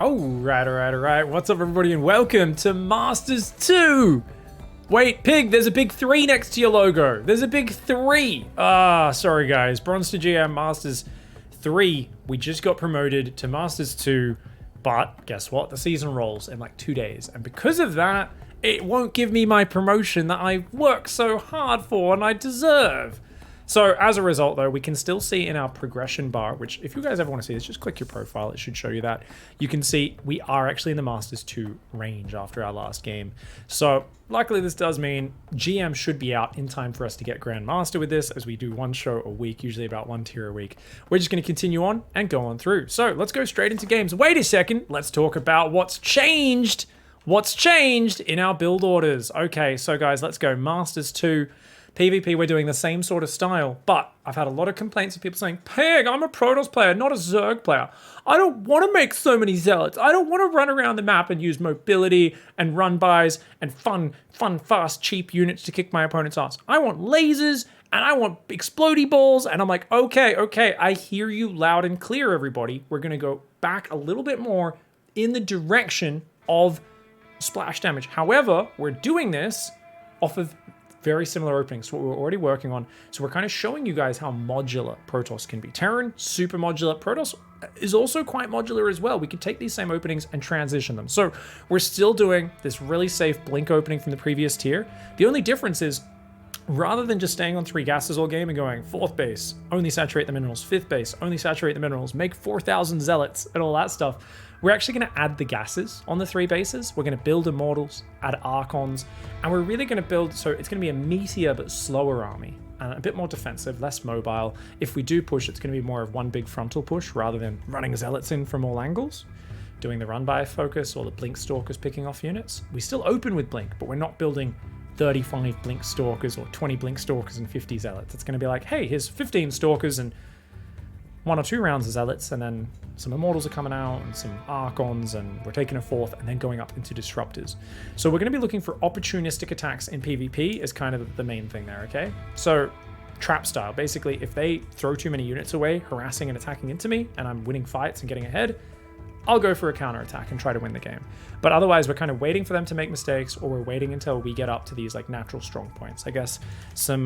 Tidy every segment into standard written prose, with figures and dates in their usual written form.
Alright. What's up, everybody, and welcome to Masters 2! Wait, Pig, there's a big 3 next to your logo. There's a big 3. Sorry, guys. Bronze to GM Masters 3. We just got promoted to Masters 2, but guess what? The season rolls in like 2 days. And because of that, it won't give me my promotion that I worked so hard for and I deserve. So as a result, though, we can still see in our progression bar, which if you guys ever want to see this, just click your profile. It should show you that. You can see we are actually in the Masters 2 range after our last game. So luckily, this does mean GM should be out in time for us to get Grandmaster with this, as we do one show a week, usually about 1 tier a week. We're just going to continue on and go on through. So let's go straight into games. Wait a second. Let's talk about what's changed. What's changed in our build orders. Okay, so guys, let's go. Masters 2. PvP, we're doing the same sort of style, but I've had a lot of complaints of people saying, Peg, I'm a Protoss player, not a Zerg player. I don't want to make so many zealots. I don't want to run around the map and use mobility and run-bys and fun, fast, cheap units to kick my opponent's ass. I want lasers and I want explodey balls. And I'm like, okay, I hear you loud and clear, everybody. We're going to go back a little bit more in the direction of splash damage. However, we're doing this off of very similar openings to what we were already working on. So we're kind of showing you guys how modular Protoss can be. Terran, super modular. Protoss is also quite modular as well. We can take these same openings and transition them. So we're still doing this really safe blink opening from the previous tier. The only difference is, rather than just staying on 3 gases all game and going 4th base, only saturate the minerals, 5th base, only saturate the minerals, make 4,000 zealots and all that stuff, we're actually going to add the gases on the 3 bases. We're going to build immortals, add archons, and we're really going to build, so it's going to be a meatier but slower army and a bit more defensive, less mobile. If we do push, it's going to be more of one big frontal push rather than running zealots in from all angles, doing the run-by focus or the blink stalkers picking off units. We still open with blink, but we're not building 35 blink stalkers or 20 blink stalkers and 50 zealots. It's going to be like, hey, here's 15 stalkers and 1 or 2 rounds of zealots, and then some immortals are coming out and some archons, and we're taking a 4th and then going up into disruptors. So we're going to be looking for opportunistic attacks in PvP is kind of the main thing there, okay? So trap style, basically, if they throw too many units away, harassing and attacking into me, and I'm winning fights and getting ahead, I'll go for a counterattack and try to win the game. But otherwise, we're kind of waiting for them to make mistakes, or we're waiting until we get up to these like natural strong points. I guess some,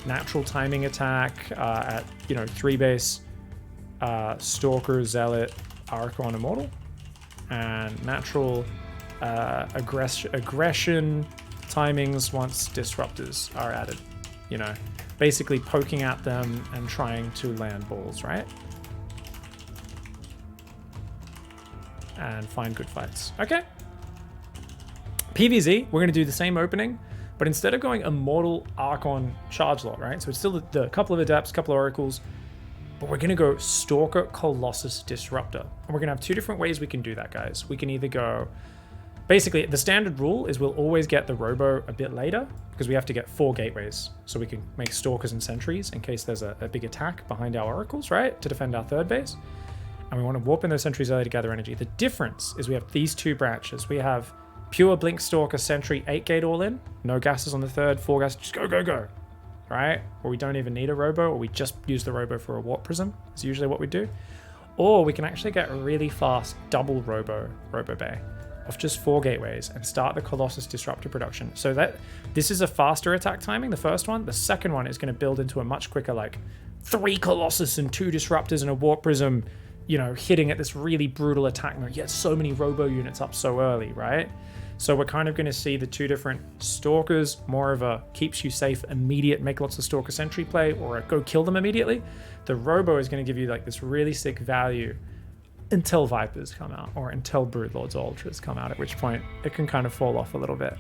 natural timing attack at, 3 base, Stalker, Zealot, Archon, Immortal, and natural aggression timings once disruptors are added. Basically poking at them and trying to land balls, right? And find good fights. Okay. PvZ, we're going to do the same opening, but instead of going Immortal, Archon, Charge Lot, right? So it's still the couple of Adepts, couple of Oracles, but we're going to go Stalker, Colossus, Disruptor. And we're going to have 2 different ways we can do that, guys. We can either go... Basically, the standard rule is we'll always get the Robo a bit later, because we have to get 4 gateways, so we can make Stalkers and Sentries in case there's a big attack behind our Oracles, right? To defend our 3rd base. And we want to warp in those sentries early to gather energy. The difference is we have these 2 branches. We have pure Blink Stalker Sentry 8 gate all in, no gases on the 3rd, 4 gases, just go, right? Or we don't even need a Robo, or we just use the Robo for a Warp Prism, is usually what we do. Or we can actually get a really fast double Robo Bay of just 4 gateways and start the Colossus Disruptor production. So that this is a faster attack timing, the first one. The second one is going to build into a much quicker, like 3 Colossus and 2 Disruptors and a Warp Prism, hitting at this really brutal attack mode. Yet so many Robo units up so early, right? So we're kind of going to see the 2 different Stalkers, more of a keeps you safe, immediate, make lots of Stalker Sentry play, or a go kill them immediately. The Robo is going to give you like this really sick value until Vipers come out, or until Broodlords or Ultras come out, at which point it can kind of fall off a little bit.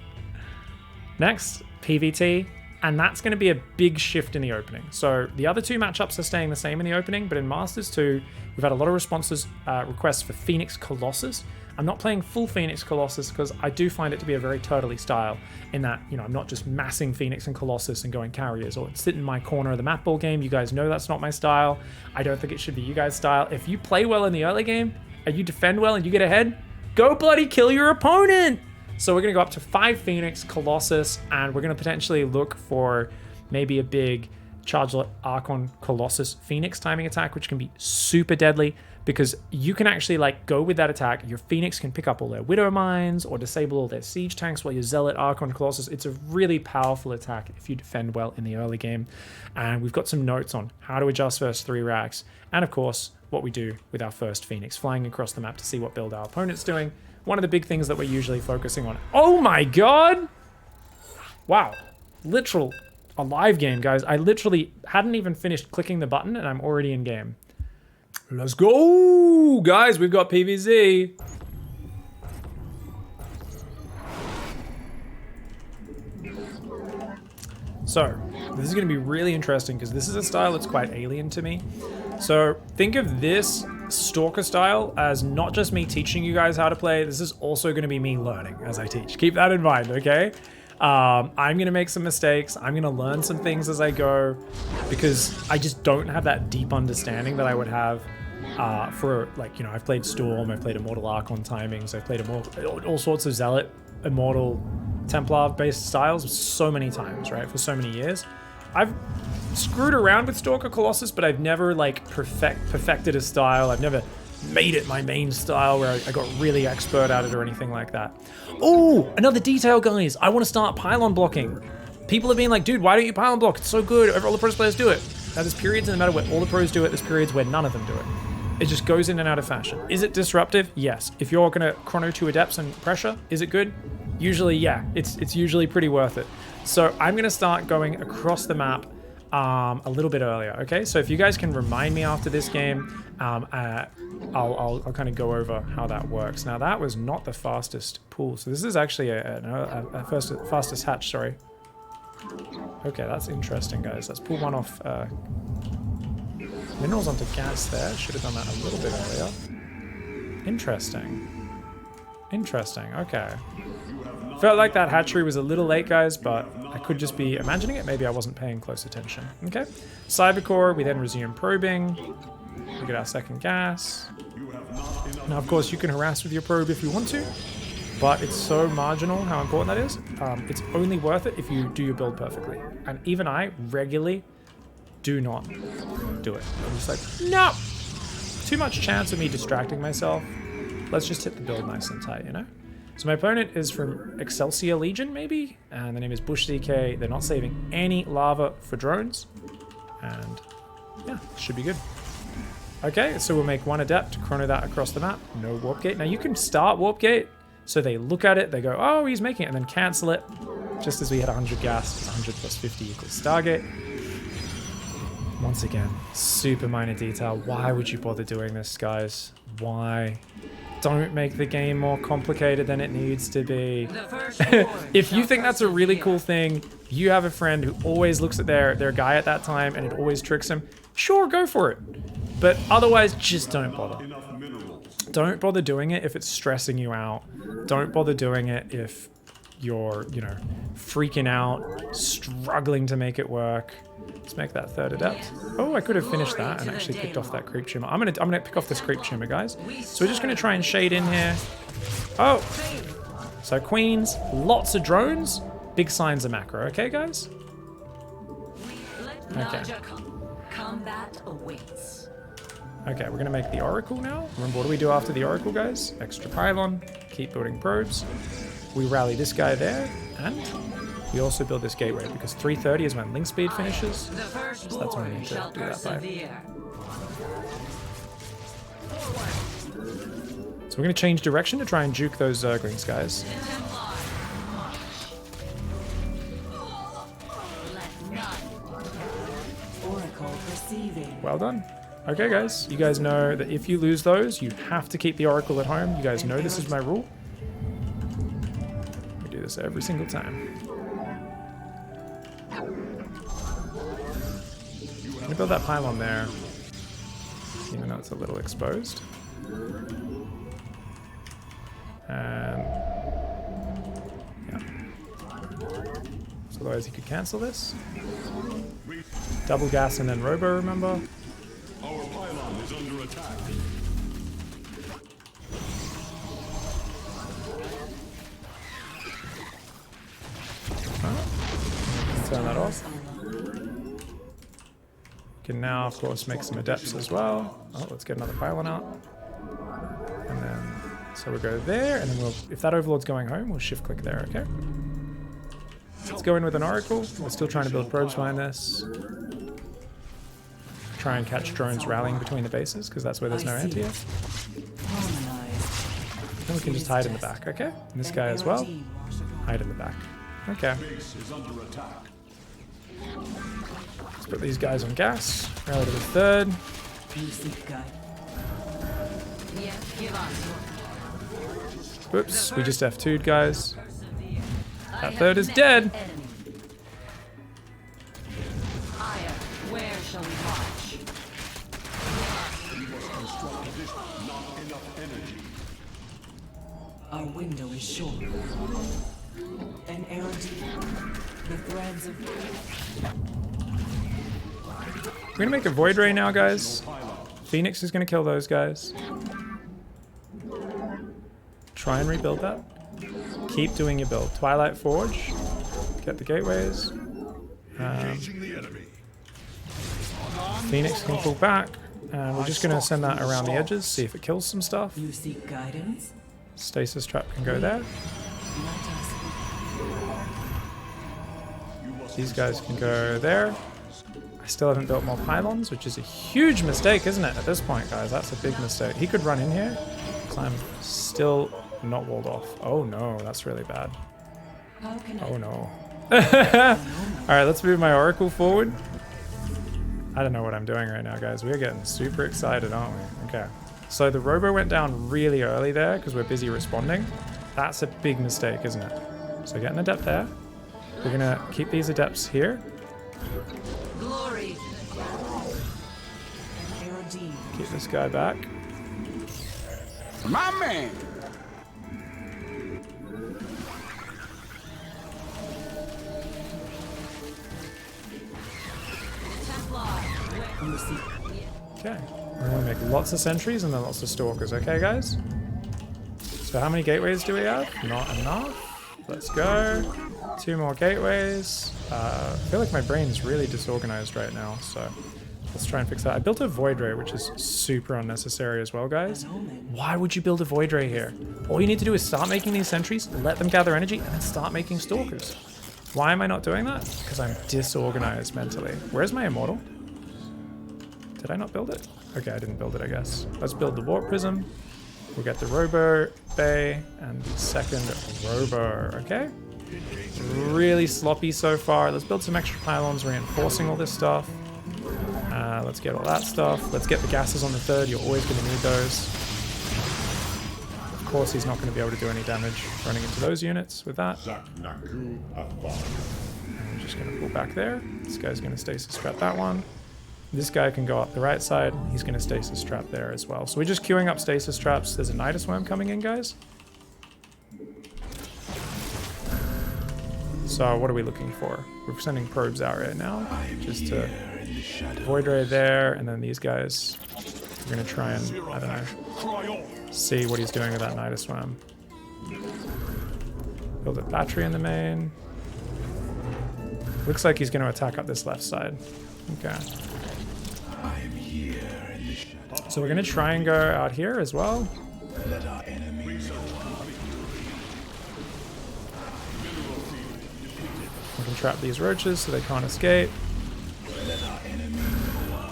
Next, PvT. And that's going to be a big shift in the opening. So the other 2 matchups are staying the same in the opening, but in Masters 2, we've had a lot of requests for Phoenix Colossus. I'm not playing full Phoenix Colossus because I do find it to be a very turtley style in that, I'm not just massing Phoenix and Colossus and going carriers or sit in my corner of the map ball game. You guys know that's not my style. I don't think it should be you guys' style. If you play well in the early game and you defend well and you get ahead, go bloody kill your opponent. So we're going to go up to 5 Phoenix, Colossus, and we're going to potentially look for maybe a big Chargelet Archon Colossus Phoenix timing attack, which can be super deadly because you can actually like go with that attack. Your Phoenix can pick up all their Widow Mines or disable all their siege tanks while your Zealot Archon Colossus. It's a really powerful attack if you defend well in the early game. And we've got some notes on how to adjust first 3 racks. And of course, what we do with our first Phoenix, flying across the map to see what build our opponent's doing. One of the big things that we're usually focusing on. Oh my god! Wow. Literal alive game, guys. I literally hadn't even finished clicking the button and I'm already in game. Let's go! Guys, we've got PVZ. So, this is going to be really interesting because this is a style that's quite alien to me. So, think of this Stalker style as not just me teaching you guys how to play, this is also going to be me learning as I teach. Keep that in mind, okay? I'm going to make some mistakes. I'm going to learn some things as I go because I just don't have that deep understanding that I would have for, like, you know, I've played Storm, I've played Immortal Archon timings, I've played all sorts of Zealot, Immortal, Templar-based styles so many times, right, for so many years. I've screwed around with Stalker Colossus, but I've never, like, perfected a style. I've never made it my main style where I got really expert at it or anything like that. Oh, another detail, guys. I want to start pylon blocking. People have been like, dude, why don't you pylon block? It's so good. All the pros players do it. Now, there's periods in the meta where all the pros do it. There's periods where none of them do it. It just goes in and out of fashion. Is it disruptive? Yes. If you're going to chrono 2 adepts and pressure, is it good? Usually, yeah. It's usually pretty worth it. So I'm going to start going across the map a little bit earlier, okay? So if you guys can remind me after this game, I'll kind of go over how that works. Now, that was not the fastest pool. So this is actually a fastest hatch, sorry. Okay, that's interesting, guys. Let's pull one off. Minerals onto gas there. Should have done that a little bit earlier. Interesting. Interesting, okay. Felt like that hatchery was a little late, guys, but I could just be imagining it. Maybe I wasn't paying close attention. Okay. Cybercore, we then resume probing. We get our second gas. Now, of course, you can harass with your probe if you want to, but it's so marginal how important that is. It's only worth it if you do your build perfectly. And even I regularly do not do it. I'm just like, no! Too much chance of me distracting myself. Let's just hit the build nice and tight, you know? So my opponent is from Excelsior Legion, maybe? And the name is Bush ZK. They're not saving any lava for drones. And yeah, should be good. Okay, so we'll make one adept, chrono that across the map. No warp gate. Now you can start warp gate. So they look at it, they go, oh, he's making it, and then cancel it. Just as we had 100 gas, 100 plus 50 equals Stargate. Once again, super minor detail. Why would you bother doing this, guys? Why? Don't make the game more complicated than it needs to be. If you think that's a really cool thing, you have a friend who always looks at their guy at that time and it always tricks him, sure, go for it. But otherwise, just don't bother. Don't bother doing it if it's stressing you out. Don't bother doing it if you're, you know, freaking out, struggling to make it work. Let's make that third adept. Oh, I could have finished that and actually picked off that creep tumor. I'm gonna pick off this creep tumor, guys. So we're just gonna try and shade in here. Oh, so queens, lots of drones, big signs of macro. Okay, guys. Okay. Okay, we're gonna make the Oracle now. Remember, what do we do after the Oracle, guys? Extra pylon, keep building probes. We rally this guy there, and we also build this gateway because 330 is when link speed finishes. So that's when we need to do that by. So we're gonna change direction to try and juke those Zerglings, guys. Well done. Okay, guys, you guys know that if you lose those, you have to keep the Oracle at home. You guys know this is my rule. We do this every single time. I'm gonna build that pylon there, even though it's a little exposed. Yeah. So otherwise you could cancel this. Double gas and then robo, remember? Our pylon is under attack. Turn that off. Can now, of course, make some adepts as well. Oh, let's get another pylon out. And then, so we'll go there, and then we'll, if that overlord's going home, we'll shift click there, okay? Let's go in with an oracle. We're still trying to build probes behind this. Try and catch drones rallying between the bases, because that's where there's no anti yet. Then we can just hide in the back, okay? And this guy as well. Hide in the back. Okay. Let's put these guys on gas. Rally to the third. Whoops, we just F2'd, guys. That third is dead. Where shall we march? Our window is short. An arrow deep. The threads of... We're gonna make a Void Ray now, guys. Phoenix is gonna kill those guys. Try and rebuild that. Keep doing your build. Twilight Forge. Get the gateways. Phoenix can pull back. And we're just gonna send that around the edges, see if it kills some stuff. You seek guidance? Stasis trap can go there. These guys can go there. I still haven't built more pylons, which is a huge mistake, isn't it? At this point, guys, that's a big mistake. He could run in here, because I'm still not walled off. Oh no, that's really bad. Oh no. Alright, let's move my oracle forward. I don't know what I'm doing right now, guys. We're getting super excited, aren't we? Okay. So the robo went down really early there because we're busy responding. That's a big mistake, isn't it? So get an adept there. We're gonna keep these adepts here. Glory. Keep this guy back. My man. Okay. We're gonna make lots of sentries and then lots of stalkers, okay guys? So how many gateways do we have? Not enough. Let's go. 2 more gateways. I feel like my brain's really disorganized right now, so let's try and fix that. I built a Void Ray, which is super unnecessary as well, guys. Why would you build a Void Ray here? All you need to do is start making these sentries, let them gather energy, and then start making stalkers. Why am I not doing that? Because I'm disorganized mentally. Where's my immortal? Did I not build it? Okay, I didn't build it, I guess. Let's build the warp prism. We'll get the robo bay and the second robo, okay? Really sloppy so far. Let's build some extra pylons reinforcing all this stuff. Let's get all that stuff. Let's get the gases on the third. You're always going to need those. Of course, he's not going to be able to do any damage running into those units with that. I'm just going to pull back there. This guy's going to stasis trap that one. This guy can go up the right side. He's going to stasis trap there as well. So we're just queuing up stasis traps. There's a Nidus Worm coming in, guys. So what are we looking for? We're sending probes out right now. Just to Void Ray there. And then these guys, we're going to try and, I don't know, see what he's doing with that Nidus Worm. Build a battery in the main. Looks like he's going to attack up this left side. Okay. So we're going to try and go out here as well. We can trap these roaches so they can't escape.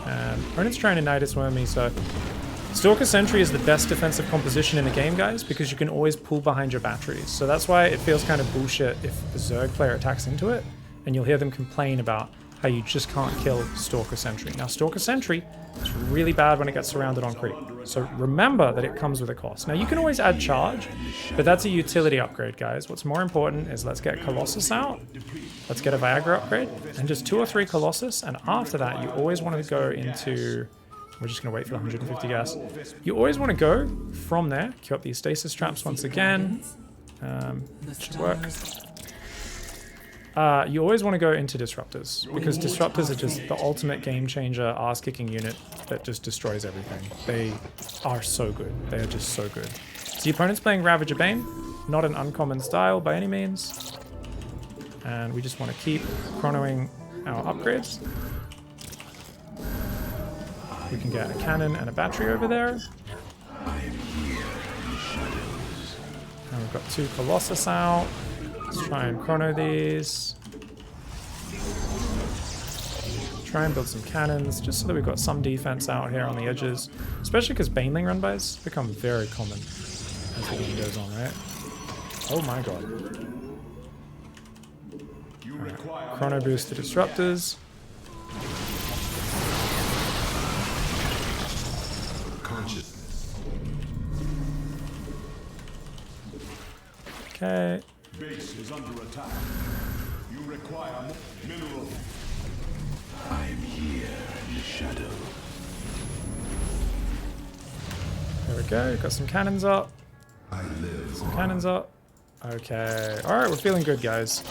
And opponent's trying to Nidus Worm me, so Stalker Sentry is the best defensive composition in the game, guys, because you can always pull behind your batteries. So that's why it feels kind of bullshit if the Zerg player attacks into it, and you'll hear them complain about how you just can't kill Stalker Sentry. Now, Stalker Sentry is really bad when it gets surrounded on creep. So remember that it comes with a cost. Now, you can always add charge, but that's a utility upgrade, guys. What's more important is let's get Colossus out. Let's get a Viagra upgrade, and just 2 or 3 Colossus, and after that, you always want to go into... We're just going to wait for the 150 gas. You always want to go from there, queue up these stasis traps once again. Should work. You always want to go into Disruptors, because Disruptors are just the ultimate game changer, ass-kicking unit that just destroys everything. They are so good. They are just so good. So the opponent's playing Ravager Bane, not an uncommon style by any means. And we just want to keep chronoing our upgrades. We can get a cannon and a battery over there. And we've got 2 Colossus out. Let's try and chrono these. Try and build some cannons, just so that we've got some defense out here on the edges. Especially because Baneling run-bys become very common as the game goes on, right? Oh my god. Right. Chrono boost the disruptors. Consciousness. Okay. Base is under attack. You require mineral. I'm here in the shadow. There we go. Got some cannons up. I live. Some cannons up. Okay. Alright, we're feeling good, guys.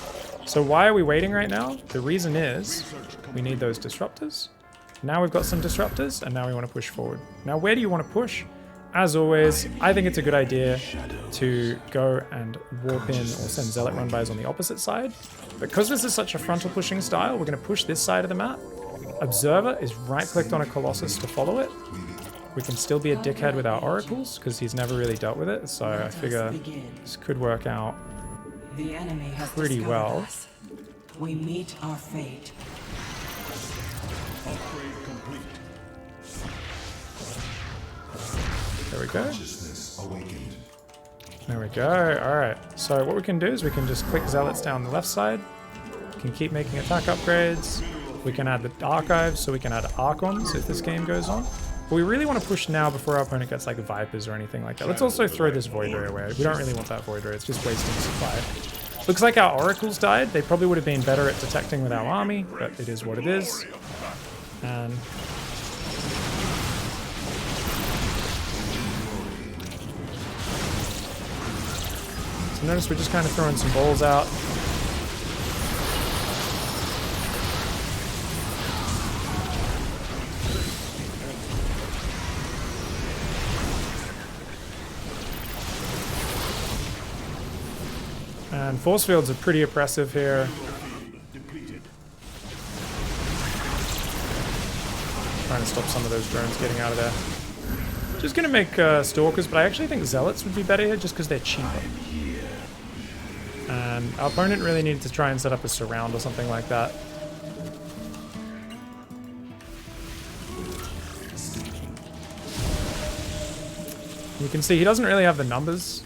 So why are we waiting right now? The reason is we need those disruptors. Now we've got some disruptors, and now we want to push forward. Now, where do you want to push? As always, I think it's a good idea to go and warp in or send Zealot run-bys on the opposite side. Because this is such a frontal pushing style, we're going to push this side of the map. Observer is right-clicked on a Colossus to follow it. We can still be a dickhead with our oracles, because he's never really dealt with it, so I figure this could work out The enemy has pretty discovered well. us. We meet our fate. Upgrade complete. There we go. Consciousness awakened. There we go. Alright, so what we can do is we can just click Zealots down the left side. We can keep making attack upgrades. We can add the archives, so we can add Archons if this game goes on. But we really want to push now before our opponent gets like Vipers or anything like that. Let's also throw this Void Ray away. We don't really want that Void Ray, it's just wasting supply. Looks like our Oracles died. They probably would have been better at detecting with our army, but it is what it is. And so notice we're just kind of throwing some balls out. And force fields are pretty oppressive here. Trying to stop some of those drones getting out of there. Just gonna make Stalkers, but I actually think Zealots would be better here just because they're cheaper. And our opponent really needed to try and set up a surround or something like that. You can see he doesn't really have the numbers.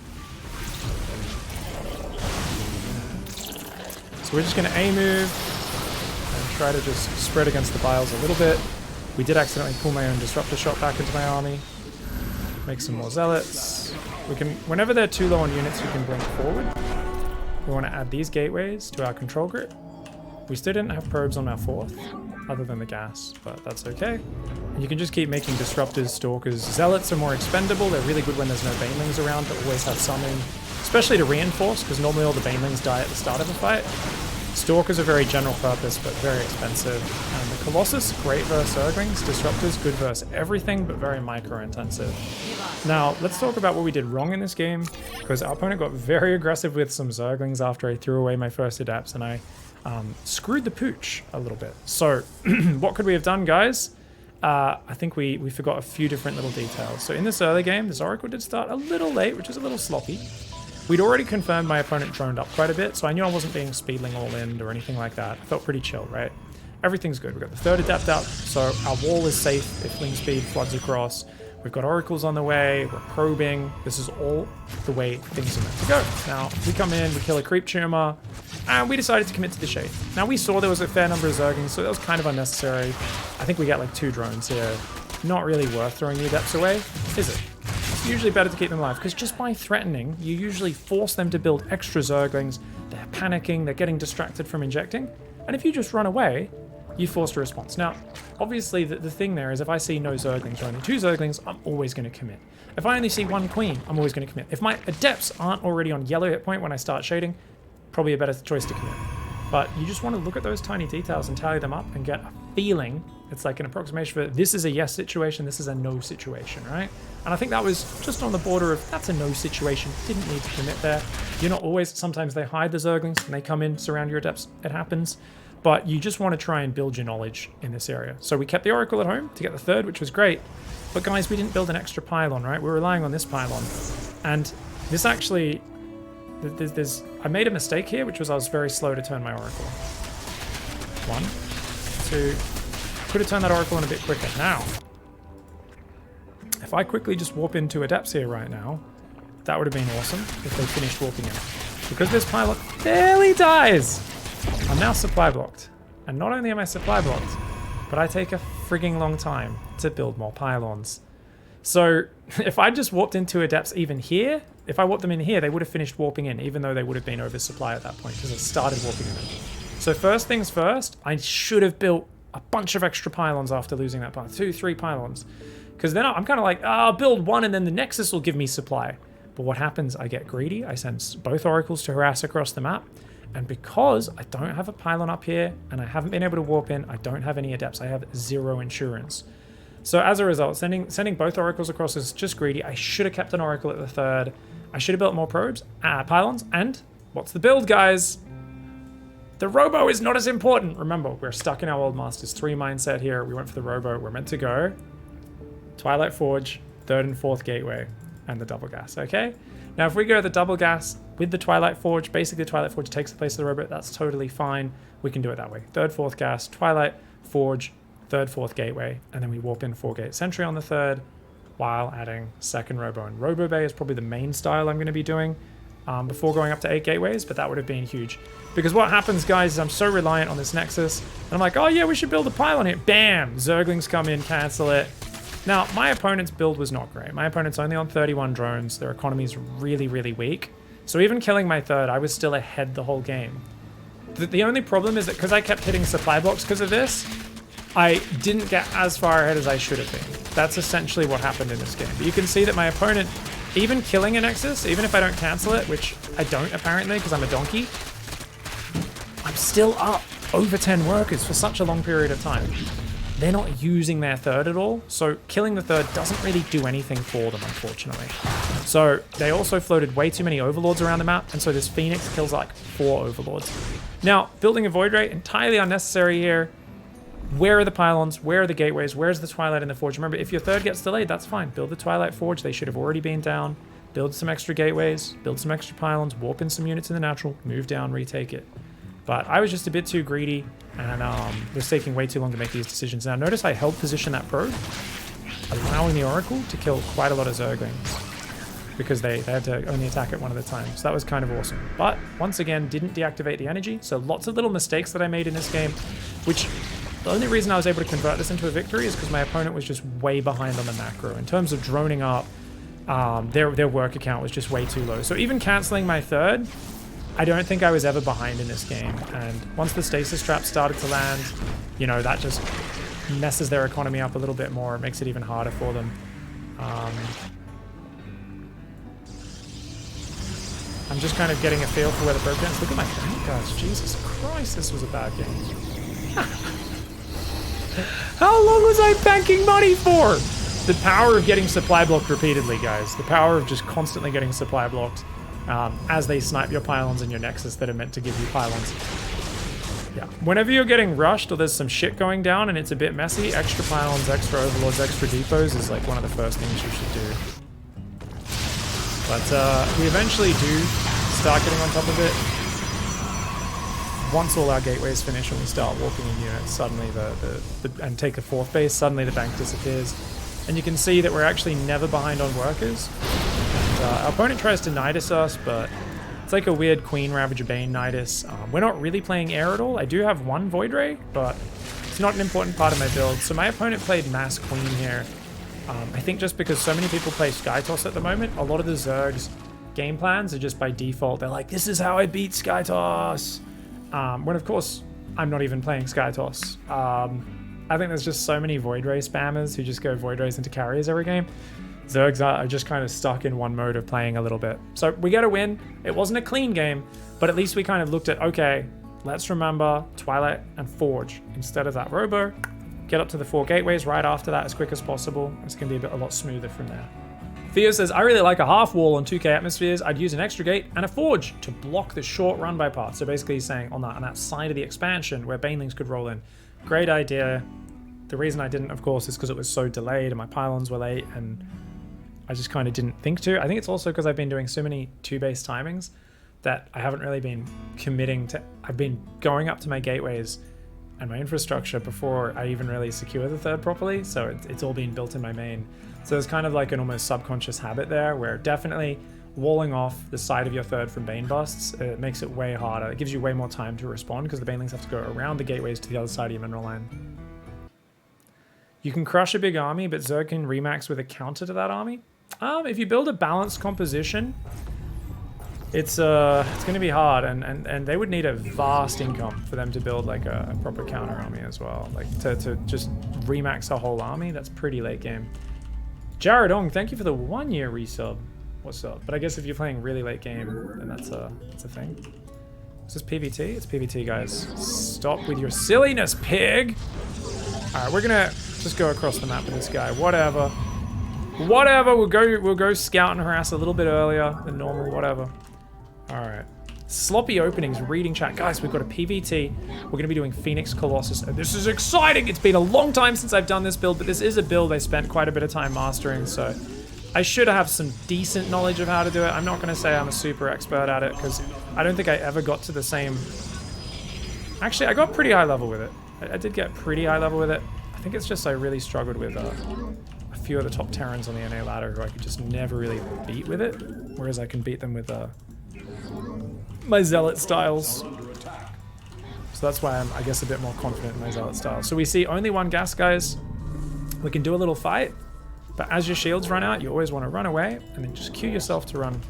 So we're just going to A-move and try to just spread against the Biles a little bit. We did accidentally pull my own Disruptor shot back into my army. Make some more Zealots. We can, whenever they're too low on units, you can blink forward. We want to add these gateways to our control grid. We still didn't have probes on our 4th, other than the gas, but that's okay. And you can just keep making Disruptors, Stalkers. Zealots are more expendable. They're really good when there's no Banelings around, but always have some in. Especially to reinforce, because normally all the Banelings die at the start of a fight. Stalkers are very general purpose, but very expensive. And the Colossus, great versus Zerglings. Disruptors, good versus everything, but very micro-intensive. Now, let's talk about what we did wrong in this game, because our opponent got very aggressive with some Zerglings after I threw away my first Adepts, and I screwed the pooch a little bit. So, what could we have done, guys? I think we forgot a few different little details. So in this early game, this Oracle did start a little late, which is a little sloppy. We'd already confirmed my opponent droned up quite a bit, so I knew I wasn't being speedling all in or anything like that. I felt pretty chill, right? Everything's good. We've got the 3rd Adept out, so our wall is safe if Link Speed floods across. We've got Oracles on the way, we're probing. This is all the way things are meant to go. Now, we come in, we kill a Creep Tumor, and we decided to commit to the Shade. Now, we saw there was a fair number of Zerglings, so that was kind of unnecessary. I think we get like 2 drones here. Not really worth throwing the Adepts away, is it? It's usually better to keep them alive, because just by threatening, you usually force them to build extra Zerglings. They're panicking, they're getting distracted from injecting, and if you just run away, you forced a response. Now, obviously, the thing there is if I see no Zerglings or only 2 Zerglings, I'm always going to commit. If I only see 1 Queen, I'm always going to commit. If my Adepts aren't already on yellow hit point when I start shading, probably a better choice to commit. But you just want to look at those tiny details and tally them up and get a feeling. It's like an approximation for this is a yes situation, this is a no situation, right? And I think that was just on the border of that's a no situation, didn't need to commit there. You're not always, sometimes they hide the Zerglings and they come in, surround your Adepts, it happens. but you just want to try and build your knowledge in this area. So we kept the Oracle at home to get the third, which was great. But guys, we didn't build an extra pylon, right? We're relying on this pylon. And this actually, I made a mistake here, which was I was very slow to turn my Oracle. 1, 2, could have turned that Oracle in a bit quicker. Now, if I quickly just warp into Adepts here right now, that would have been awesome if they finished warping in. Because this pylon barely dies, I'm now supply blocked. And not only am I supply blocked, but I take a frigging long time to build more pylons. So if I just warped into Adepts even here, if I warped them in here, they would have finished warping in, even though they would have been oversupply at that point, because I started warping in. So first things first, I should have built a bunch of extra pylons after losing that pylon. 2, 3 pylons. Because then I'm kind of like, I'll build one and then the Nexus will give me supply. But what happens, I get greedy, I send both Oracles to harass across the map, and because I don't have a pylon up here, and I haven't been able to warp in, I don't have any Adepts, I have 0 insurance. So as a result, sending both Oracles across is just greedy. I should have kept an Oracle at the third, I should have built more pylons, and what's the build, guys? The Robo is not as important. Remember, we're stuck in our old Masters 3 mindset here. We went for the Robo, we're meant to go Twilight Forge, 3rd and 4th Gateway, and the double gas, okay? Now, if we go the double gas with the Twilight Forge, basically the Twilight Forge takes the place of the Robo, that's totally fine. We can do it that way. 3rd, 4th gas, Twilight Forge, 3rd, 4th Gateway, and then we warp in 4-gate Sentry on the 3rd while adding 2nd Robo. And Robo Bay is probably the main style I'm going to be doing before going up to 8 gateways, but that would have been huge. Because what happens, guys, is I'm so reliant on this Nexus, and I'm like, oh yeah, we should build a pylon here. Bam! Zerglings come in, cancel it. Now, my opponent's build was not great. My opponent's only on 31 drones. Their economy is really, really weak. So even killing my third, I was still ahead the whole game. The only problem is that because I kept hitting supply blocks because of this, I didn't get as far ahead as I should have been. That's essentially what happened in this game. But you can see that my opponent, even killing a Nexus, even if I don't cancel it, which I don't apparently because I'm a donkey, I'm still up over 10 workers for such a long period of time. They're not using their third at all, so killing the third doesn't really do anything for them, unfortunately. So they also floated way too many Overlords around the map, and so this Phoenix kills like 4 Overlords. Now, building a Void Ray, entirely unnecessary here. Where are the pylons? Where are the gateways? Where's the Twilight and the Forge? Remember, if your third gets delayed, that's fine. Build the Twilight Forge. They should have already been down. Build some extra gateways. Build some extra pylons. Warp in some units in the natural. Move down, retake it. But I was just a bit too greedy and was taking way too long to make these decisions. Now, notice I held position that probe, allowing the Oracle to kill quite a lot of Zerglings because they had to only attack it one at a time. So that was kind of awesome. But once again, didn't deactivate the energy. So lots of little mistakes that I made in this game, which the only reason I was able to convert this into a victory is because my opponent was just way behind on the macro. In terms of droning up, their work account was just way too low. So even canceling my third, I don't think I was ever behind in this game. And once the stasis trap started to land, you know, that just messes their economy up a little bit more. It makes it even harder for them. I'm just kind of getting a feel for where the breakdowns. Look at my bank, guys. Jesus Christ, this was a bad game. How long was I banking money for? The power of getting supply blocked repeatedly, guys. The power of just constantly getting supply blocked as they snipe your pylons and your Nexus that are meant to give you pylons. Yeah. Whenever you're getting rushed or there's some shit going down and it's a bit messy, extra pylons, extra overlords, extra depots is like one of the first things you should do. But we eventually do start getting on top of it. Once all our gateways finish and we start walking in units, suddenly and take the 4th base, suddenly the bank disappears. And you can see that we're actually never behind on workers. And our opponent tries to Nidus us, but it's like a weird Queen Ravager Bane Nidus. We're not really playing air at all. I do have one Void Ray, but it's not an important part of my build. So my opponent played Mass Queen here. I think just because so many people play Skytoss at the moment, a lot of the Zerg's game plans are just by default. They're like, this is how I beat Skytoss. When of course, I'm not even playing Skytoss. I think there's just so many Void Ray spammers who just go Void Rays into carriers every game. Zergs are just kind of stuck in one mode of playing a little bit. So we get a win. It wasn't a clean game, but at least we kind of looked at, okay, let's remember Twilight and Forge instead of that Robo. Get up to the 4 gateways right after that as quick as possible. It's going to be a lot smoother from there. Theo says, I really like a half wall on 2k atmospheres. I'd use an extra gate and a forge to block the short run by path. So basically he's saying on that side of the expansion where banelings could roll in. Great idea. The reason I didn't, of course, is because it was so delayed and my pylons were late and I just kind of didn't think to. I think it's also because I've been doing so many 2-base timings that I haven't really been committing to. I've been going up to my gateways and my infrastructure before I even really secure the third properly. So it's all been built in my main. So there's kind of like an almost subconscious habit there where definitely walling off the side of your third from Bane busts, it makes it way harder. It gives you way more time to respond because the banelings have to go around the gateways to the other side of your mineral line. You can crush a big army, but Zerg can remax with a counter to that army. If you build a balanced composition, it's going to be hard, and they would need a vast income for them to build like a proper counter army as well. Like to just remax a whole army, that's pretty late game. Jared Ong, thank you for the 1-year resub. What's up? But I guess if you're playing really late game, then that's a thing. Is this PvT? It's PvT, guys. Stop with your silliness, pig! Alright, we're gonna just go across the map with this guy. Whatever. Whatever, we'll go scout and harass a little bit earlier than normal, whatever. Alright. Sloppy openings, reading chat. Guys, we've got a PvT. We're going to be doing Phoenix Colossus. And this is exciting! It's been a long time since I've done this build, but this is a build I spent quite a bit of time mastering, so I should have some decent knowledge of how to do it. I'm not going to say I'm a super expert at it, because I don't think I ever got to the same... Actually, I got pretty high level with it. I did get pretty high level with it. I think it's just I really struggled with a few of the top Terrans on the NA ladder who I could just never really beat with it, whereas I can beat them with my Zealot styles. So that's why I'm, I guess, a bit more confident in my Zealot style. So we see only one gas, guys. We can do a little fight, but as your shields run out, you always want to run away and then just cue yourself to run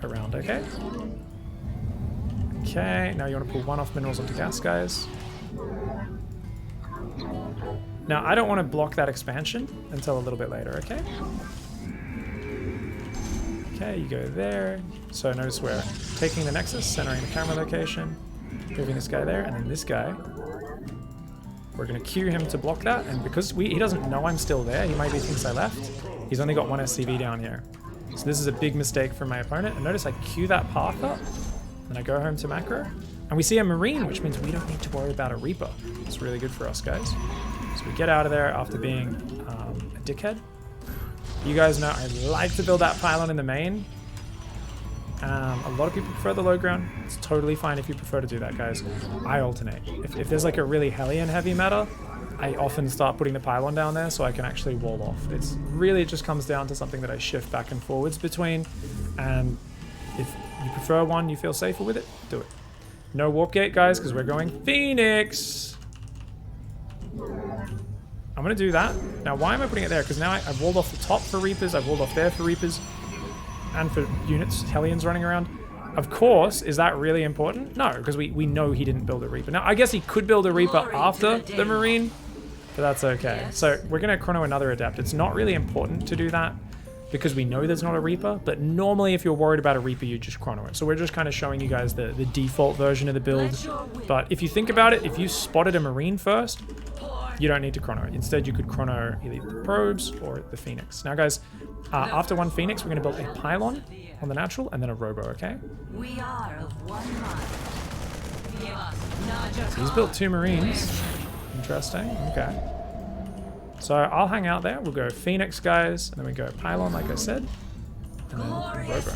around, okay? Okay, now you want to pull 1 off minerals onto gas, guys. Now, I don't want to block that expansion until a little bit later, okay? Okay, you go there. So notice we're taking the Nexus, centering the camera location, moving this guy there, and then this guy. We're going to queue him to block that, and because he doesn't know I'm still there, he maybe thinks I left. He's only got 1 SCV down here. So this is a big mistake from my opponent. And notice I queue that path up, and I go home to macro. And we see a Marine, which means we don't need to worry about a Reaper. It's really good for us, guys. So we get out of there after being a dickhead. You guys know I like to build that pylon in the main. A lot of people prefer the low ground. It's totally fine if you prefer to do that, guys. I alternate. If there's like a really Hellion heavy meta, I often start putting the pylon down there so I can actually wall off. It's really, it just comes down to something that I shift back and forwards between. And if you prefer one, you feel safer with it, do it. No warp gate, guys, because we're going Phoenix. I'm going to do that. Now, why am I putting it there? Because now I've walled off the top for Reapers. I've walled off there for Reapers. And for units, Hellions running around. Of course, is that really important? No, because we know he didn't build a Reaper. Now, I guess he could build a Reaper after the Marine, but that's okay. So we're going to chrono another Adept. It's not really important to do that because we know there's not a Reaper, but normally if you're worried about a Reaper, you just chrono it. So we're just kind of showing you guys the default version of the build. But if you think about it, if you spotted a Marine first, you don't need to chrono it. Instead, you could chrono either the probes or the Phoenix. Now, guys, after one Phoenix, we're going to build a pylon on the natural and then a robo, okay? We are of one mind. So he's built 2 Marines. Interesting. Okay. So I'll hang out there. We'll go Phoenix, guys, and then we go pylon, like I said, and then robo.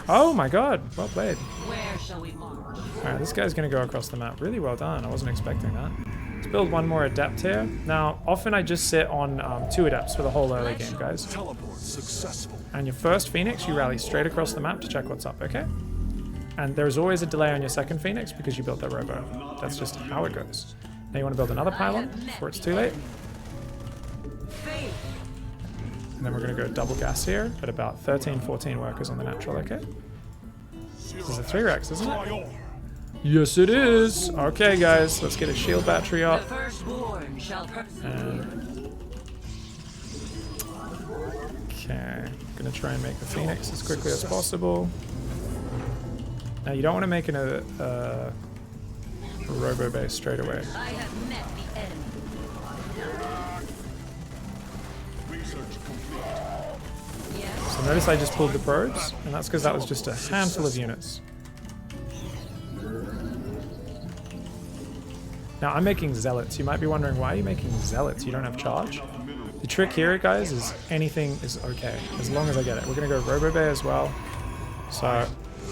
Oh my god! Well played. Where shall we march? All right, this guy's going to go across the map. Really well done. I wasn't expecting that. Let's build one more Adept here. Now, often I just sit on 2 Adepts for the whole early game, guys. Teleport successful. And your first Phoenix, you rally straight across the map to check what's up, okay? And there's always a delay on your second Phoenix because you built that robo. That's just how it goes. Now you want to build another pylon before it's too late. And then we're going to go double gas here at about 13, 14 workers on the natural, okay? This is a 3-Rex, isn't it? Yes, it is. Okay, guys, let's get a shield battery up. And okay, gonna try and make the Phoenix as quickly as possible. Now, you don't want to make a robo base straight away. I have met the enemy. Research complete. So notice I just pulled the probes, and that's because that was just a handful of units. Now I'm making zealots. You might be wondering, why are you making zealots? You don't have charge? The trick here, guys, is anything is okay, as long as I get it. We're gonna go Robo Bay as well. So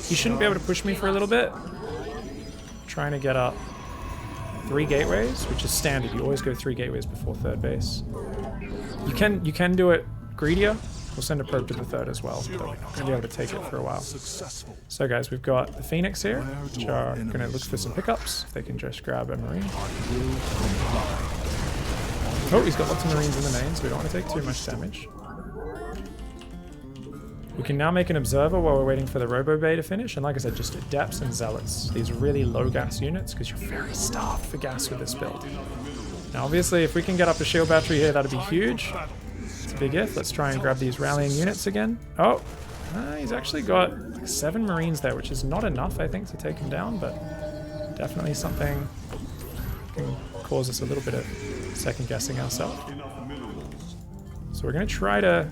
he shouldn't be able to push me for a little bit. Trying to get up 3 gateways, which is standard. You always go 3 gateways before third base. You can do it greedier. We'll send a probe to the third as well, but we're not going to be able to take it for a while. So guys, we've got the Phoenix here, which are going to look for some pickups. If they can just grab a Marine. Oh, he's got lots of Marines in the main, so we don't want to take too much damage. We can now make an Observer while we're waiting for the Robo Bay to finish, and like I said, just Adepts and Zealots. These are really low gas units, because you're very starved for gas with this build. Now obviously, if we can get up a shield battery here, that'd be huge. It's a big if. Let's try and grab these rallying units again. Oh, he's actually got like 7 Marines there, which is not enough, I think, to take him down, but definitely something can cause us a little bit of second guessing ourselves. So we're going to try to,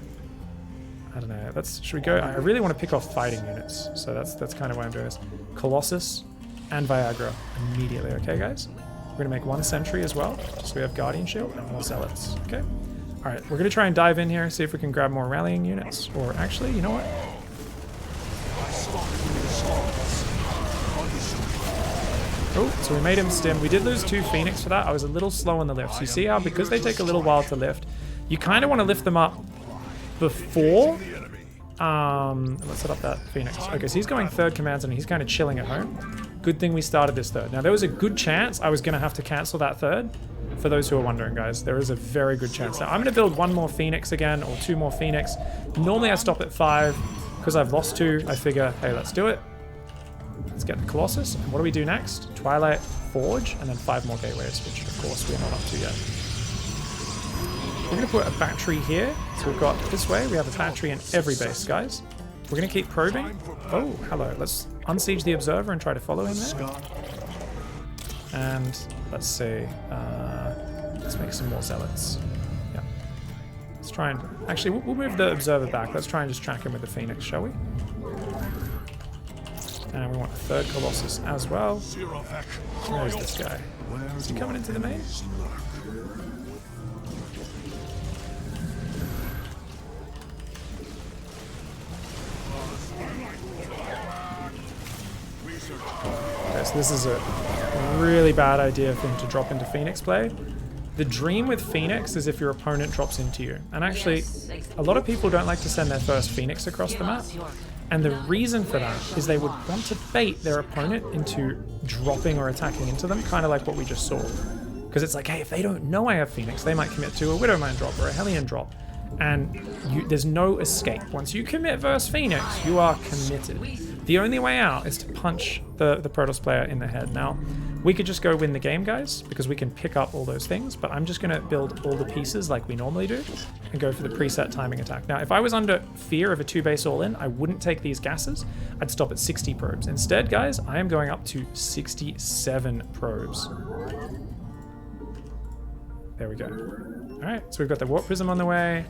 I don't know, should we go? I really want to pick off fighting units, so that's kind of why I'm doing this. Colossus and Viagra immediately, okay guys? We're going to make 1 sentry as well, just so we have Guardian Shield and more Zealots, okay? Alright, we're going to try and dive in here, see if we can grab more rallying units, or actually, you know what? Oh, so we made him stim. We did lose 2 Phoenix for that. I was a little slow on the lifts. You see how, because they take a little while to lift, you kind of want to lift them up before. Let's set up that Phoenix. Okay, so he's going 3rd commands and he's kind of chilling at home. Good thing we started this 3rd. Now, there was a good chance I was going to have to cancel that 3rd. For those who are wondering, guys, there is a very good chance. Now, I'm going to build 1 more Phoenix again, or 2 more Phoenix. Normally, I stop at 5. Because I've lost 2, I figure, hey, let's do it. Let's get the Colossus. And what do we do next? Twilight Forge, and then 5 more gateways, which, of course, we're not up to yet. We're going to put a battery here. So we've got this way. We have a battery in every base, guys. We're going to keep probing. Oh, hello. Let's unsiege the Observer and try to follow him there. And let's see. Let's make some more Zealots. Yeah. Let's try and... Actually, we'll move the Observer back. Let's try and just track him with the Phoenix, shall we? And we want a 3rd Colossus as well. Where is this guy? Is he coming into the main? Okay, so this is a really bad idea for him to drop into Phoenix play. The dream with Phoenix is if your opponent drops into you. And actually, a lot of people don't like to send their first Phoenix across the map. And the reason for that is they would want to bait their opponent into dropping or attacking into them, kind of like what we just saw. Because it's like, hey, if they don't know I have Phoenix, they might commit to a Widowmine drop or a Hellion drop. And there's no escape. Once you commit versus Phoenix, you are committed. The only way out is to punch the Protoss player in the head. Now, we could just go win the game, guys, because we can pick up all those things, but I'm just going to build all the pieces like we normally do and go for the preset timing attack. Now, if I was under fear of a 2-base all-in, I wouldn't take these gases. I'd stop at 60 probes. Instead, guys, I am going up to 67 probes. There we go. All right, so we've got the Warp Prism on the way.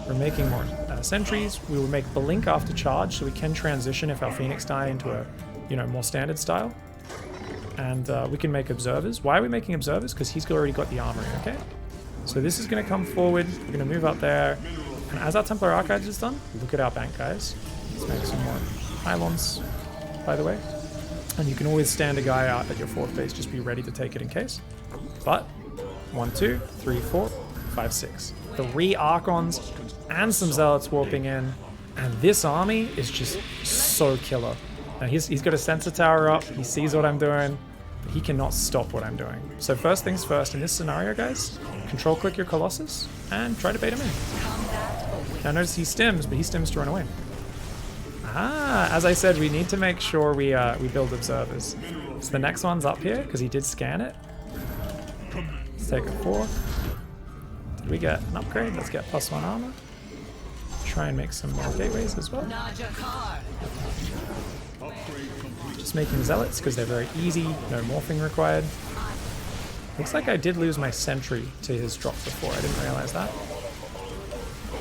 We're making more sentries. We will make Blink after charge, so we can transition if our Phoenix die into a, more standard style. And we can make Observers. Why are we making Observers? Because he's already got the armory, okay? So this is going to come forward. We're going to move up there. And as our Templar Archives is done, look at our bank, guys. Let's make some more pylons, by the way. And you can always stand a guy out at your 4th base. Just be ready to take it in case. But 1, 2, 3, 4, 5, 6. 3 Archons and some Zealots warping in. And this army is just so killer. Now he's got a sensor tower up. He sees what I'm doing. But he cannot stop what I'm doing. So first things first, in this scenario, guys, control click your Colossus and try to bait him in. Now notice he stims, but he stims to run away. As I said, we need to make sure we build Observers. So the next one's up here, because he did scan it. Let's take a 4. Did we get an upgrade? Let's get +1 armor. Try and make some more gateways as well. Just making Zealots because they're very easy, no morphing required. Looks like I did lose my sentry to his drop before, I didn't realize that.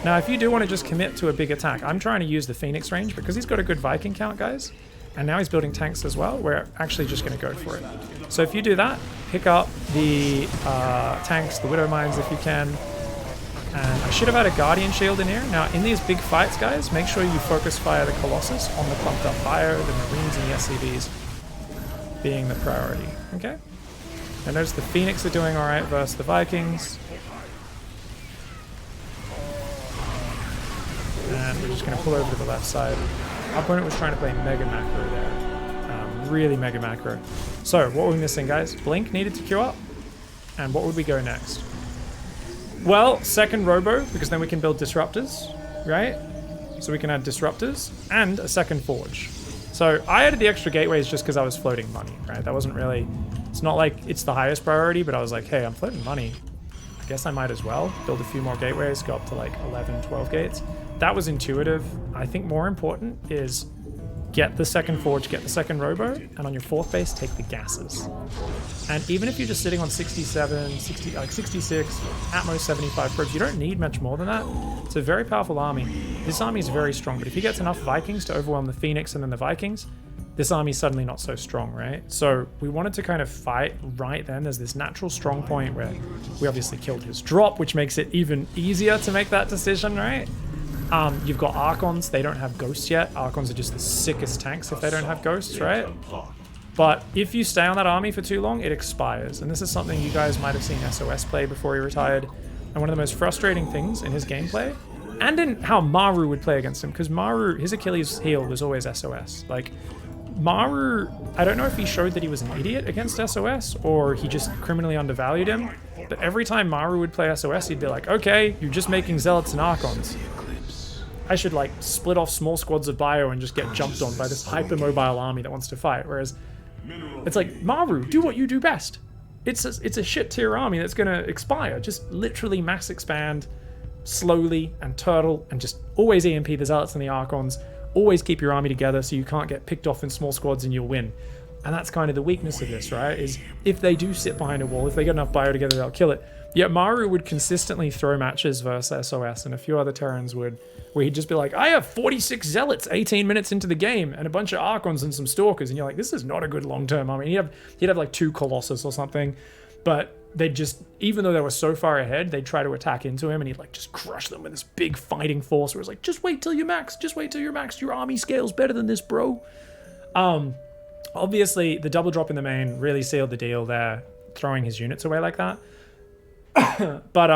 Now, if you do want to just commit to a big attack, I'm trying to use the Phoenix range because he's got a good Viking count, guys. And now he's building tanks as well. We're actually just going to go for it. So if you do that, pick up the tanks, the Widow Mines if you can. And I should have had a Guardian Shield in here. Now, in these big fights, guys, make sure you focus fire the Colossus on the clumped up fire, the Marines and the SCVs being the priority. Okay? Now notice the Phoenix are doing alright versus the Vikings. And we're just going to pull over to the left side. Our opponent was trying to play Mega Macro there. Really Mega Macro. So, what were we missing, guys? Blink needed to queue up. And what would we go next? Well, second Robo, because then we can build Disruptors, right? So we can add Disruptors and a second Forge. So I added the extra gateways just because I was floating money, right? That wasn't really... It's not like it's the highest priority, but I was like, hey, I'm floating money. I guess I might as well build a few more gateways, go up to like 11, 12 gates. That was intuitive. I think more important is get the second Forge, get the second Robo, and on your fourth base, take the gases. And even if you're just sitting on 67, 66, at most 75 probes, you don't need much more than that. It's a very powerful army. This army is very strong, but if he gets enough Vikings to overwhelm the Phoenix and then the Vikings, this army's suddenly not so strong, right? So we wanted to kind of fight right then. There's this natural strong point where we obviously killed his drop, which makes it even easier to make that decision, right? You've got Archons. They don't have ghosts yet. Archons are just the sickest tanks if they don't have ghosts, right? But if you stay on that army for too long, it expires. And this is something you guys might have seen SOS play before he retired. And one of the most frustrating things in his gameplay, and in how Maru would play against him, because Maru, his Achilles heel was always SOS. Like, Maru, I don't know if he showed that he was an idiot against SOS, or he just criminally undervalued him. But every time Maru would play SOS, he'd be like, okay, you're just making Zealots and Archons. I should like split off small squads of bio and just get jumped on by this hypermobile army that wants to fight. Whereas it's like, Maru, do what you do best. It's a shit tier army that's going to expire. Just literally mass expand slowly and turtle and just always EMP the Zealots and the Archons. Always keep your army together so you can't get picked off in small squads and you'll win. And that's kind of the weakness of this, right? Is if they do sit behind a wall, if they get enough bio together, they'll kill it. Yet Maru would consistently throw matches versus SOS, and a few other Terrans would, where he'd just be like, I have 46 Zealots 18 minutes into the game, and a bunch of Archons and some Stalkers, and you're like, this is not a good long-term army. He'd have like 2 Colossus or something, but they'd just, even though they were so far ahead, they'd try to attack into him, and he'd like just crush them with this big fighting force where it's like, just wait till you're max, just wait till you're max, your army scales better than this, bro. Obviously, the double drop in the main really sealed the deal there, throwing his units away like that. But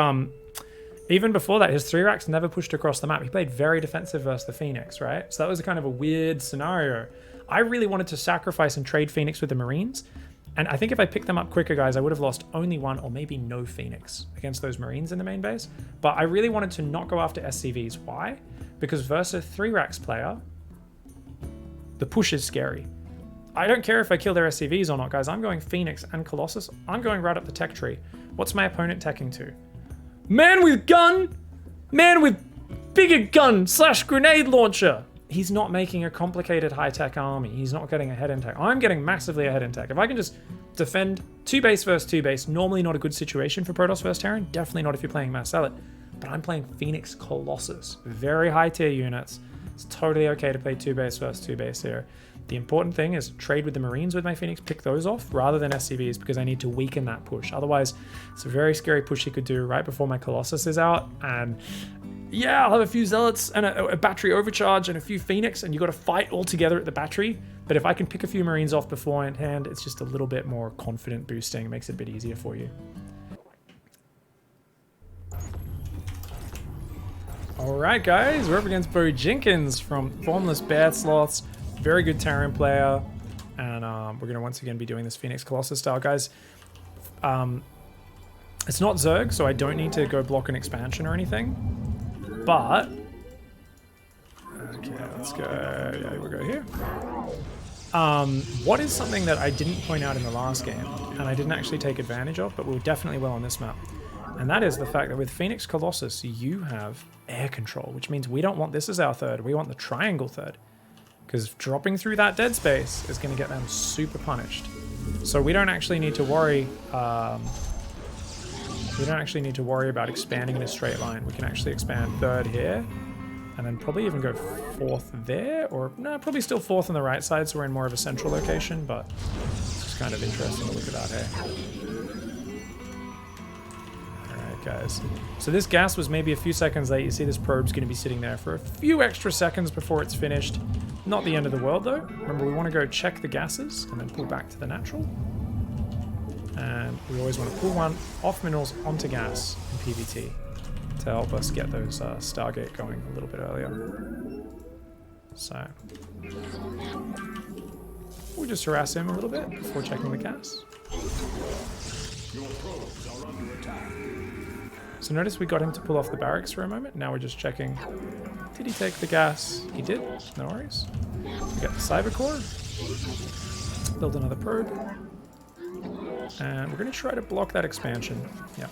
even before that, his 3 racks never pushed across the map. He played very defensive versus the Phoenix, right? So that was a kind of a weird scenario. I really wanted to sacrifice and trade Phoenix with the Marines. And I think if I picked them up quicker, guys, I would have lost only 1 or maybe no Phoenix against those Marines in the main base. But I really wanted to not go after SCVs. Why? Because versus 3 racks player, the push is scary. I don't care if I kill their SCVs or not, guys. I'm going Phoenix and Colossus. I'm going right up the tech tree. What's my opponent teching to? Man with gun! Man with bigger gun / grenade launcher! He's not making a complicated high-tech army. He's not getting ahead in tech. I'm getting massively ahead in tech. If I can just defend 2 base versus 2 base, normally not a good situation for Protoss versus Terran. Definitely not if you're playing Mass Zealot. But I'm playing Phoenix Colossus. Very high-tier units. It's totally okay to play 2 base versus 2 base here. The important thing is trade with the Marines with my Phoenix, pick those off rather than SCVs because I need to weaken that push. Otherwise, it's a very scary push he could do right before my Colossus is out. And yeah, I'll have a few Zealots and a battery overcharge and a few Phoenix, and you got to fight all together at the battery. But if I can pick a few Marines off beforehand, it's just a little bit more confident boosting. It makes it a bit easier for you. All right, guys, we're up against Bo Jenkins from Formless Bad Sloths. Very good Terran player, and we're going to once again be doing this Phoenix Colossus style, guys. It's not Zerg, so I don't need to go block an expansion or anything, but... Okay, let's go... Yeah, we'll go here. What is something that I didn't point out in the last game, and I didn't actually take advantage of, but we definitely will on this map, and that is the fact that with Phoenix Colossus, you have air control, which means we don't want this as our third, we want the triangle third. Because dropping through that dead space is going to get them super punished. So we don't actually need to worry we don't actually need to worry about expanding in a straight line. We can actually expand 3rd here, and then probably even go 4th there, or no, probably still 4th on the right side, so we're in more of a central location, but it's just kind of interesting to look at that here. Alright guys, so this gas was maybe a few seconds late. You see this probe's going to be sitting there for a few extra seconds before it's finished. Not the end of the world though. Remember, we want to go check the gases and then pull back to the natural. And we always want to pull one off minerals onto gas in PvT to help us get those Stargate going a little bit earlier. So we'll just harass him a little bit before checking the gas. Your probes are under attack. So notice we got him to pull off the barracks for a moment. Now we're just checking. Did he take the gas? He did. No worries. We got the cyber core. Build another probe. And we're going to try to block that expansion. Yeah.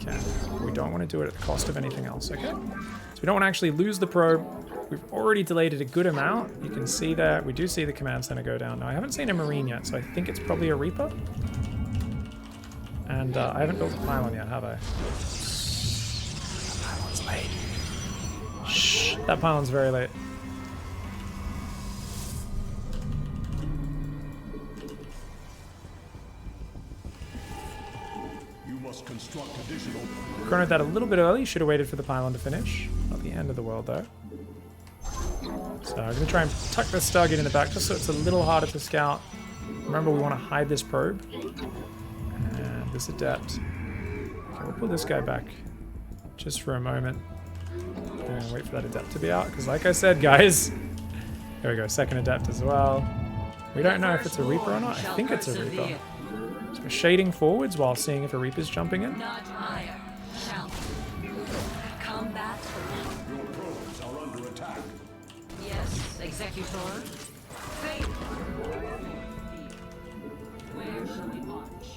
Okay. We don't want to do it at the cost of anything else, okay? So we don't want to actually lose the probe. We've already delayed it a good amount. You can see that. We do see the command center go down. Now, I haven't seen a Marine yet, so I think it's probably a Reaper. And I haven't built a pylon yet, have I? That pylon's late. Shh, that pylon's very late. You must construct additional. Chronoed that a little bit early. Should have waited for the pylon to finish. Not the end of the world, though. So I'm going to try and tuck this Stargate in the back just so it's a little harder to scout. Remember, we want to hide this probe. And this adept. Okay, we'll pull this guy back just for a moment. And wait for that adept to be out. Because like I said, guys, here we go. Second adept as well. We don't know if it's a Reaper or not. I think it's a Reaper. So we're shading forwards while seeing if a Reaper's jumping in. Not higher. Shall combat. Your probes are under attack. Yes, Executor. Fate. Where shall we march?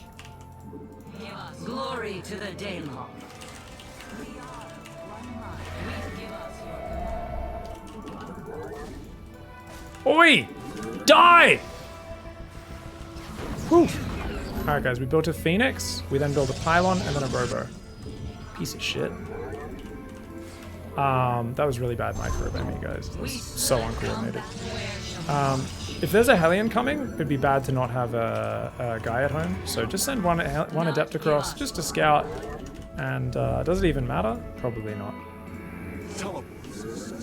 Give us glory to the Daemon. We are one mind. Give us your Oi! Die! Whew. Alright guys, we built a Phoenix, we then built a Pylon, and then a Robo. Piece of shit. That was really bad micro by me, guys. That was so uncoordinated. If there's a Hellion coming, it'd be bad to not have a guy at home. So just send one Adept across, just to scout. And does it even matter? Probably not.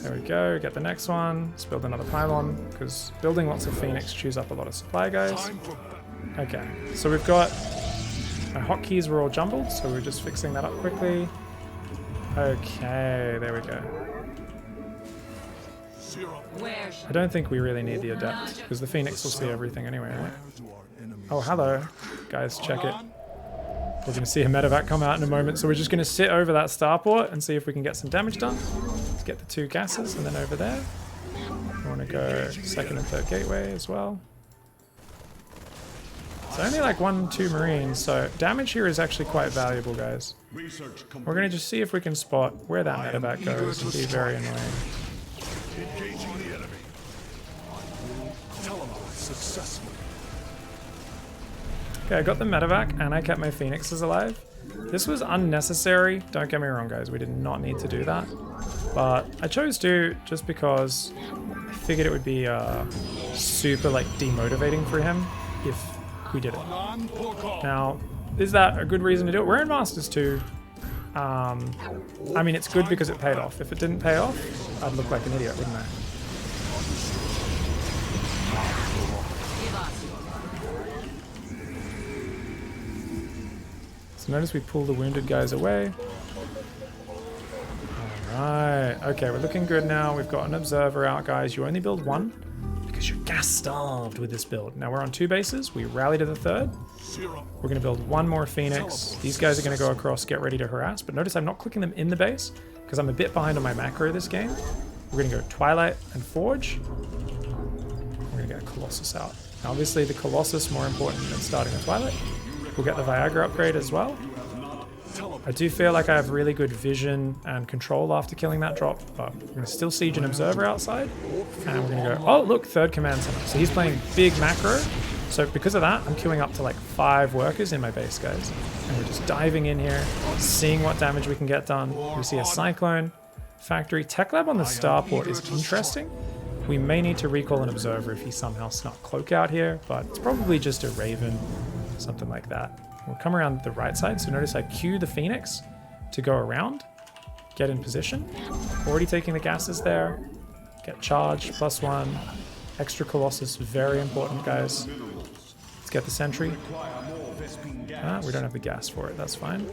There we go, get the next one. Let's build another Pylon, because building lots of Phoenix chews up a lot of supply, guys. Okay, so we've got... My hotkeys were all jumbled, so we're just fixing that up quickly. Okay, there we go. Where I don't think we really need the Adept, because the Phoenix will see everything anyway, right? Oh, hello. Guys, check it. We're going to see a medevac come out in a moment, so we're just going to sit over that starport and see if we can get some damage done. Let's get the 2 gases, and then over there. We want to go second and third gateway as well. It's only like 1-2 Marines, so damage here is actually quite valuable, guys. Research complete. We're going to just see if we can spot where that medevac goes and be very annoying. Engaging the enemy. Telemark successful. Okay, I got the medevac and I kept my Phoenixes alive. This was unnecessary. Don't get me wrong, guys. We did not need to do that. But I chose to just because I figured it would be super like demotivating for him if we did it. Now, is that a good reason to do it? We're in Masters 2. I mean, it's good because it paid off. If it didn't pay off, I'd look like an idiot, wouldn't I? So notice we pull the wounded guys away. Alright, okay, we're looking good now. We've got an observer out, guys. You only build 1 because you're gas starved with this build. Now we're on 2 bases. We rally to the 3rd. We're going to build 1 more Phoenix. These guys are going to go across, get ready to harass. But notice I'm not clicking them in the base because I'm a bit behind on my macro this game. We're going to go Twilight and Forge. We're going to get a Colossus out. Now, obviously, the Colossus more important than starting a Twilight. We'll get the Viagra upgrade as well. I do feel like I have really good vision and control after killing that drop, but we're going to still siege an observer outside. And we're going to go, oh, look, 3rd command center. So he's playing big macro. So because of that, I'm queuing up to like 5 workers in my base, guys. And we're just diving in here, seeing what damage we can get done. We see a Cyclone factory. Tech Lab on the starport is interesting. We may need to recall an observer if he somehow snuck Cloak out here, but it's probably just a Raven, something like that. We'll come around the right side, so notice I queue the Phoenix to go around, get in position. Already taking the gases there, get charged, +1. Extra Colossus, very important, guys. Let's get the Sentry. We don't have the gas for it, that's fine.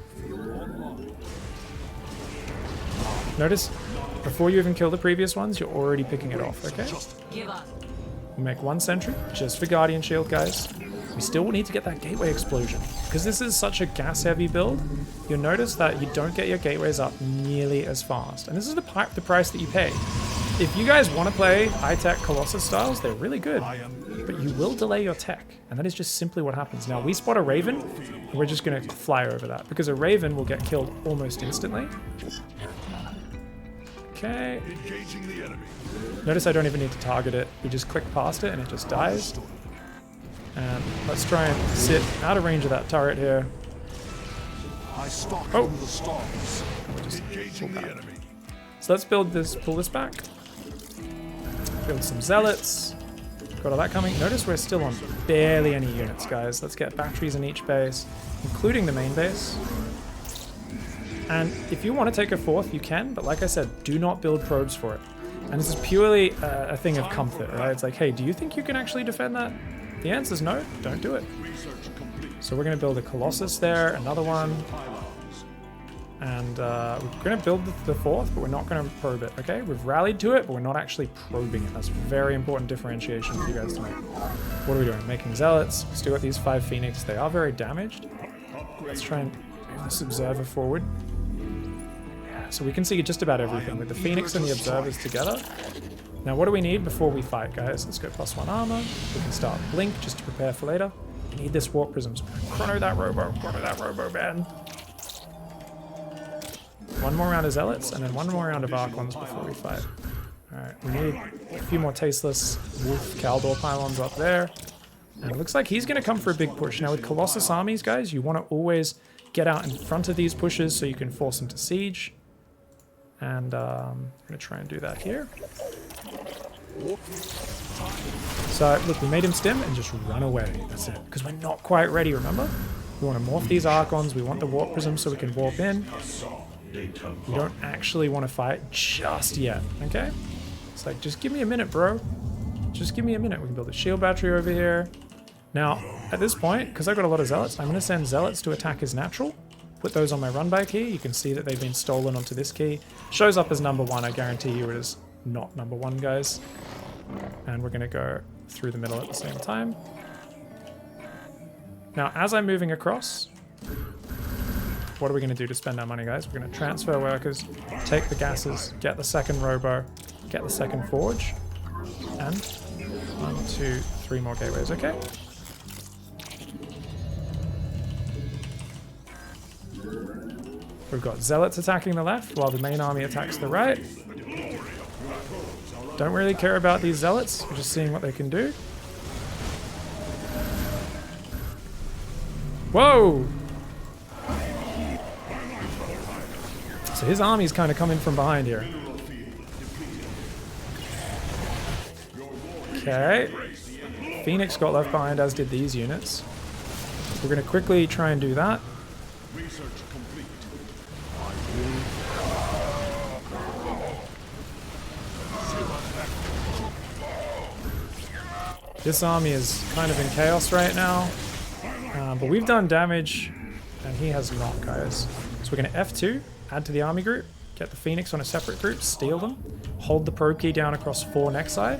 Notice, before you even kill the previous ones, you're already picking it off, okay? Give up. We'll make 1 Sentry, just for Guardian Shield, guys. We still need to get that Gateway Explosion. Because this is such a gas-heavy build, you'll notice that you don't get your gateways up nearly as fast. And this is the price that you pay. If you guys want to play high-tech Colossus styles, they're really good. But you will delay your tech, and that is just simply what happens. Now, we spot a Raven, and we're just going to fly over that, because a Raven will get killed almost instantly. Okay. Notice I don't even need to target it. We just click past it and it just dies. And let's try and sit out of range of that turret here. Oh! We're just pull back. So let's pull this back. Build some Zealots. Got all that coming. Notice we're still on barely any units, guys. Let's get batteries in each base, including the main base. And if you want to take a 4th, you can, but like I said, do not build probes for it. And this is purely a thing of comfort, right? It's like, hey, do you think you can actually defend that? The answer is no, don't do it. So we're going to build a Colossus there, another one. And we're going to build the 4th, but we're not going to probe it, okay? We've rallied to it, but we're not actually probing it. That's a very important differentiation for you guys to make. What are we doing? Making Zealots. We still got these 5 Phoenix. They are very damaged. Let's try and move this Observer forward. So we can see just about everything with the Phoenix and the Observers together. Now what do we need before we fight, guys? Let's go +1 armor. We can start Blink just to prepare for later. We need this Warp Prism. So chrono that Robo, man. 1 more round of Zealots, and then 1 more round of Archons before we fight. Alright, we need a few more Tasteless Wolf Kaldor pylons up there. And it looks like he's going to come for a big push. Now with Colossus armies, guys, you want to always get out in front of these pushes so you can force them to siege. And I'm going to try and do that here. So, look, we made him stim and just run away. That's it. Because we're not quite ready, remember? We want to morph these Archons. We want the Warp Prism so we can warp in. We don't actually want to fight just yet, okay? It's like, just give me a minute, bro. Just give me a minute. We can build a shield battery over here. Now, at this point, because I've got a lot of Zealots, I'm going to send Zealots to attack his natural. Put those on my run by key. You can see that they've been stolen onto this key. Shows up as #1. I guarantee you it is not #1, guys. And we're going to go through the middle at the same time. Now, as I'm moving across, what are we going to do to spend our money, guys? We're going to transfer workers, take the gases, get the second Robo, get the second Forge, and 1, 2, 3 more gateways, okay? We've got Zealots attacking the left while the main army attacks the right. Don't really care about these Zealots, we're just seeing what they can do. Whoa! So his army's kind of coming from behind here. Okay. Phoenix got left behind, as did these units. We're going to quickly try and do that. This army is kind of in chaos right now, but we've done damage, and he has not, guys. So we're going to F2, add to the army group, get the Phoenix on a separate group, steal them, hold the probe key down across 4 next side,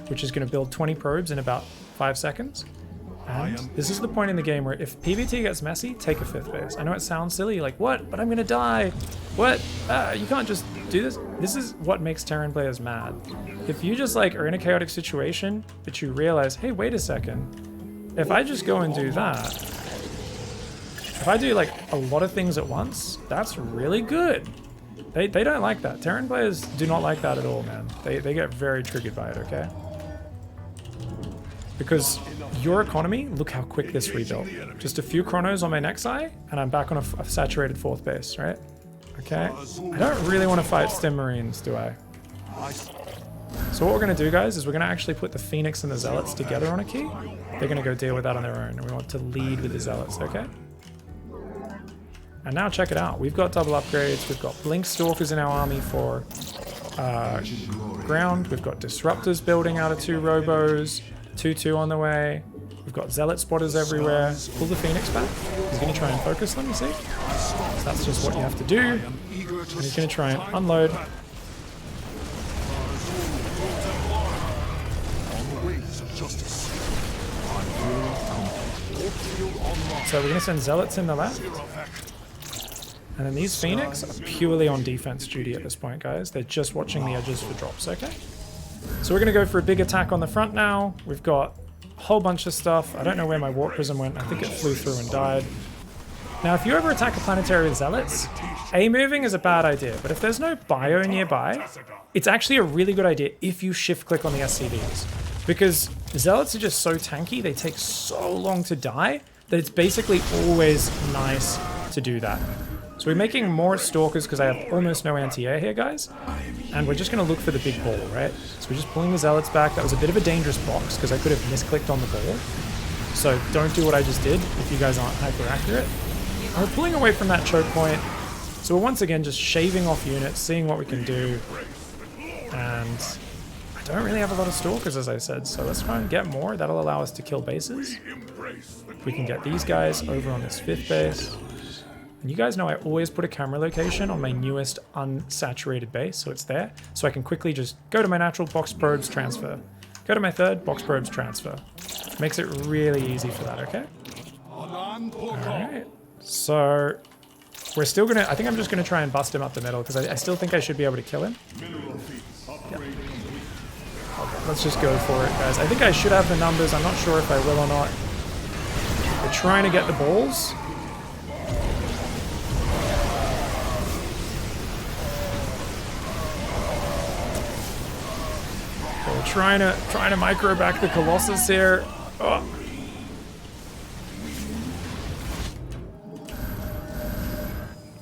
which is going to build 20 probes in about 5 seconds. And this is the point in the game where if PvT gets messy, take a 5th base. I know it sounds silly, you're like, what? But I'm going to die. What? You can't just do this. This is what makes Terran players mad. If you just like are in a chaotic situation, but you realize, hey, wait a second. If I just go and do that, if I do like a lot of things at once, that's really good. They don't like that. Terran players do not like that at all, man. They get very triggered by it, okay? Because your economy, look how quick this rebuilt. Just a few chronos on my next eye, and I'm back on a saturated 4th base, right? Okay. I don't really want to fight Stim Marines, do I? So what we're going to do, guys, is we're going to actually put the Phoenix and the Zealots together on a key. They're going to go deal with that on their own, and we want to lead with the Zealots, okay? And now check it out. We've got double upgrades. We've got Blink Stalkers in our army for ground. We've got Disruptors building out of 2 Robos. 2-2 on the way. We've got Zealot Spotters everywhere. Pull the Phoenix back. He's going to try and focus them, you see? So that's just what you have to do. And he's going to try and unload. So we're going to send Zealots in the left. And then these Phoenix are purely on defense duty at this point, guys. They're just watching the edges for drops, okay? So we're going to go for a big attack on the front now. We've got a whole bunch of stuff. I don't know where my Warp Prism went. I think it flew through and died. Now, if you ever attack a planetary with Zealots, A-moving is a bad idea. But if there's no bio nearby, it's actually a really good idea if you shift-click on the SCVs. Because Zealots are just so tanky, they take so long to die, that it's basically always nice to do that. So we're making more Stalkers because I have almost no anti-air here, guys. And we're just going to look for the big ball, right? So we're just pulling the Zealots back. That was a bit of a dangerous box because I could have misclicked on the ball. So don't do what I just did if you guys aren't hyper accurate. And we're pulling away from that choke point. So we're once again just shaving off units, seeing what we can do. And I don't really have a lot of Stalkers, as I said. So let's try and get more. That'll allow us to kill bases. We can get these guys over on this 5th base. And you guys know I always put a camera location on my newest unsaturated base, so it's there. So I can quickly just go to my natural, box probes, transfer. Go to my 3rd, box probes, transfer. Makes it really easy for that, okay? Alright, so we're still gonna, I think I'm just gonna try and bust him up the middle, because I still think I should be able to kill him. Yep. Okay, let's just go for it, guys. I think I should have the numbers, I'm not sure if I will or not. We're trying to get the balls. We're trying to micro back the Colossus here. Oh.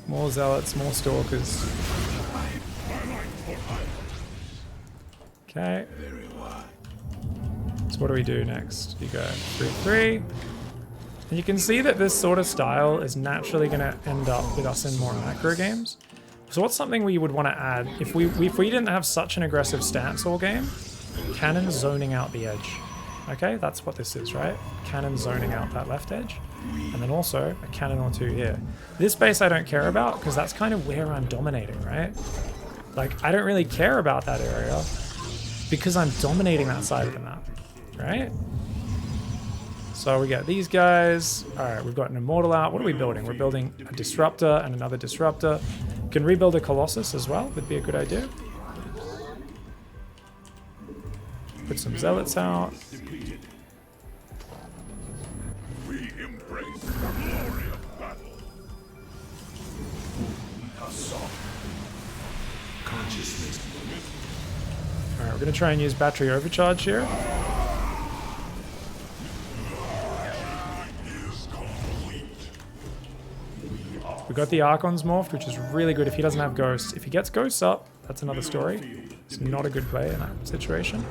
More Zealots, more Stalkers. Okay. So what do we do next? You go 3-3. And you can see that this sort of style is naturally going to end up with us in more macro games. So what's something we would want to add if we didn't have such an aggressive stance all game? Cannon zoning out the edge. Okay, that's what this is, right? Cannon zoning out that left edge. And then also a cannon or 2 here. This base I don't care about because that's kind of where I'm dominating, right? Like, I don't really care about that area because I'm dominating that side of the map, right? So we got these guys. All right, we've got an Immortal out. What are we building? We're building a Disruptor and another Disruptor. Can rebuild a Colossus as well. Would be a good idea. Put some Zealots out. We embrace the glory of battle. Consciousness. Alright, we're going to try and use battery overcharge here. We got the Archons morphed, which is really good if he doesn't have Ghosts. If he gets Ghosts up, that's another story. It's not a good play in that situation.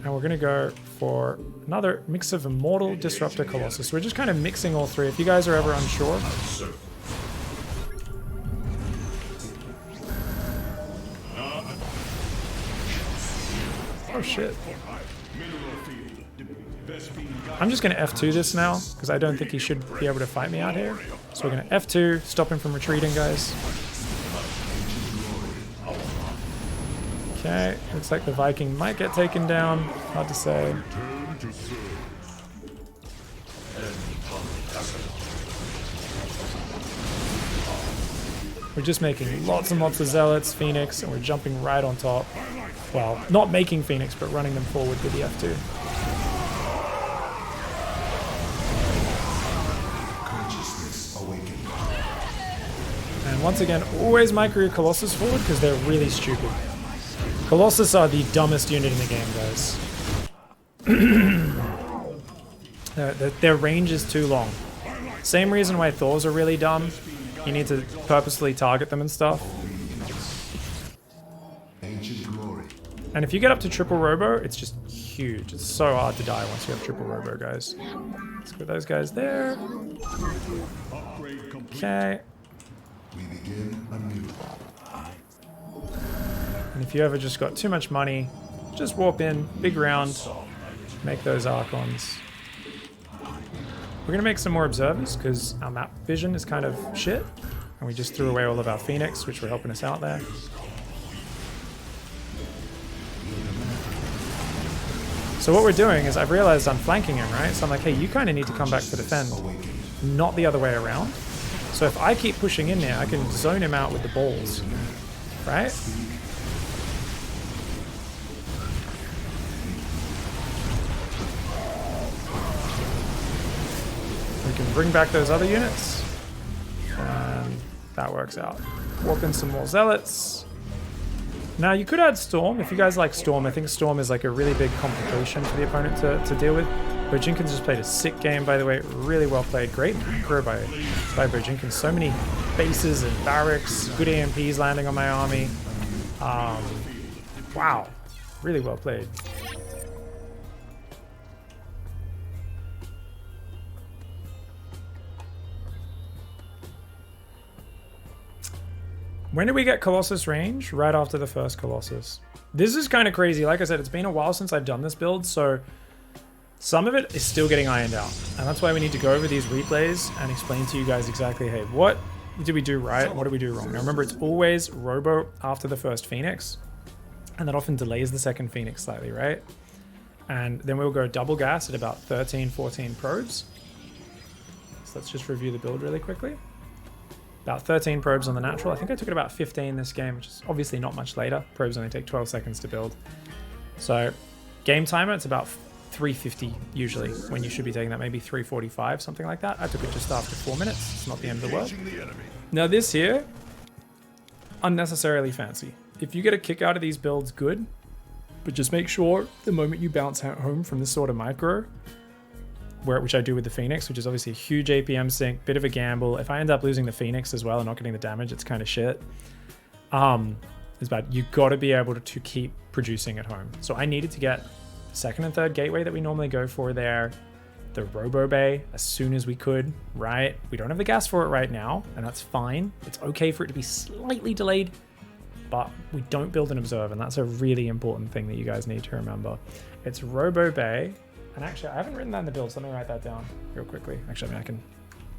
And we're going to go for another mix of Immortal, Disruptor, Colossus. We're just kind of mixing all 3. If you guys are ever unsure. Oh shit. I'm just going to F2 this now, because I don't think he should be able to fight me out here. So we're going to F2, stop him from retreating, guys. Okay, looks like the Viking might get taken down. Hard to say. We're just making lots and lots of Zealots, Phoenix, and we're jumping right on top. Well, not making Phoenix, but running them forward with the F2. And once again, always micro your Colossus forward because they're really stupid. Colossus are the dumbest unit in the game, guys. Their range is too long. Same reason why Thors are really dumb. You need to purposely target them and stuff. Ancient glory. And if you get up to triple robo, it's just huge. It's so hard to die once you have triple robo, guys. Let's put those guys there. Upgrade complete. Okay. We begin anew. And if you ever just got too much money, just warp in, big round, make those Archons. We're gonna make some more observers because our map vision is kind of shit. And we just threw away all of our Phoenix, which were helping us out there. So what we're doing is I've realized I'm flanking him, right? So I'm like, hey, you kind of need to come back to defend, not the other way around. So if I keep pushing in there, I can zone him out with the balls, right? We can bring back those other units, and that works out. Warp in some more Zealots. Now, you could add Storm. If you guys like Storm, I think Storm is like a really big complication for the opponent to deal with. Bojenkins just played a sick game, by the way. Really well played. Great macro by Bojenkins. So many bases and barracks. Good AMPs landing on my army. Wow. Really well played. When did we get Colossus range? Right after the first Colossus. This is kind of crazy. Like I said, it's been a while since I've done this build, so some of it is still getting ironed out. And that's why we need to go over these replays and explain to you guys exactly, hey, what did we do right? What did we do wrong? Now remember, it's always Robo after the first Phoenix, and that often delays the second Phoenix slightly, right? And then we'll go double gas at about 13, 14 probes. So let's just review the build really quickly. About 13 probes on the natural. I think I took it about 15 this game, which is obviously not much later. Probes only take 12 seconds to build. So game timer, it's about 350 usually, when you should be taking that, maybe 345, something like that. I took it just after 4 minutes. It's not the end of the world. Now this here, unnecessarily fancy. If you get a kick out of these builds, good. But just make sure the moment you bounce home from this sort of micro, which I do with the Phoenix, which is obviously a huge APM sink, bit of a gamble. If I end up losing the Phoenix as well and not getting the damage, it's kind of shit. It's bad. You got to be able to keep producing at home. So I needed to get second and third gateway that we normally go for there, the Robo Bay as soon as we could, right? We don't have the gas for it right now, and that's fine. It's okay for it to be slightly delayed, but we don't build an observer, and that's a really important thing that you guys need to remember. It's Robo Bay. And actually, I haven't written that in the build, so let me write that down real quickly. Actually, I mean,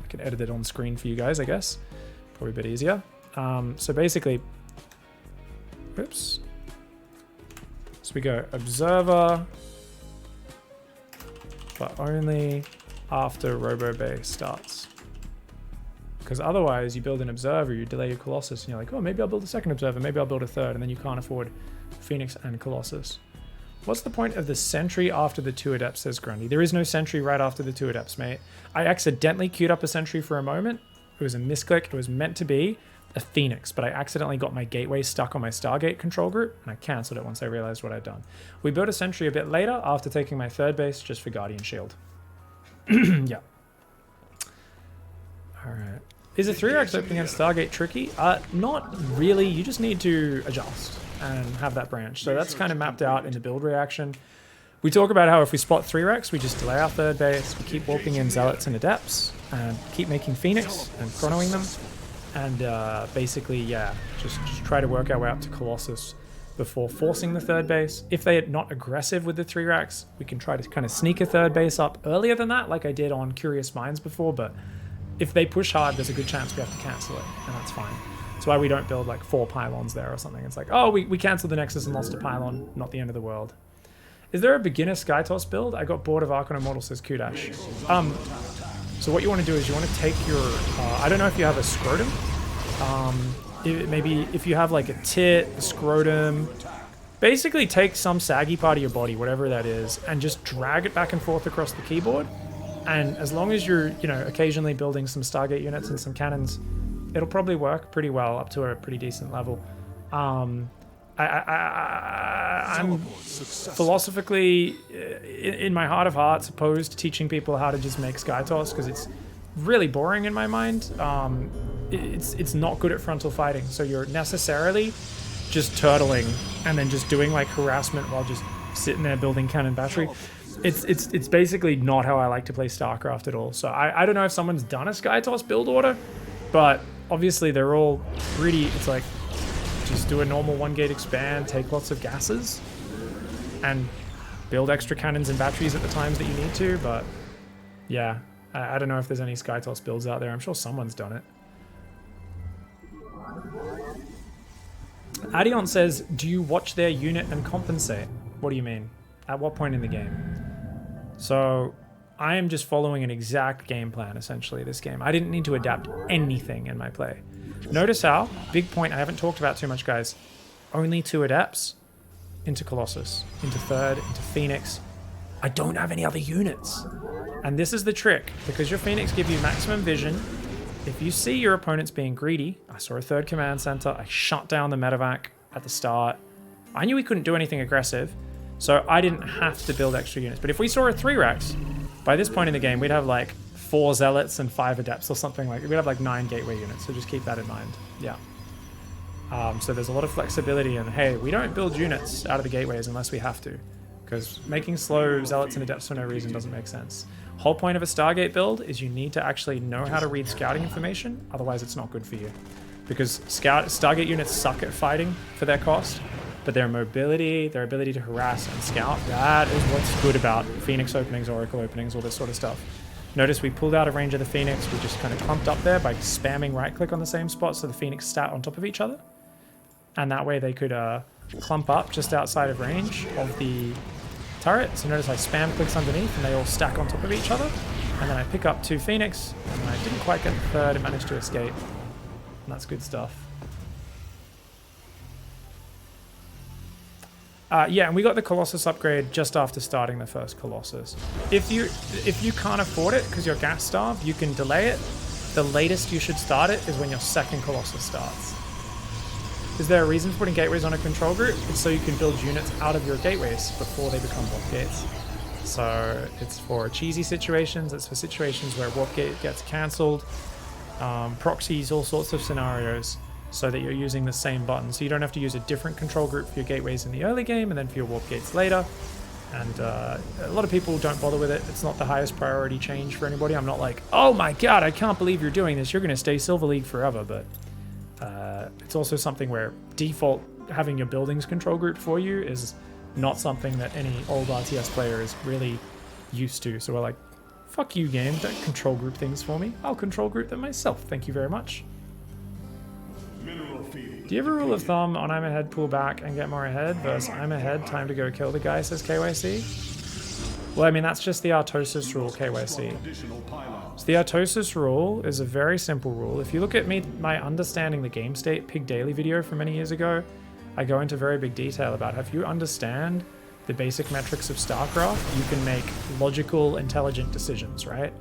I can edit it on screen for you guys, I guess. Probably a bit easier. So basically, oops. So we go observer, but only after Robo Bay starts. Because otherwise, you build an observer, you delay your Colossus, and you're like, oh, maybe I'll build a second observer, maybe I'll build a third, and then you can't afford Phoenix and Colossus. What's the point of the sentry after the 2 adepts, says Grundy? There is no sentry right after the 2 adepts, mate. I accidentally queued up a sentry for a moment. It was a misclick. It was meant to be a Phoenix, but I accidentally got my gateway stuck on my Stargate control group, and I cancelled it once I realized what I'd done. We built a sentry a bit later after taking my third base just for Guardian Shield. Yeah. All right. Is a 3-rack opening against Stargate tricky? Not really. You just need to adjust and have that branch. So that's kind of mapped out in the build reaction. We talk about how if we spot 3-racks, we just delay our third base, we keep warping in Zealots and Adepts, and keep making Phoenix and chronoing them. And basically, yeah, just try to work our way up to Colossus before forcing the third base. If they are not aggressive with the 3-racks, we can try to kind of sneak a third base up earlier than that, like I did on Curious Minds before, but if they push hard, there's a good chance we have to cancel it, and that's fine. That's why we don't build like 4 pylons there or something. It's like, oh, we canceled the Nexus and lost a pylon. Not the end of the world. Is there a beginner Skytoss build? I got bored of Archon Immortal, says Kudash. So what you want to do is you want to take your... I don't know if you have a scrotum. Maybe if you have like a tit, a scrotum. Basically take some saggy part of your body, whatever that is, and just drag it back and forth across the keyboard. And as long as you're, occasionally building some Stargate units and some cannons, it'll probably work pretty well up to a pretty decent level. I'm philosophically, in my heart of hearts, opposed to teaching people how to just make SkyToss because it's really boring in my mind. It's not good at frontal fighting, so you're necessarily just turtling and then just doing like harassment while just sitting there building cannon battery. It's basically not how I like to play StarCraft at all. So I don't know if someone's done a SkyToss build order, but obviously they're all pretty. It's like just do a normal 1-gate expand, take lots of gases, and build extra cannons and batteries at the times that you need to. But yeah, I don't know if there's any SkyToss builds out there. I'm sure someone's done it. Adion says, do you watch their unit and compensate? What do you mean? At what point in the game? So I am just following an exact game plan, essentially, this game. I didn't need to adapt anything in my play. Notice how, big point I haven't talked about too much, guys. Only 2 adepts into Colossus, into Third, into Phoenix. I don't have any other units. And this is the trick, because your Phoenix give you maximum vision. If you see your opponents being greedy, I saw a 3rd command center, I shut down the medevac at the start. I knew we couldn't do anything aggressive, so I didn't have to build extra units. But if we saw a 3-Rex, by this point in the game, we'd have like 4 zealots and 5 adepts or something like. We'd have like 9 gateway units, so just keep that in mind. Yeah. So there's a lot of flexibility, and hey, we don't build units out of the gateways unless we have to, because making slow zealots and adepts for no reason doesn't make sense. Whole point of a Stargate build is you need to actually know how to read scouting information, otherwise it's not good for you. Because Stargate units suck at fighting for their cost, but their mobility, their ability to harass and scout, that is what's good about Phoenix openings, Oracle openings, all this sort of stuff. Notice we pulled out of range of the Phoenix, we just kind of clumped up there by spamming right-click on the same spot so the Phoenix sat on top of each other. And that way they could clump up just outside of range of the turret. So notice I spam clicks underneath and they all stack on top of each other. And then I pick up 2 Phoenix, and then I didn't quite get the 3rd and managed to escape. And that's good stuff. Yeah, and we got the Colossus upgrade just after starting the first Colossus. If you can't afford it because you're gas starved, you can delay it. The latest you should start it is when your 2nd Colossus starts. Is there a reason for putting gateways on a control group? It's so you can build units out of your gateways before they become warp gates. So it's for cheesy situations, it's for situations where warp gate gets cancelled, proxies, all sorts of scenarios, so that you're using the same button. So you don't have to use a different control group for your gateways in the early game and then for your warp gates later. And a lot of people don't bother with it. It's not the highest priority change for anybody. I'm not like, oh my god, I can't believe you're doing this. You're going to stay Silver League forever. But it's also something where default having your buildings control group for you is not something that any old RTS player is really used to. So we're like, fuck you, game. Don't control group things for me. I'll control group them myself. Thank you very much. Do you have a rule of thumb on I'm ahead, pull back, and get more ahead versus I'm ahead, time to go kill the guy, says KYC? Well, I mean, that's just the Artosis rule, KYC. So the Artosis rule is a very simple rule. If you look at my Understanding the Game State Pig Daily video from many years ago, I go into very big detail about if you understand the basic metrics of StarCraft, you can make logical, intelligent decisions, right?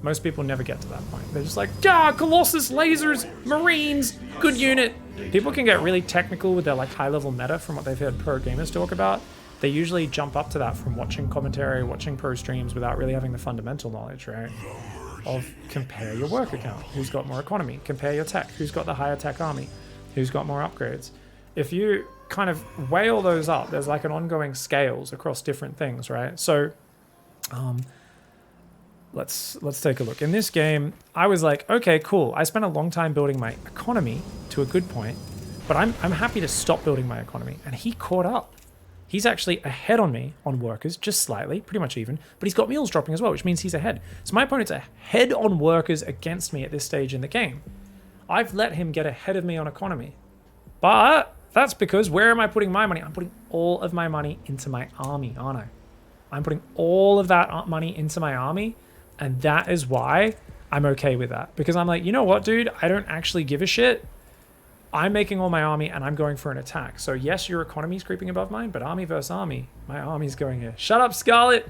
Most people never get to that point. They're just like, yeah, Colossus, lasers, Marines, good unit. People can get really technical with their like high-level meta from what they've heard pro gamers talk about. They usually jump up to that from watching commentary, watching pro streams without really having the fundamental knowledge, right? Of compare your work account, who's got more economy, compare your tech, who's got the higher tech army, who's got more upgrades. If you kind of weigh all those up, there's like an ongoing scales across different things, right? So, let's take a look. In this game, I was like, okay, cool. I spent a long time building my economy to a good point, but I'm happy to stop building my economy. And he caught up. He's actually ahead on me on workers, just slightly, pretty much even, but he's got mules dropping as well, which means he's ahead. So my opponent's ahead on workers against me at this stage in the game. I've let him get ahead of me on economy. But that's because where am I putting my money? I'm putting all of my money into my army, aren't I? I'm putting all of that money into my army. And that is why I'm okay with that. Because I'm like, you know what, dude? I don't actually give a shit. I'm making all my army and I'm going for an attack. So yes, your economy is creeping above mine, but army versus army, my army's going here. Shut up, Scarlet.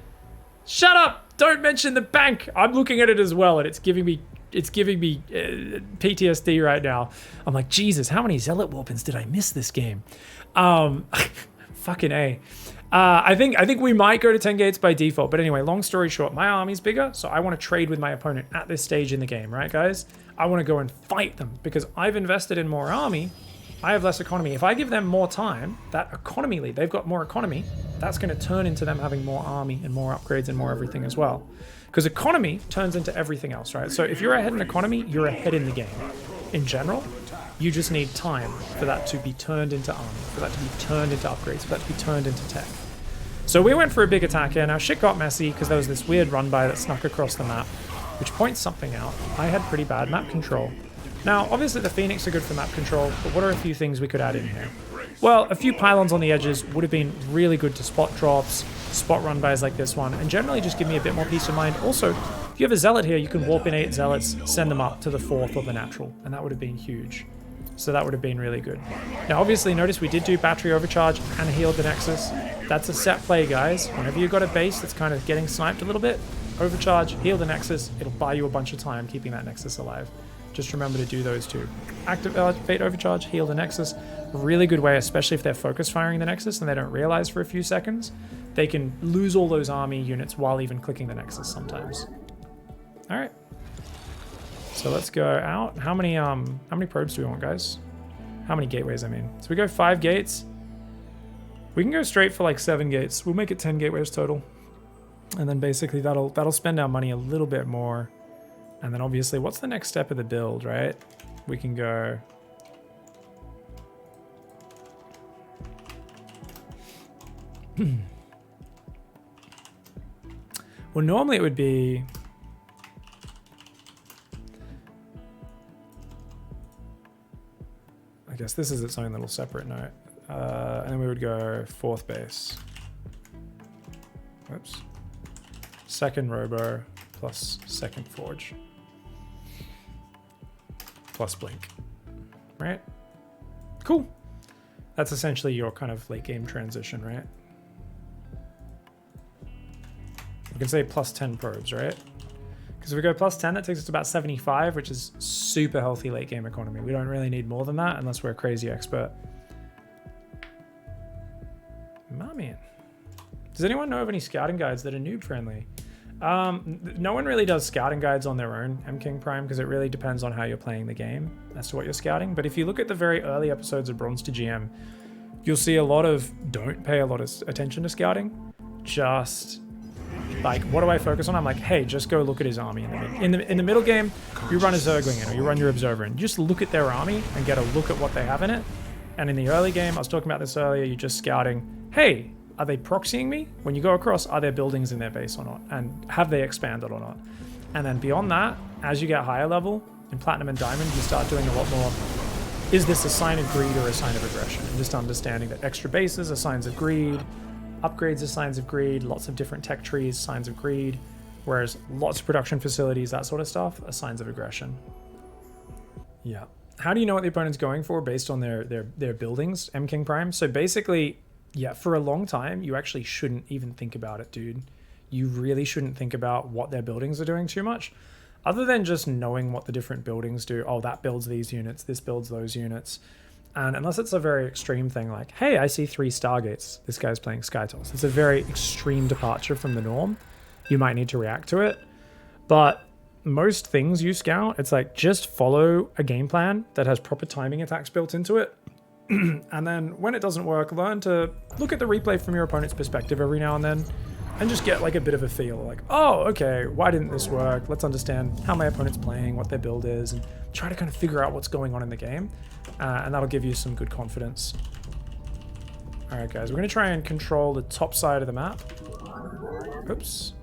Shut up. Don't mention the bank. I'm looking at it as well, and it's giving me PTSD right now. I'm like, Jesus, how many Zealot Warpins did I miss this game? Fucking A. I think we might go to 10 gates by default. But anyway, long story short, my army's bigger, so I want to trade with my opponent at this stage in the game, right, guys? I want to go and fight them because I've invested in more army. I have less economy. If I give them more time, that economy lead, they've got more economy, that's going to turn into them having more army and more upgrades and more everything as well. Because economy turns into everything else, right? So if you're ahead in economy, you're ahead in the game. In general, you just need time for that to be turned into army, for that to be turned into upgrades, for that to be turned into tech. So we went for a big attack here. Now shit got messy because there was this weird run by that snuck across the map, which points something out. I had pretty bad map control. Now, obviously the Phoenix are good for map control, but what are a few things we could add in here? Well, a few pylons on the edges would have been really good to spot drops, spot run-bys like this one, and generally just give me a bit more peace of mind. Also, if you have a Zealot here, you can warp in 8 Zealots, send them up to the 4th or the natural, and that would have been huge. So that would have been really good. Now, obviously, notice we did do battery overcharge and healed the Nexus. That's a set play, guys. Whenever you've got a base that's kind of getting sniped a little bit, overcharge, heal the Nexus, it'll buy you a bunch of time keeping that Nexus alive. Just remember to do those two. Activate overcharge, heal the Nexus. Really good way, especially if they're focus firing the Nexus and they don't realize for a few seconds. They can lose all those army units while even clicking the Nexus sometimes. All right. So let's go out. How many probes do we want, guys? How many gateways, I mean? So we go 5 gates. We can go straight for like 7 gates. We'll make it 10 gateways total. And then basically that'll spend our money a little bit more. And then obviously, what's the next step of the build, right? We can go... Well, normally it would be... I guess this is its own little separate note. And then we would go 4th base. Whoops. 2nd robo plus 2nd forge. Plus blink. Right? Cool. That's essentially your kind of late game transition, right? We can say plus 10 probes, right? Because if we go plus 10, that takes us to about 75, which is super healthy late game economy. We don't really need more than that unless we're a crazy expert. My man. Does anyone know of any scouting guides that are noob friendly? No one really does scouting guides on their own, M-King Prime, because it really depends on how you're playing the game as to what you're scouting. But if you look at the very early episodes of Bronze to GM, you'll see a lot of don't pay a lot of attention to scouting. Just like, what do I focus on? I'm like, hey, just go look at his army. In the middle game, you run a Zergling in, or you run your Observer in. Just look at their army and get a look at what they have in it. And in the early game, I was talking about this earlier, you're just scouting, hey, are they proxying me? When you go across, are there buildings in their base or not? And have they expanded or not? And then beyond that, as you get higher level, in Platinum and Diamond, you start doing a lot more, is this a sign of greed or a sign of aggression? And just understanding that extra bases are signs of greed, upgrades are signs of greed, lots of different tech trees, signs of greed, whereas lots of production facilities, that sort of stuff, are signs of aggression. Yeah. How do you know what the opponent's going for based on their buildings, M-King Prime? So basically, yeah, for a long time, you actually shouldn't even think about it, dude. You really shouldn't think about what their buildings are doing too much, other than just knowing what the different buildings do. Oh, that builds these units, this builds those units. And unless it's a very extreme thing like, hey, I see 3 Stargates, this guy's playing Skytoss. It's a very extreme departure from the norm. You might need to react to it. But most things you scout, it's like, just follow a game plan that has proper timing attacks built into it. And then when it doesn't work, learn to look at the replay from your opponent's perspective every now and then and just get like a bit of a feel like, oh, okay, why didn't this work? Let's understand how my opponent's playing, what their build is, and try to kind of figure out what's going on in the game. And that'll give you some good confidence. All right, guys, we're going to try and control the top side of the map. Oops.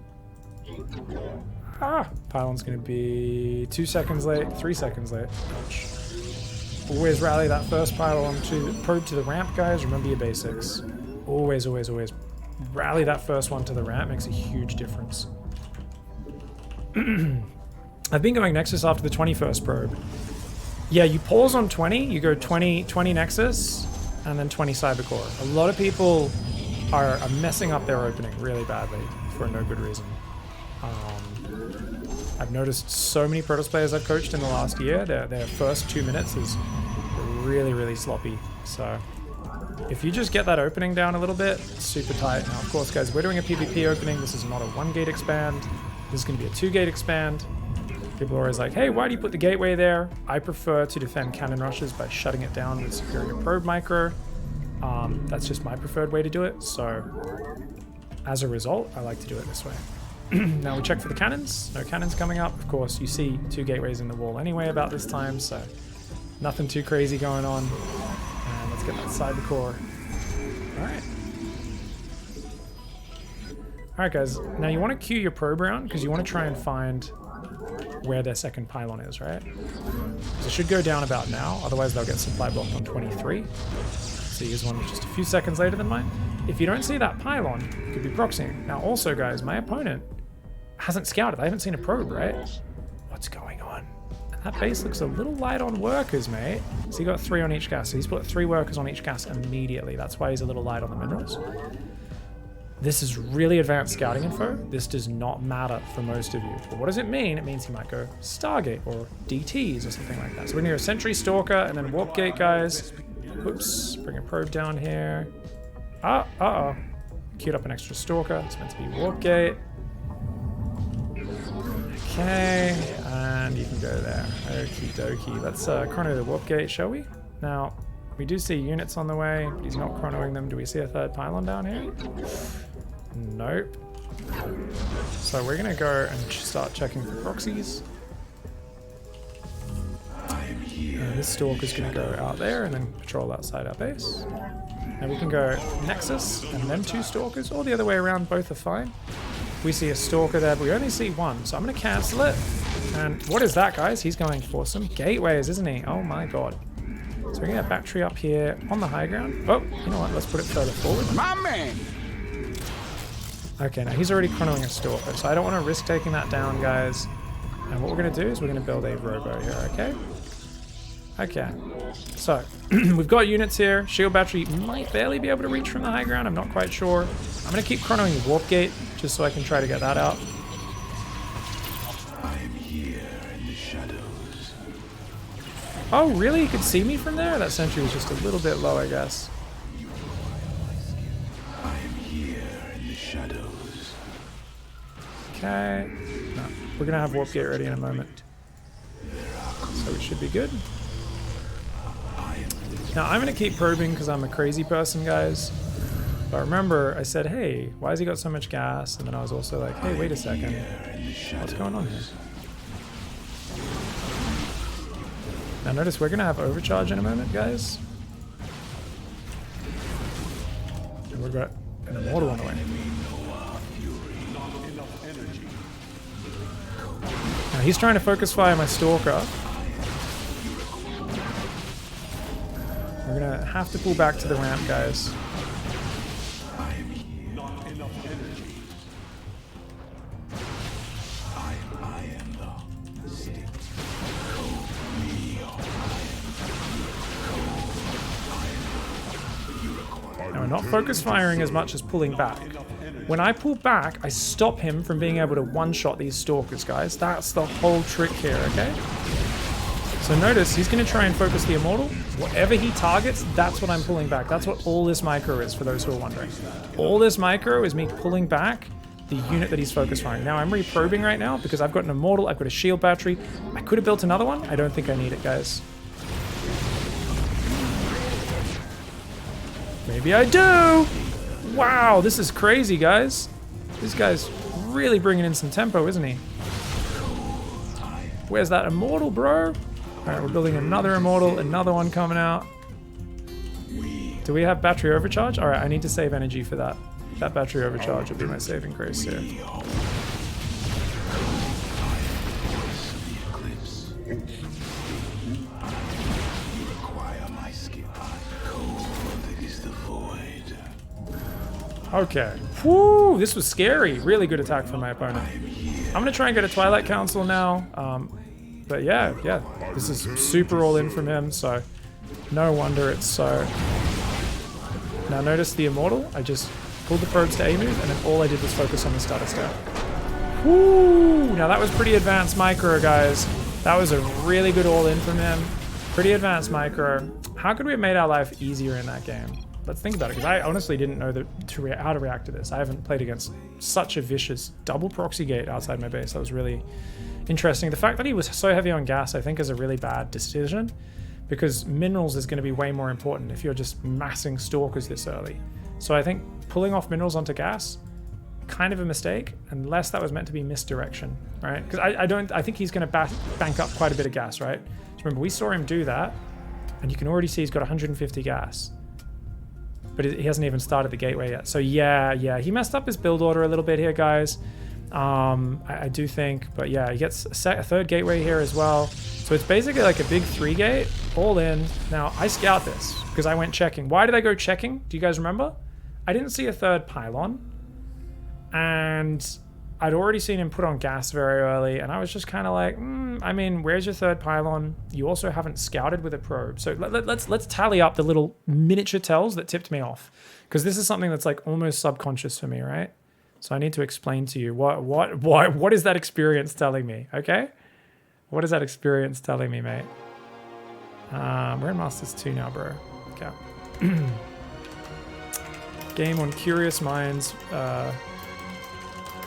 Pylon's going to be 2 seconds late, 3 seconds late. Ouch. Always rally that first pylon to probe to the ramp, guys. Remember your basics. Always, always, always rally that first one to the ramp. Makes a huge difference. I've been going Nexus after the 21st probe. Yeah, you pause on 20. You go 20 Nexus, and then 20 Cybercore. A lot of people are messing up their opening really badly for no good reason. I've noticed so many Protoss players I've coached in the last year, their first 2 minutes is really, really sloppy. So If you just get that opening down a little bit, it's super tight. Now, of course, guys, we're doing a PvP opening. This is not a 1-gate expand. This is going to be a 2-gate expand. People are always like, hey, why do you put the gateway there? I prefer to defend cannon rushes by shutting it down with superior probe micro. That's just my preferred way to do it. So as a result, I like to do it this way. Now we check for the cannons. No cannons coming up. Of course, you see 2 gateways in the wall anyway about this time, so nothing too crazy going on. And let's get that side the core. Alright. Alright guys, now you want to queue your probe round because you want to try and find where their second pylon is, right? So it should go down about now, otherwise they'll get supply blocked on 23. So here's one just a few seconds later than mine. If you don't see that pylon, you could be proxying. Now also guys, my opponent hasn't scouted. I haven't seen a probe, right? What's going on? And that base looks a little light on workers, mate. So he got 3 on each gas. So he's put 3 workers on each gas immediately. That's why he's a little light on the minerals. This is really advanced scouting info. This does not matter for most of you. But what does it mean? It means he might go Stargate or DTs or something like that. So we're near a Sentry Stalker and then Warp Gate, guys. Oops, bring a probe down here. Uh-oh. Queued up an extra Stalker. It's meant to be Warp Gate. Okay, and you can go there. Okie dokie. Let's chrono the Warp Gate, shall we? Now, we do see units on the way, but he's not chronoing them. Do we see a third pylon down here? Nope. So we're gonna go and start checking for proxies. This Stalker's gonna go out there and then patrol outside our base. Now we can go Nexus and then 2 Stalkers, or the other way around, both are fine. We see a Stalker there, but we only see 1, so I'm gonna cancel it. And what is that, guys? He's going for some gateways, isn't he? Oh my god. So we're gonna get a battery up here on the high ground. Oh, you know what? Let's put it further forward. My man! Okay, now he's already chronoing a Stalker, so I don't want to risk taking that down, guys. And what we're gonna do is we're gonna build a Robo here, okay? Okay, so we've got units here. Shield battery might barely be able to reach from the high ground. I'm not quite sure. I'm going to keep chronoing the Warp Gate just so I can try to get that out. I am here in the shadows. Oh, really? You could see me from there? That sentry was just a little bit low, I guess. I am here in the shadows. Okay. No, we're going to have Warp Gate ready in a moment. So we should be good. Now, I'm going to keep probing because I'm a crazy person, guys. But remember, I said, hey, why has he got so much gas? And then I was also like, hey, wait a second. What's going on here? Now, notice we're going to have overcharge in a moment, guys. And we've got an Immortal on the way. Now, he's trying to focus fire my Stalker. We're gonna have to pull back to the ramp, guys. Now we're not focus firing as much as pulling back. When I pull back, I stop him from being able to one-shot these Stalkers, guys. That's the whole trick here, okay? So notice, he's going to try and focus the Immortal. Whatever he targets, that's what I'm pulling back. That's what all this micro is, for those who are wondering. All this micro is me pulling back the unit that he's focus firing. Now, I'm reprobing right now because I've got an Immortal, I've got a shield battery. I could have built another one. I don't think I need it, guys. Maybe I do! Wow, this is crazy, guys. This guy's really bringing in some tempo, isn't he? Where's that Immortal, bro? Alright, we're building another Immortal, another one coming out. Do we have battery overcharge? Alright, I need to save energy for that. That battery overcharge will be my saving grace here. Okay. Whew, this was scary. Really good attack from my opponent. I'm going to try and get a Twilight Council now. But yeah, this is super all in from him, so no wonder it's so... Now notice the Immortal, I just pulled the probes to A move, and then all I did was focus on the starter stack. Woo! Now that was pretty advanced micro, guys. That was a really good all in from him. Pretty advanced micro. How could we have made our life easier in that game? Let's think about it, because I honestly didn't know how to react to this. I haven't played against such a vicious double proxy gate outside my base. That was really interesting. The fact that he was so heavy on gas, I think, is a really bad decision, because minerals is going to be way more important if you're just massing stalkers this early. So I think pulling off minerals onto gas, kind of a mistake, unless that was meant to be misdirection, right? Because I think he's going to bank up quite a bit of gas, right? So remember, we saw him do that, and you can already see he's got 150 gas. But he hasn't even started the gateway yet. So yeah, he messed up his build order a little bit here, guys. I do think, but yeah, he gets a third gateway here as well. So it's basically like a big 3-gate, all in. Now, I scout this because I went checking. Why did I go checking? Do you guys remember? I didn't see a third pylon, and I'd already seen him put on gas very early, and I was just kind of like, I mean, where's your third pylon? You also haven't scouted with a probe. So let's tally up the little miniature tells that tipped me off, because this is something that's like almost subconscious for me, right? So I need to explain to you what is that experience telling me, okay? What is that experience telling me, mate? We're in Masters 2 now, bro. Okay. Game on Curious Minds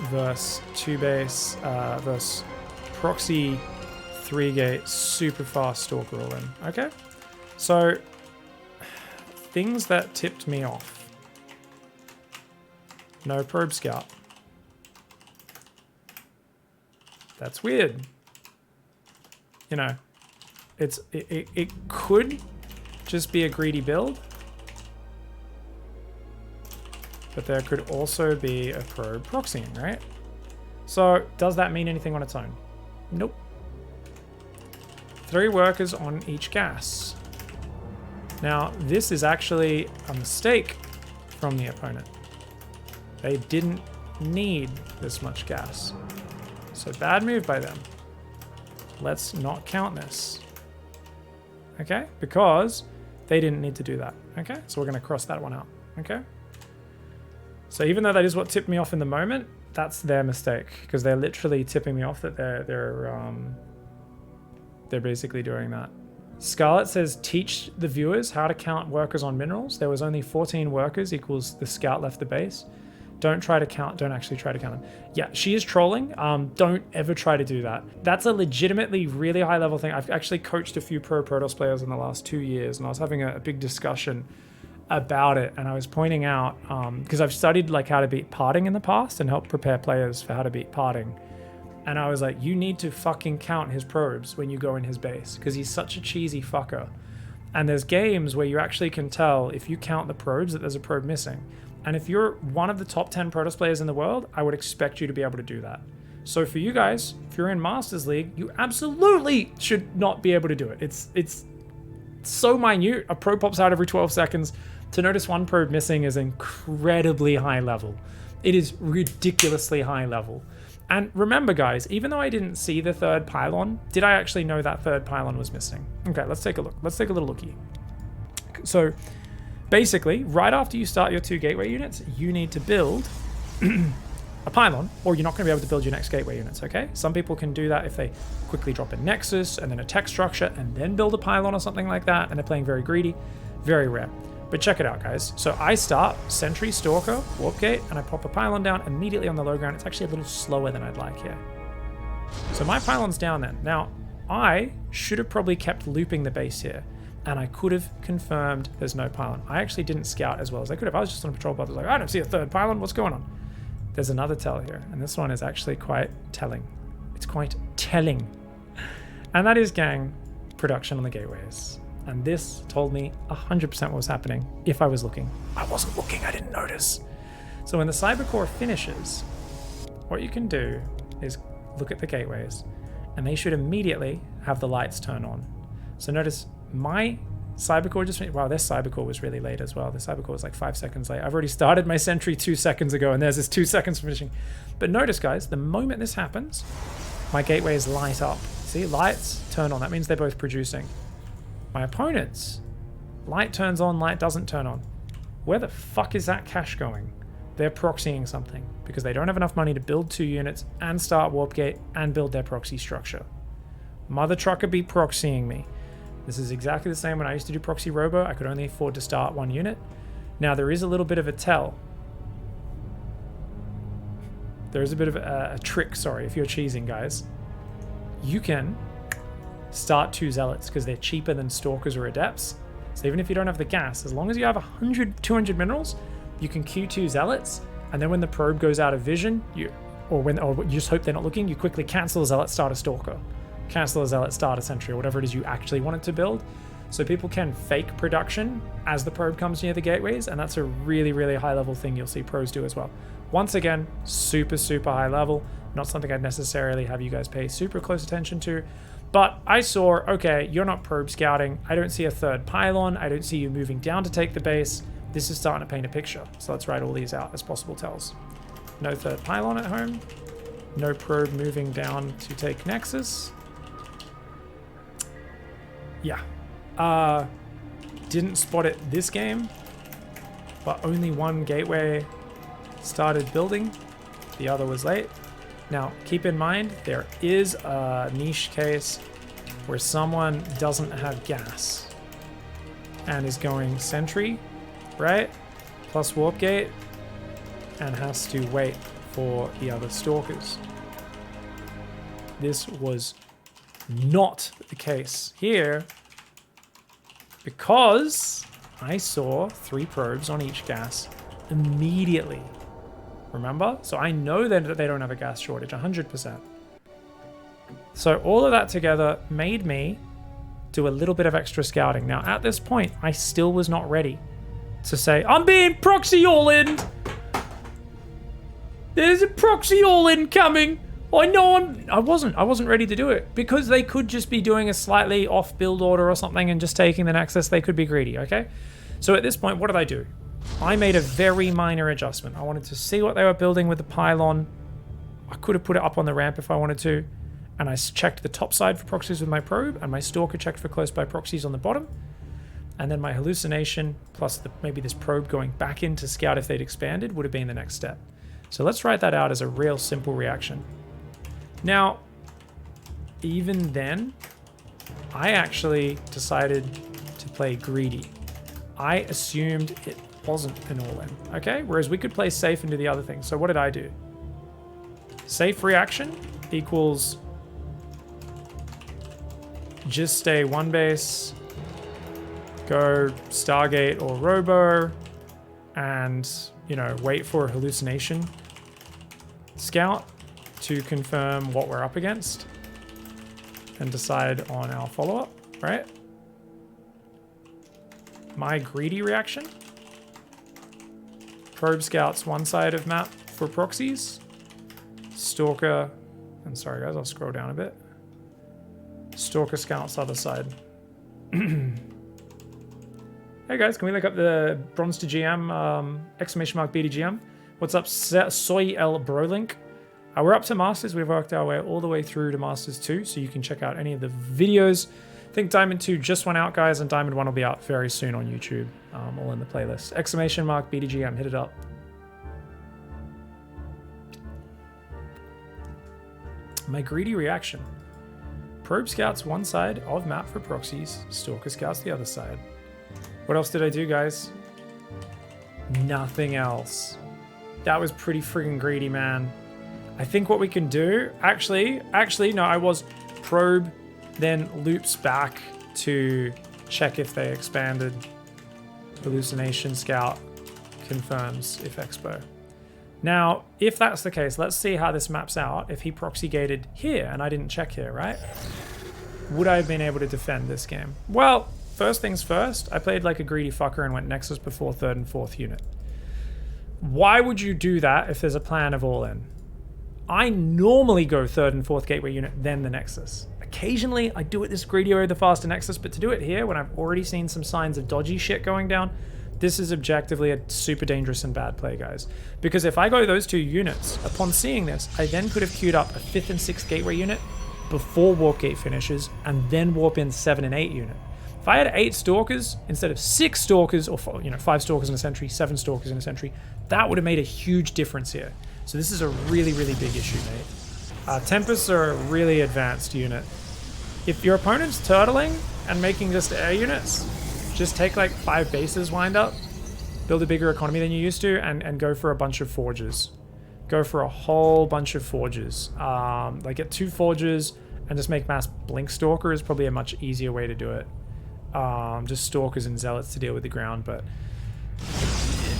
versus 2-base versus proxy 3-gate super fast stalker all in. Okay, so things that tipped me off. No probe scout. That's weird. You know, it could just be a greedy build, but there could also be a probe proxying, right? So does that mean anything on its own? Nope. 3 workers on each gas. Now, this is actually a mistake from the opponent. They didn't need this much gas. So bad move by them. Let's not count this. Okay? Because they didn't need to do that. Okay? So we're going to cross that one out. Okay? So even though that is what tipped me off in the moment, that's their mistake, because they're literally tipping me off that they're basically doing that. Scarlet says, teach the viewers how to count workers on minerals. There was only 14 workers equals the scout left the base. Don't actually try to count them. Yeah, she is trolling. Don't ever try to do that. That's a legitimately really high level thing. I've actually coached a few pro Protoss players in the last 2 years, and I was having a big discussion about it, and I was pointing out, because I've studied like how to beat parting in the past and help prepare players for how to beat parting. And I was like, you need to fucking count his probes when you go in his base, because he's such a cheesy fucker. And there's games where you actually can tell if you count the probes that there's a probe missing. And if you're one of the top 10 Protoss players in the world, I would expect you to be able to do that. So for you guys, if you're in Masters League, you absolutely should not be able to do it. It's so minute. A probe pops out every 12 seconds. To notice one probe missing is incredibly high level. It is ridiculously high level. And remember, guys, even though I didn't see the third pylon, did I actually know that third pylon was missing? Okay, let's take a look. Let's take a little looky. So basically, right after you start your 2 gateway units, you need to build a pylon, or you're not going to be able to build your next gateway units, okay? Some people can do that if they quickly drop a nexus and then a tech structure and then build a pylon or something like that, and they're playing very greedy. Very rare. But check it out, guys. So I start Sentry, Stalker, Warp Gate, and I pop a pylon down immediately on the low ground. It's actually a little slower than I'd like here. So my pylon's down then. Now, I should have probably kept looping the base here, and I could have confirmed there's no pylon. I actually didn't scout as well as I could have. I was just on a patrol pod. I was like, I don't see a third pylon. What's going on? There's another tell here, and this one is actually quite telling. It's quite telling. And that is, gang, production on the gateways. And this told me 100% what was happening if I was looking. I wasn't looking, I didn't notice. So when the cyber core finishes, what you can do is look at the gateways, and they should immediately have the lights turn on. So notice my cyber core just finished. Wow, their cyber core was really late as well. The cyber core was like 5 seconds late. I've already started my sentry 2 seconds ago, and there's this 2 seconds finishing. But notice, guys, the moment this happens, my gateways light up. See, lights turn on. That means they're both producing. My opponents, light turns on, light doesn't turn on. Where the fuck is that cash going? They're proxying something because they don't have enough money to build 2 units and start Warp Gate and build their proxy structure. Mother trucker be proxying me. This is exactly the same when I used to do proxy robo. I could only afford to start 1 unit. Now, there is a little bit of a tell. There is a bit of a trick, sorry, if you're cheesing, guys. You can start 2 Zealots because they're cheaper than Stalkers or Adepts. So even if you don't have the gas, as long as you have 100, 200 minerals, you can queue 2 Zealots, and then when the probe goes out of vision, you just hope they're not looking, you quickly cancel a Zealot, start a Stalker. Cancel a Zealot, start a Sentry, or whatever it is you actually wanted to build. So people can fake production as the probe comes near the gateways, and that's a really, really high level thing you'll see pros do as well. Once again, super, super high level. Not something I'd necessarily have you guys pay super close attention to. But I saw, okay, you're not probe scouting. I don't see a 3rd pylon. I don't see you moving down to take the base. This is starting to paint a picture. So let's write all these out as possible tells. No 3rd pylon at home. No probe moving down to take Nexus. Yeah. Didn't spot it this game, but only one gateway started building. The other was late. Now, keep in mind, there is a niche case where someone doesn't have gas and is going Sentry, right? Plus Warp Gate, and has to wait for the other Stalkers. This was not the case here because I saw 3 probes on each gas immediately. Remember? So I know that they don't have a gas shortage, 100%. So all of that together made me do a little bit of extra scouting. Now, at this point, I still was not ready to say, I'm being proxy all-in! There's a proxy all-in coming! I know I wasn't ready to do it, because they could just be doing a slightly off build order or something and just taking the Nexus. They could be greedy, okay? So at this point, what did I do? I made a very minor adjustment. I wanted to see what they were building with the pylon. I could have put it up on the ramp if I wanted to. And I checked the top side for proxies with my probe, and my Stalker checked for close by proxies on the bottom. And then my hallucination, plus maybe this probe going back in to scout if they'd expanded, would have been the next step. So let's write that out as a real simple reaction. Now, even then, I actually decided to play greedy. I assumed it wasn't an all-in, okay? Whereas we could play safe into the other thing. So what did I do? Safe reaction equals just stay 1 base, go Stargate or Robo, and, you know, wait for a hallucination scout to confirm what we're up against and decide on our follow-up, right? My greedy reaction. Probe scouts 1 side of map for proxies. Stalker, and sorry guys, I'll scroll down a bit. Stalker scouts other side. Hey guys, can we look up the Bronze to GM, exclamation mark B2GM? What's up, Soy L Brolink? We're up to Masters. We've worked our way all the way through to Masters 2, so you can check out any of the videos. I think Diamond 2 just went out, guys, and Diamond 1 will be out very soon on YouTube, all in the playlist. Exclamation mark B2GM, hit it up. My greedy reaction. Probe scouts 1 side of map for proxies, Stalker scouts the other side. What else did I do, guys? Nothing else. That was pretty friggin' greedy, man. I think what we can do, actually, no, I was probe, then loops back to check if they expanded. Hallucination scout confirms if expo. Now, if that's the case, let's see how this maps out. If he proxy gated here and I didn't check here, right? Would I have been able to defend this game? Well, first things first, I played like a greedy fucker and went Nexus before 3rd and 4th unit. Why would you do that if there's a plan of all in? I normally go 3rd and 4th gateway unit, then the Nexus. Occasionally, I do it this greedy or the faster Nexus, but to do it here, when I've already seen some signs of dodgy shit going down, this is objectively a super dangerous and bad play, guys. Because if I go those 2 units, upon seeing this, I then could have queued up a 5th and 6th gateway unit before Warp Gate finishes, and then warp in 7 and 8 unit. If I had 8 Stalkers instead of 6 Stalkers, or 5 Stalkers in a Sentry, 7 Stalkers in a Sentry, that would have made a huge difference here. So this is a really, really big issue, mate. Tempests are a really advanced unit. If your opponent's turtling and making just air units, just take like 5 bases wind up, build a bigger economy than you used to, and go for a bunch of forges. Go for a whole bunch of forges. Like get 2 forges and just make mass blink stalker is probably a much easier way to do it. Just stalkers and zealots to deal with the ground, but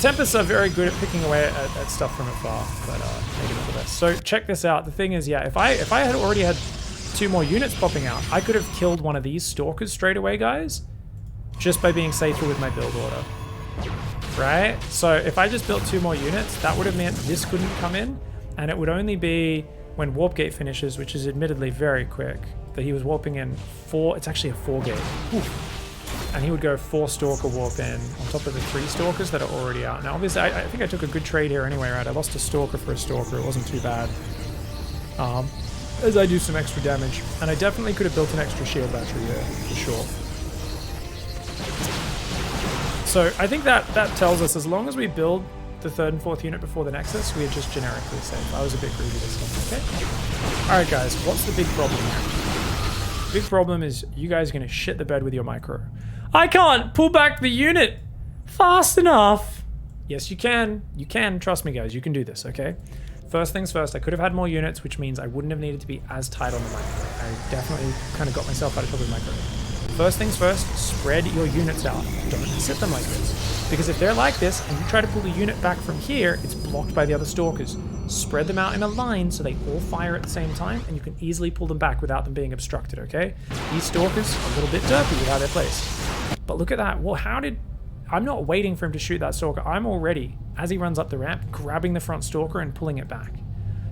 Tempests are very good at picking away at stuff from afar, but maybe not the best. So check this out. The thing is, yeah, if I had already had 2 more units popping out, I could have killed one of these stalkers straight away, guys, just by being safer with my build order. Right? So if I just built 2 more units, that would have meant this couldn't come in, and it would only be when warp gate finishes, which is admittedly very quick, that he was warping in 4, it's actually a 4 gate. Oof. And he would go 4 stalker warp in on top of the 3 stalkers that are already out. Now obviously I think I took a good trade here anyway, right? I lost a stalker for a stalker, it wasn't too bad. As I do some extra damage. And I definitely could have built an extra shield battery here, for sure. So I think that tells us as long as we build the 3rd and 4th unit before the Nexus, we are just generically safe. I was a bit greedy this time, okay? Alright guys, what's the big problem here? The big problem is you guys are going to shit the bed with your micro. I can't pull back the unit fast enough. Yes, you can. You can. Trust me, guys. You can do this, okay? First things first, I could have had more units, which means I wouldn't have needed to be as tight on the micro. I definitely kind of got myself out of trouble with micro. First things first, spread your units out. Don't sit them like this. Because if they're like this, and you try to pull the unit back from here, it's blocked by the other stalkers. Spread them out in a line so they all fire at the same time, and you can easily pull them back without them being obstructed, okay? These stalkers are a little bit derpy with how they're placed. But look at that. Well, I'm not waiting for him to shoot that stalker. I'm already, as he runs up the ramp, grabbing the front stalker and pulling it back.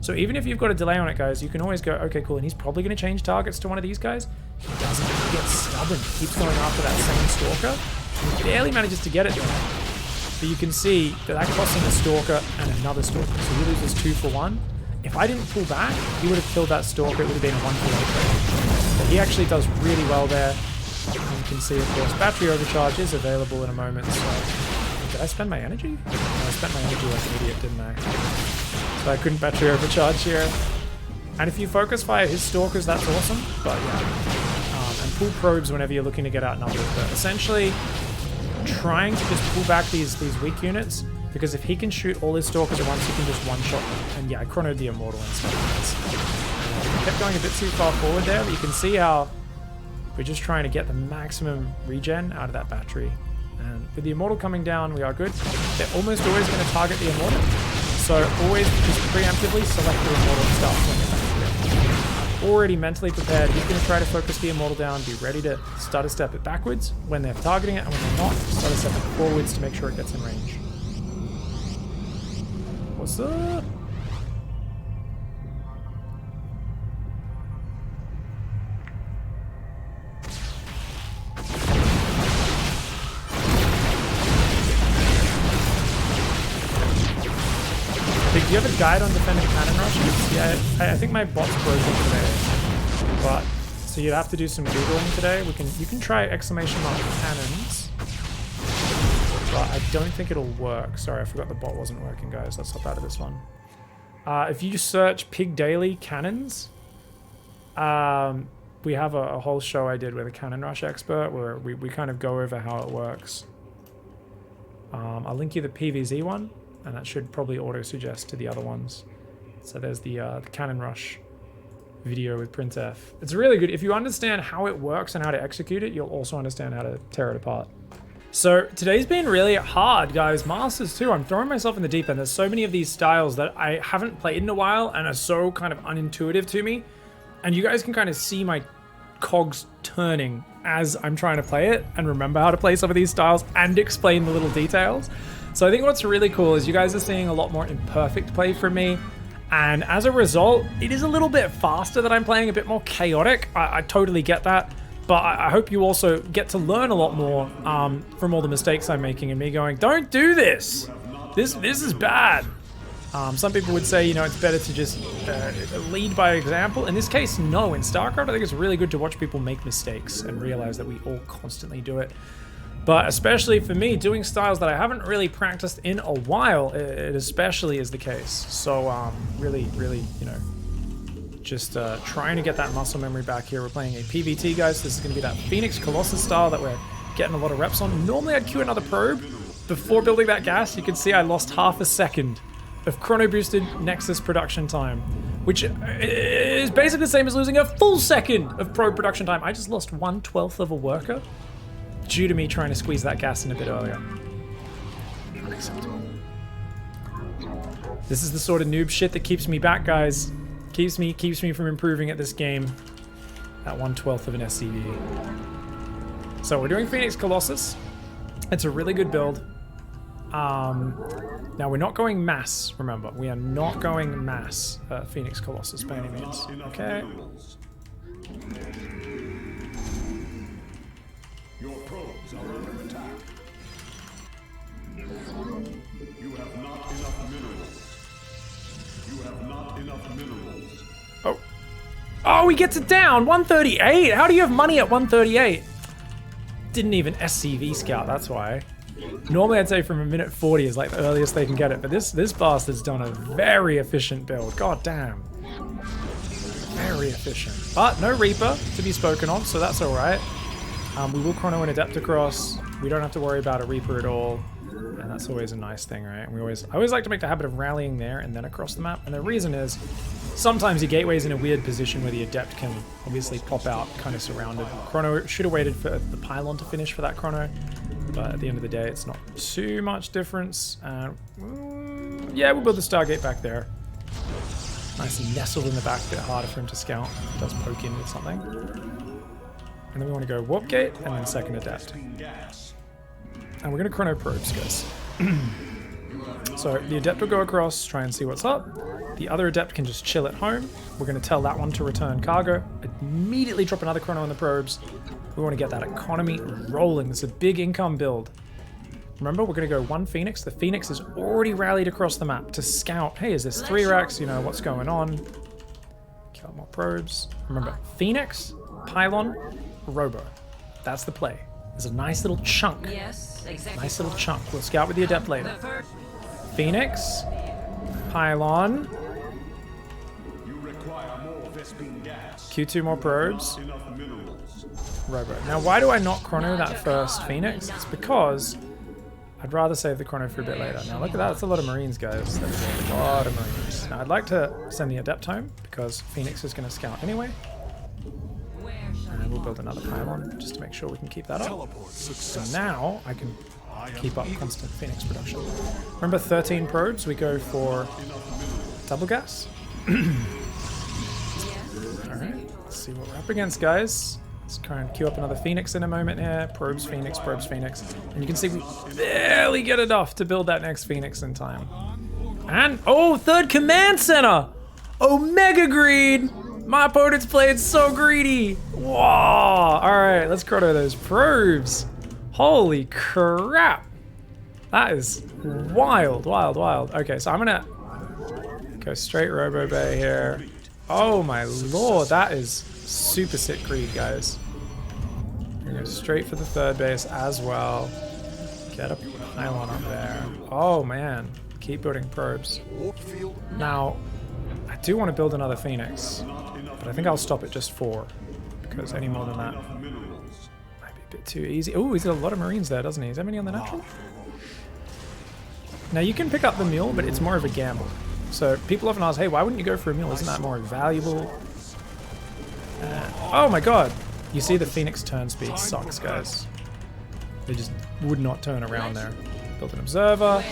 So even if you've got a delay on it, guys, you can always go, okay, cool, and he's probably going to change targets to one of these guys. He doesn't. He gets stubborn. He keeps going after that same stalker. He barely manages to get it there. But you can see that costs him a stalker and another stalker. So he loses 2 for 1. If I didn't pull back, he would have killed that stalker. It would have been a 1 for 1 trade. But he actually does really well there. And you can see, of course, battery overcharge is available in a moment. So, did I spend my energy? No, I spent my energy like an idiot, didn't I? So I couldn't battery overcharge here. And if you focus fire his stalkers, that's awesome. But yeah, and pull probes whenever you're looking to get outnumbered. But essentially, trying to just pull back these weak units, because if he can shoot all his stalkers at once, he can just one-shot them. And yeah, I chronoed the Immortal instead. I kept going a bit too far forward there, but you can see how we're just trying to get the maximum regen out of that battery. And with the Immortal coming down, we are good. They're almost always going to target the Immortal. So always just preemptively select the Immortal and start pulling it back. Already mentally prepared. He's going to try to focus the Immortal down, be ready to start a step it backwards when they're targeting it, and when they're not, start a step it forwards to make sure it gets in range. What's up? Do you have a guide on defending cannon rushes? Yeah, I think my bot's broken today. But so you'd have to do some googling today. You can try exclamation mark cannons, but I don't think it'll work. Sorry, I forgot the bot wasn't working, guys. Let's hop out of this one. If you search Pig Daily cannons, we have a whole show I did with a cannon rush expert where we kind of go over how it works. I'll link you the PVZ one. And that should probably auto-suggest to the other ones. So there's the Cannon Rush video with Printf. It's really good. If you understand how it works and how to execute it, you'll also understand how to tear it apart. So today's been really hard, guys. Masters too. I'm throwing myself in the deep end. There's so many of these styles that I haven't played in a while and are so kind of unintuitive to me. And you guys can kind of see my cogs turning as I'm trying to play it and remember how to play some of these styles and explain the little details. So I think what's really cool is you guys are seeing a lot more imperfect play from me. And as a result, it is a little bit faster that I'm playing, a bit more chaotic. I totally get that. But I hope you also get to learn a lot more from all the mistakes I'm making and me going, don't do this. This is bad. Some people would say, you know, it's better to just lead by example. In this case, no. In StarCraft, I think it's really good to watch people make mistakes and realize that we all constantly do it. But especially for me, doing styles that I haven't really practiced in a while, it especially is the case. So really, you know, just trying to get that muscle memory back here. We're playing a PVT, guys. This is going to be that Phoenix Colossus style that we're getting a lot of reps on. Normally I'd queue another probe, before building that gas, you can see I lost half a second of chrono boosted Nexus production time, which is basically the same as losing a full second of probe production time. I just lost 1/12 of a worker due to me trying to squeeze that gas in a bit earlier. Unacceptable. This is the sort of noob shit that keeps me back, guys. Keeps me from improving at this game. That 1/12 of an SCV. So we're doing Phoenix Colossus. It's a really good build. Now we're not going mass, remember. We are not going mass Phoenix Colossus by any means. Okay. Your probes are under attack. You have not enough minerals. You have not enough minerals. Oh. Oh, he gets it down! 138? How do you have money at 138? Didn't even SCV scout, that's why. Normally I'd say from a minute 40 is like the earliest they can get it, but this bastard's done a very efficient build. God damn. Very efficient. But no Reaper to be spoken of, so that's alright. We will chrono an Adept across. We don't have to worry about a Reaper at all. And that's always a nice thing, right? And I always like to make the habit of rallying there and then across the map. And the reason is, sometimes your gateway's in a weird position where the Adept can obviously pop out kind of surrounded. Chrono should have waited for the pylon to finish for that chrono. But at the end of the day, it's not too much difference. Yeah, we'll build the Stargate back there. Nicely nestled in the back, a bit harder for him to scout. He does poke in with something. And then we want to go Warp Gate and then second Adept. And we're going to chrono probes, guys. So the Adept will go across, try and see what's up. The other Adept can just chill at home. We're going to tell that one to return cargo. Immediately drop another chrono on the probes. We want to get that economy rolling. This is a big income build. Remember, we're going to go one Phoenix. The Phoenix is already rallied across the map to scout. Hey, is this 3 racks? You know, what's going on? Kill more probes. Remember, Phoenix, Pylon, Robo. That's the play. There's a nice little chunk. Yes, exactly. Nice little chunk. We'll scout with the Adept later. Phoenix, Pylon, You require more Vespene gas. Q2 more probes, Enough minerals. Robo. Now, why do I not chrono that first Phoenix? It's because I'd rather save the chrono for a bit later. Now, look at that. That's a lot of Marines, guys. That's a lot of Marines. Now, I'd like to send the Adept home because Phoenix is going to scout anyway. And we'll build another pylon just to make sure we can keep that up. So now I can keep up constant Phoenix production. Remember 13 probes? We go for double gas. Alright, let's see what we're up against, guys. Let's try and queue up another Phoenix in a moment here. Probes, Phoenix, probes, Phoenix. And you can see we barely get enough to build that next Phoenix in time. And, oh, third command center! Omega Greed! My opponent's playing so greedy! Whoa! Alright, let's chrono those probes. Holy crap! That is wild, wild, wild. Okay, so I'm gonna go straight Robo Bay here. Oh my lord, that is super sick greed, guys. I'm gonna go straight for the third base as well. Get a pylon up there. Oh man, keep building probes. Now, I do want to build another Phoenix, but I think I'll stop at just 4, because any more than that might be a bit too easy. Oh, he's got a lot of Marines there, doesn't he? Is there many on the natural? Now, you can pick up the mule, but it's more of a gamble. So people often ask, hey, why wouldn't you go for a mule? Isn't that more valuable? Oh my god! You see the Phoenix turn speed sucks, guys. They just would not turn around there. Build an observer.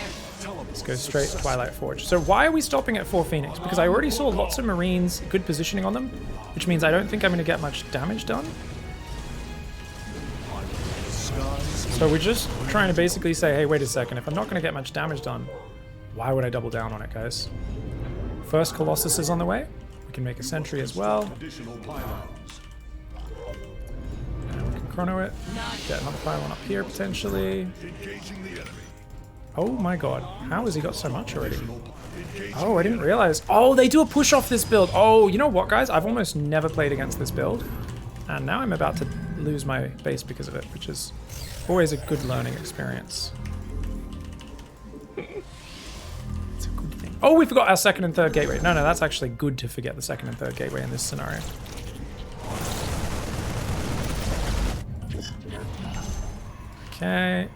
Let's go straight to Twilight Forge. So why are we stopping at 4 Phoenix? Because I already saw lots of Marines, good positioning on them, which means I don't think I'm going to get much damage done. So we're just trying to basically say, hey, wait a second, if I'm not going to get much damage done, why would I double down on it, guys? First Colossus is on the way. We can make a sentry as well. And we can chrono it. Get another pylon up here, potentially. Oh my god, how has he got so much already? Oh, I didn't realize. Oh, they do a push off this build. Oh, you know what, guys? I've almost never played against this build. And now I'm about to lose my base because of it, which is always a good learning experience. It's a good thing. Oh, we forgot our second and third gateway. No, that's actually good to forget the second and third gateway in this scenario. Okay.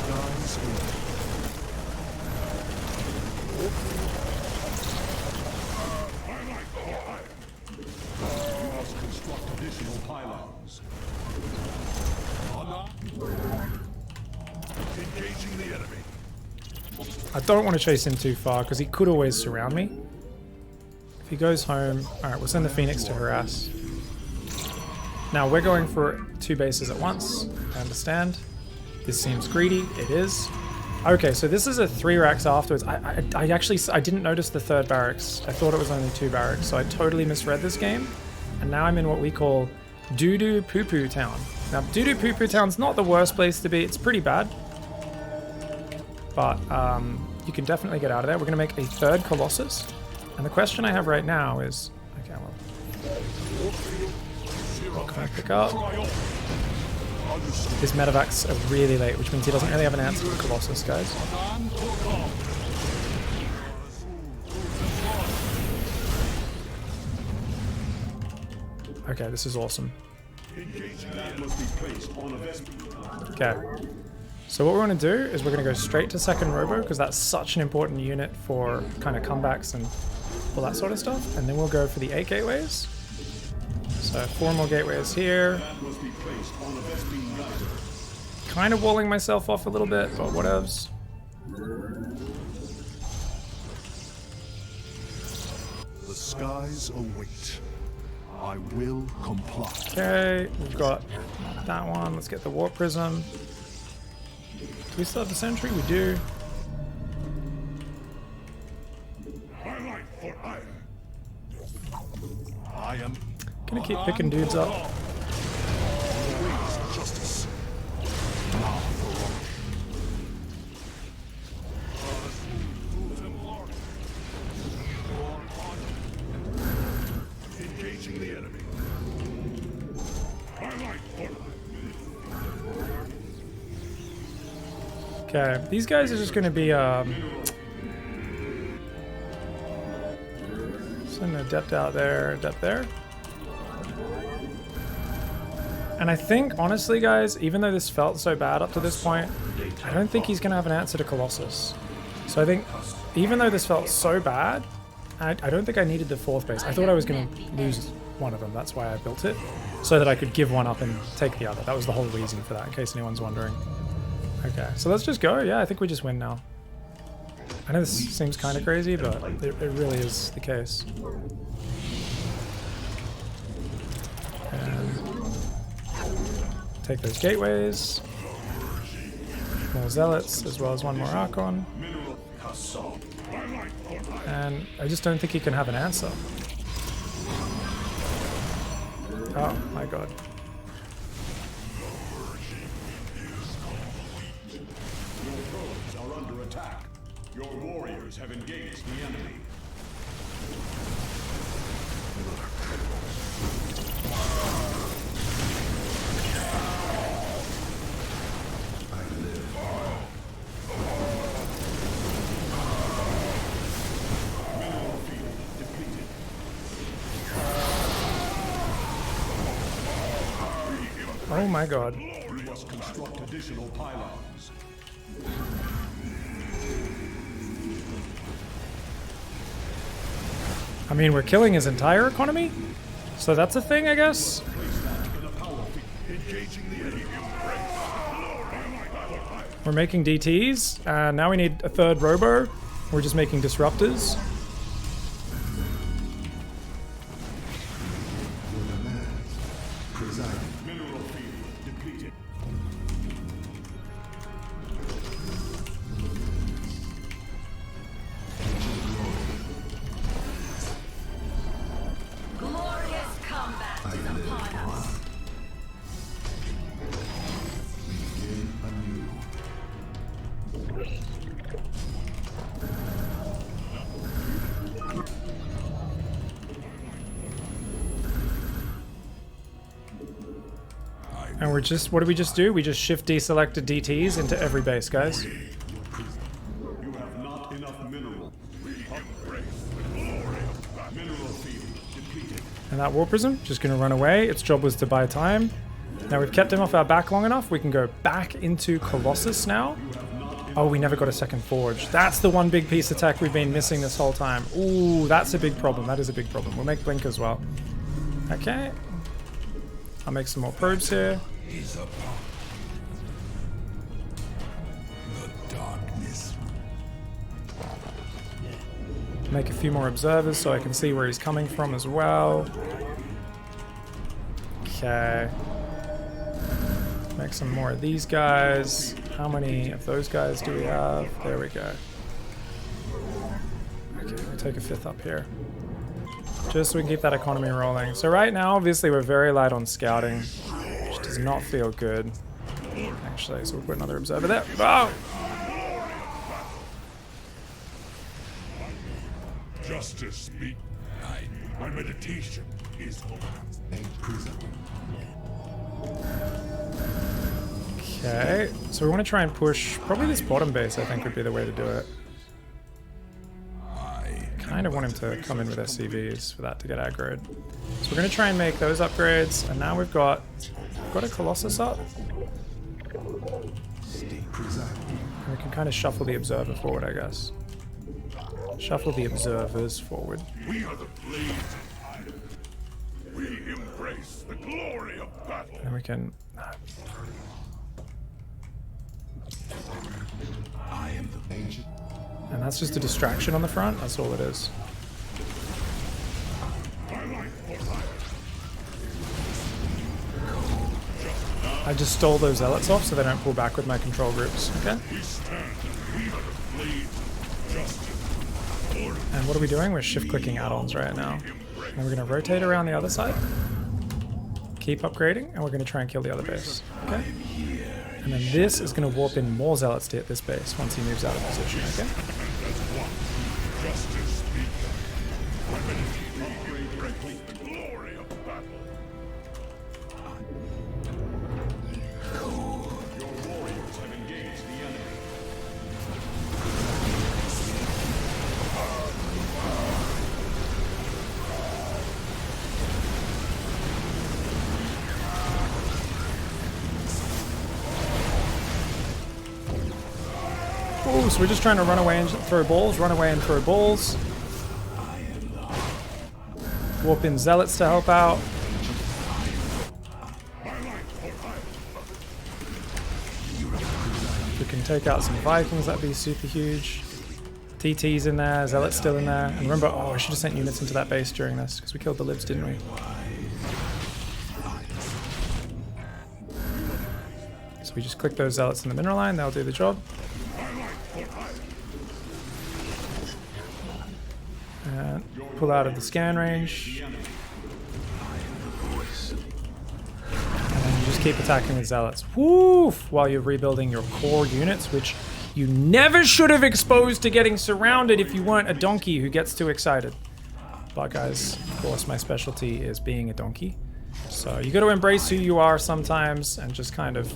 skies open. You must construct additional pylons. Engaging the enemy. I don't want to chase him too far because he could always surround me. If he goes home, alright, we'll send the Phoenix to harass. Now we're going for 2 bases at once. I understand. This seems greedy. It is. Okay, so this is a 3 racks afterwards. I actually didn't notice the 3rd barracks. I thought it was only 2 barracks, so I totally misread this game. And now I'm in what we call Doo-Doo Poo-Poo Town. Now, Doo-Doo Poo-Poo Town's not the worst place to be. It's pretty bad. But you can definitely get out of there. We're going to make a 3rd Colossus. And the question I have right now is... Okay, well... What can I pick up? His medevacs are really late, which means he doesn't really have an answer for Colossus, guys. Okay, this is awesome. Okay. So what we're going to do is we're going to go straight to 2nd Robo, because that's such an important unit for kind of comebacks and all that sort of stuff. And then we'll go for the 8 gateways. So 4 more gateways here. Kind of walling myself off a little bit, but whatevs. The skies await. I will comply. Okay, we've got that one. Let's get the Warp Prism. Do we still have the Sentry? We do. I am Gonna keep picking dudes up. justice. Engaging the enemy. Okay, these guys are just gonna be send a Adept out there, Adept there. And I think, honestly, guys, even though this felt so bad up to this point, I don't think he's going to have an answer to Colossus. So I think, even though this felt so bad, I don't think I needed the 4th base. I thought I was going to lose one of them. That's why I built it, so that I could give one up and take the other. That was the whole reason for that, in case anyone's wondering. Okay, so let's just go. Yeah, I think we just win now. I know this seems kind of crazy, but it really is the case. And take those gateways. More Zealots, as well as 1 more Archon. And I just don't think he can have an answer. Oh my god. Your probes are under attack. Your warriors have engaged the enemy. Oh my god. You must construct additional pylons. I mean, we're killing his entire economy? So that's a thing, I guess? We're making DTs, and now we need a 3rd Robo. We're just making disruptors. Mineral field depleted. Glorious combat is upon us. And we're just, what do we just do? We just shift deselected DTs into every base, guys. You have not enough mineral. Mineral field depleted. And that War Prism, just gonna run away. Its job was to buy time. Now we've kept him off our back long enough. We can go back into Colossus now. Oh, we never got a second forge. That's the one big piece of tech we've been missing this whole time. Ooh, that's a big problem. That is a big problem. We'll make Blink as well. Okay. I'll make some more probes here. Is upon the darkness. Make a few more observers so I can see where he's coming from as well. Okay. Make some more of these guys. How many of those guys do we have? There we go. Okay, we'll take a 5th up here. Just so we can keep that economy rolling. So right now, obviously, we're very light on scouting, which does not feel good. Actually, so we'll put another observer there. Oh! Justice speak. My meditation is over. Okay, so we want to try and push. Probably this bottom base, I think, would be the way to do it. Kind of want him to come in with SCVs for that to get aggroed. So we're going to try and make those upgrades, and now we've got a Colossus up. And we can kind of shuffle the observer forward, I guess. Shuffle the observers forward. We are the blades. We embrace the glory of battle. And we can... I am the ancient. And that's just a distraction on the front. That's all it is. I just stole those zealots off so they don't pull back with my control groups. Okay. And what are we doing? We're shift clicking add-ons right now. And we're going to rotate around the other side. Keep upgrading, and we're going to try and kill the other base. Okay. And then this is going to warp in more zealots to hit this base once he moves out of position. Okay. Ooh, so we're just trying to run away and throw balls, run away and throw balls. Warp in zealots to help out. If we can take out some Vikings, that'd be super huge. TT's in there, zealots still in there. And remember, oh, I should have sent units into that base during this, because we killed the libs, didn't we? So we just click those zealots in the mineral line, they'll do the job. And pull out of the scan range. And then you just keep attacking with zealots. Woof! While you're rebuilding your core units, which you never should have exposed to getting surrounded if you weren't a donkey who gets too excited. But guys, of course, my specialty is being a donkey. So you got to embrace who you are sometimes and just kind of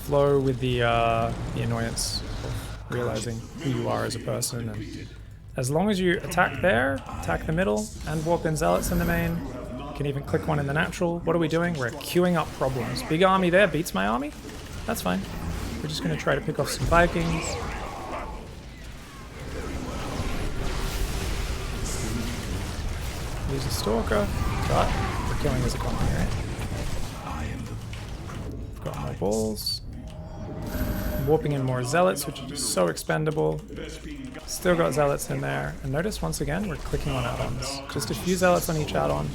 flow with the annoyance of realizing who you are as a person. And as long as you attack there, attack the middle, and warp in zealots in the main, you can even click one in the natural. What are we doing? We're queuing up problems. Big army there beats my army. That's fine. We're just going to try to pick off some Vikings. Use a Stalker. But we're killing his economy, right? We've got more balls. Warping in more zealots, which are just so expendable. Still got zealots in there. And notice once again, we're clicking on add-ons. Just a few zealots on each add-on.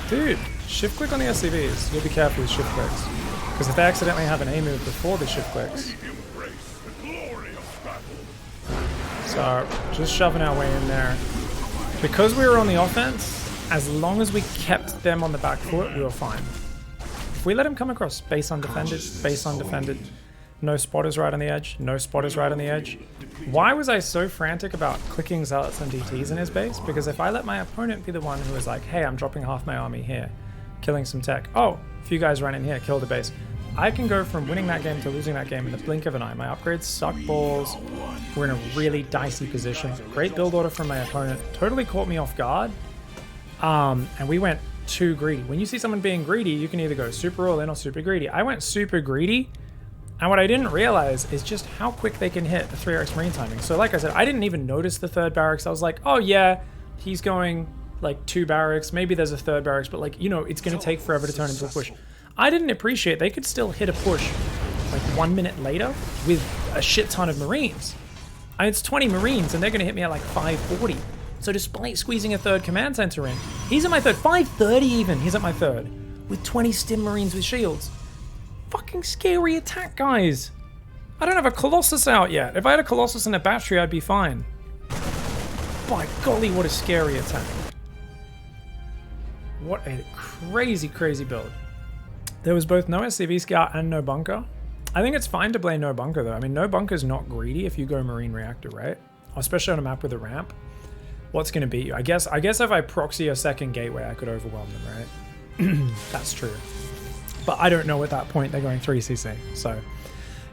Dude, shift click on the SCVs. You'll be careful with shift clicks. Because if they accidentally have an A move before the shift clicks. So, just shoving our way in there. Because we were on the offense, as long as we kept them on the back foot, we were fine. If we let them come across base undefended, base undefended, no spotters right on the edge, no spotters right on the edge. Why was I so frantic about clicking zealots and DTs in his base? Because if I let my opponent be the one who was like, hey, I'm dropping half my army here, killing some tech. Oh, a few guys run in here, kill the base. I can go from winning that game to losing that game in the blink of an eye. My upgrades suck balls. We're in a really dicey position. Great build order from my opponent. Totally caught me off guard. And we went too greedy. When you see someone being greedy, you can either go super all in or super greedy. I went super greedy. And what I didn't realize is just how quick they can hit the 3x marine timing. So like I said, I didn't even notice the third barracks. I was like, oh yeah, he's going like 2 barracks. Maybe there's a third barracks, but like, you know, it's going to take forever to turn into a push. I didn't appreciate they could still hit a push like 1 minute later with a shit ton of marines. And it's 20 marines and they're going to hit me at like 540. So despite squeezing a third command center in, he's at my third, 530 even, he's at my third, with 20 stim marines with shields. Fucking scary attack, guys. I don't have a Colossus out yet. If I had a Colossus and a battery, I'd be fine. By golly, what a scary attack. What a crazy, crazy build. There was both no SCV scout and no bunker. I think it's fine to play no bunker though. I mean, no bunker's not greedy if you go marine reactor, right? Especially on a map with a ramp. What's going to beat you? I guess if I proxy a second gateway, I could overwhelm them, right? That's true. But I don't know at that point they're going 3cc. So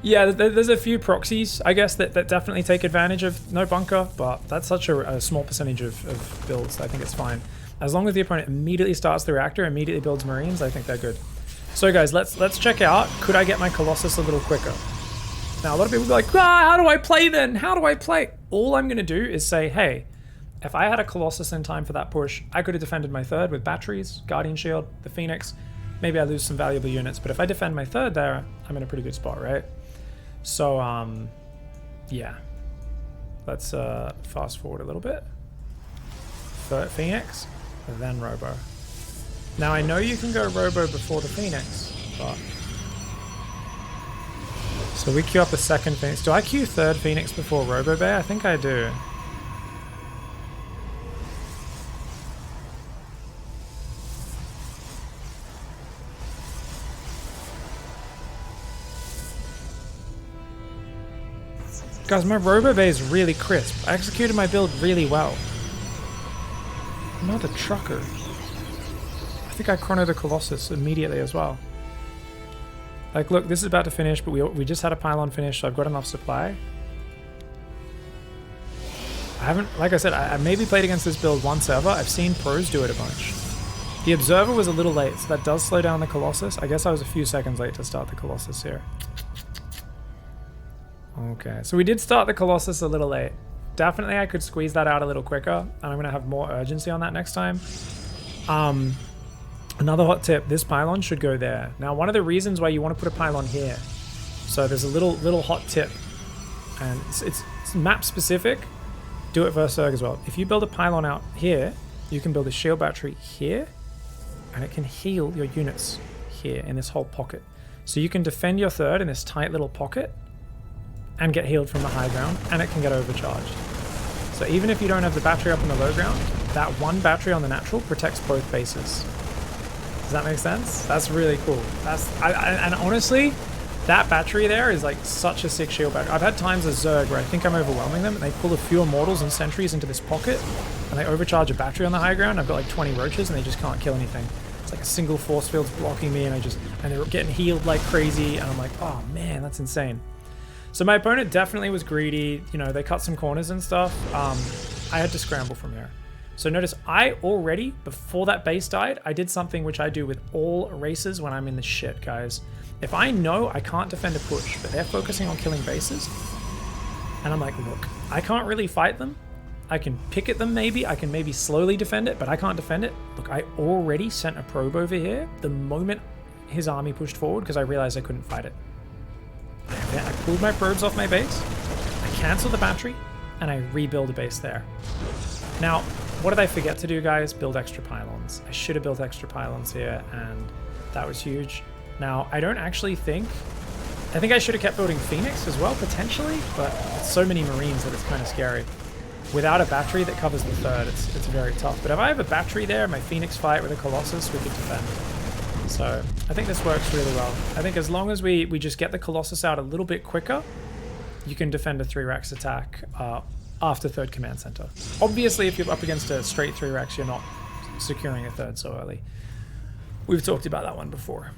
yeah, there's a few proxies, I guess, that definitely take advantage of no bunker, but that's such a small percentage of builds. I think it's fine. As long as the opponent immediately starts the reactor, immediately builds marines, I think they're good. So guys, let's check out, could I get my Colossus a little quicker? Now a lot of people be like, how do I play then? How do I play? All I'm going to do is say, hey, if I had a Colossus in time for that push, I could have defended my third with batteries, Guardian Shield, the Phoenix. Maybe I lose some valuable units, but if I defend my third there, I'm in a pretty good spot, right? So, yeah. Let's fast forward a little bit. Phoenix, then Robo. Now I know you can go Robo before the Phoenix, but... So we queue up a second Phoenix. Do I queue third Phoenix before Robo Bay? I think I do. Guys, my Robo Bay is really crisp. I executed my build really well. Another trucker. I think I chronoed the Colossus immediately as well. Like, look, this is about to finish, but we just had a pylon finish, so I've got enough supply. I haven't, like I said, I maybe played against this build once ever. I've seen pros do it a bunch. The Observer was a little late, so that does slow down the Colossus. I guess I was a few seconds late to start the Colossus here. Okay, so we did start the Colossus a little late. Definitely I could squeeze that out a little quicker, and I'm going to have more urgency on that next time. Another hot tip, this pylon should go there. Now, one of the reasons why you want to put a pylon here, so there's a little hot tip, and it's map specific. Do it versus Zerg as well. If you build a pylon out here, you can build a shield battery here, and it can heal your units here in this whole pocket. So you can defend your third in this tight little pocket, and get healed from the high ground, and it can get overcharged. So even if you don't have the battery up on the low ground, that one battery on the natural protects both bases. Does that make sense? That's really cool. And honestly, that battery there is like such a sick shield battery. I've had times as Zerg where I think I'm overwhelming them, and they pull a few Immortals and Sentries into this pocket, and they overcharge a battery on the high ground. I've got like 20 roaches, and they just can't kill anything. It's like a single force field's blocking me, and they're getting healed like crazy, and I'm like, oh man, that's insane. So my opponent definitely was greedy. You know, they cut some corners and stuff. I had to scramble from here. So notice I already, before that base died, I did something which I do with all races when I'm in the shit, guys. If I know I can't defend a push, but they're focusing on killing bases, and I'm like, look, I can't really fight them. I can pick at them maybe. I can maybe slowly defend it, but I can't defend it. Look, I already sent a probe over here the moment his army pushed forward because I realized I couldn't fight it. I pulled my probes off my base, I canceled the battery, and I rebuild a base there. Now, what did I forget to do, guys? Build extra pylons. I should have built extra pylons here, and that was huge. Now, I don't actually think... I think I should have kept building Phoenix as well, potentially, but it's so many Marines that it's kind of scary. Without a battery that covers the third, it's very tough. But if I have a battery there, my Phoenix fight with a Colossus, we could defend. So I think this works really well. I think as long as we just get the Colossus out a little bit quicker, you can defend a 3-Rex attack after third command center. Obviously, if you're up against a straight 3-Rex, you're not securing a third so early. We've talked about that one before.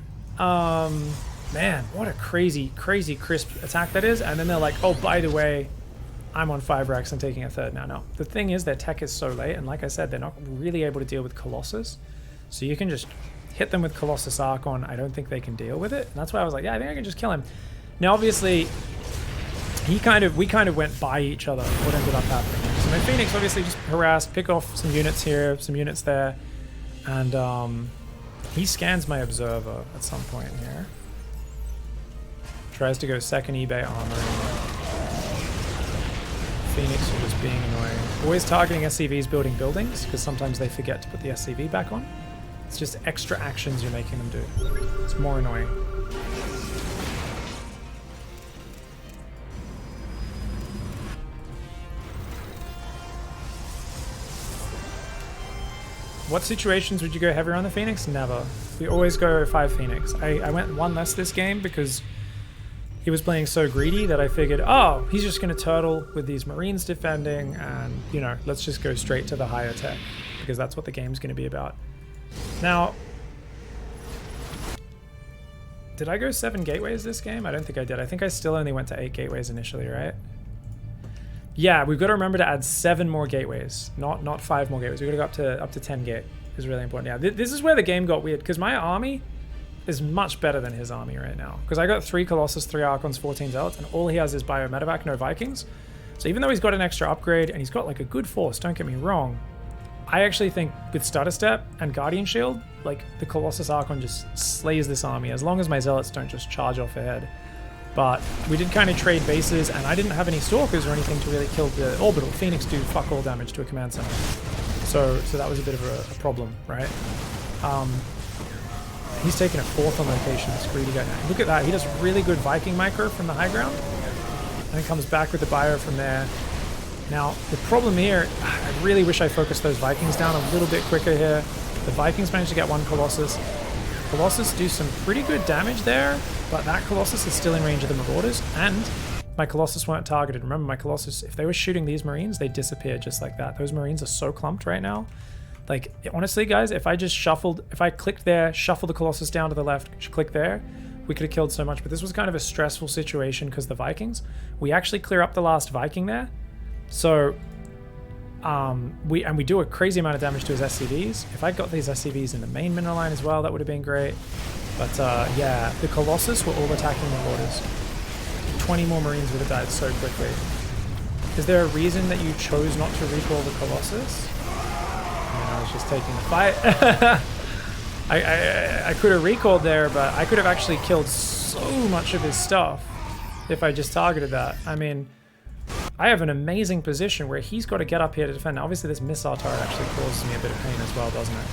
Man, what a crazy, crazy crisp attack that is. And then they're like, oh, by the way, I'm on 5 racks and taking a third now. No, the thing is their tech is so late. And like I said, they're not really able to deal with Colossus. So you can just hit them with Colossus Archon. I don't think they can deal with it. And that's why I was like, yeah, I think I can just kill him. Now, obviously, we kind of went by each other, what ended up happening. So my Phoenix obviously just harassed, pick off some units here, some units there. And he scans my Observer at some point here. Tries to go second eBay armor. Phoenix are just being annoying. Always targeting SCVs building buildings, because sometimes they forget to put the SCV back on. It's just extra actions you're making them do. It's more annoying. What situations would you go heavier on the Phoenix? Never. We always go 5 Phoenix. I went 1 less this game because he was playing so greedy that I figured, oh, he's just going to turtle with these Marines defending and, you know, let's just go straight to the higher tech because that's what the game's going to be about. Now, did I go 7 gateways this game? I don't think I did. I think I still only went to 8 gateways initially, right? Yeah, we've got to remember to add 7 more gateways, not 5 more gateways. We've got to go up to 10 gate. Is really important. Yeah, this is where the game got weird because my army is much better than his army right now. Because I got 3 Colossus, 3 Archons, 14 Zealots, and all he has is Bio-Medevac, no Vikings. So even though he's got an extra upgrade and he's got like a good force, don't get me wrong, I actually think with Stutter Step and Guardian Shield, like the Colossus Archon just slays this army as long as my Zealots don't just charge off ahead. But we did kind of trade bases and I didn't have any Stalkers or anything to really kill the Orbital. Phoenix do fuck all damage to a command center. So that was a bit of a problem, right? He's taking a 4th on location, this greedy guy now. Look at that, he does really good Viking micro from the high ground. And then comes back with the bio from there. Now, the problem here, I really wish I focused those Vikings down a little bit quicker here. The Vikings managed to get 1 Colossus. Colossus do some pretty good damage there, but that Colossus is still in range of the Marauders, and my Colossus weren't targeted. Remember, my Colossus, if they were shooting these Marines, they disappeared just like that. Those Marines are so clumped right now. Like, honestly, guys, if I just shuffled, if I clicked there, shuffled the Colossus down to the left, click there, we could have killed so much. But this was kind of a stressful situation because the Vikings, we actually clear up the last Viking there. So, we do a crazy amount of damage to his SCVs. If I got these SCVs in the main mineral line as well, that would have been great. But yeah, the Colossus were all attacking the borders. 20 more Marines would have died so quickly. Is there a reason that you chose not to recall the Colossus? I was just taking the fight. I could have recalled there, but I could have actually killed so much of his stuff if I just targeted that. I mean, I have an amazing position where he's got to get up here to defend. Now, obviously, this missile turret actually causes me a bit of pain as well, doesn't it?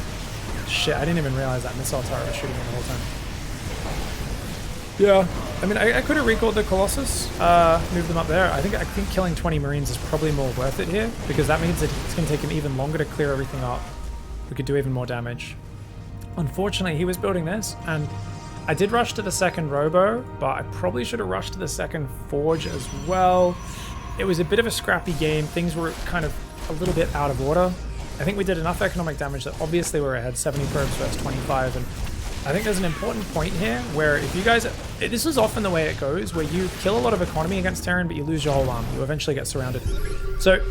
Shit, I didn't even realize that missile turret was shooting him the whole time. Yeah, I mean, I could have recalled the Colossus, moved them up there. I think killing 20 Marines is probably more worth it here, because that means that it's going to take him even longer to clear everything up. We could do even more damage. Unfortunately, he was building this, and I did rush to the second Robo, but I probably should have rushed to the second Forge as well. It was a bit of a scrappy game. Things were kind of a little bit out of order. I think we did enough economic damage that obviously we're ahead, 70 probes versus 25, and I think there's an important point here where if you guys, this is often the way it goes, where you kill a lot of economy against Terran, but you lose your whole army. You eventually get surrounded. So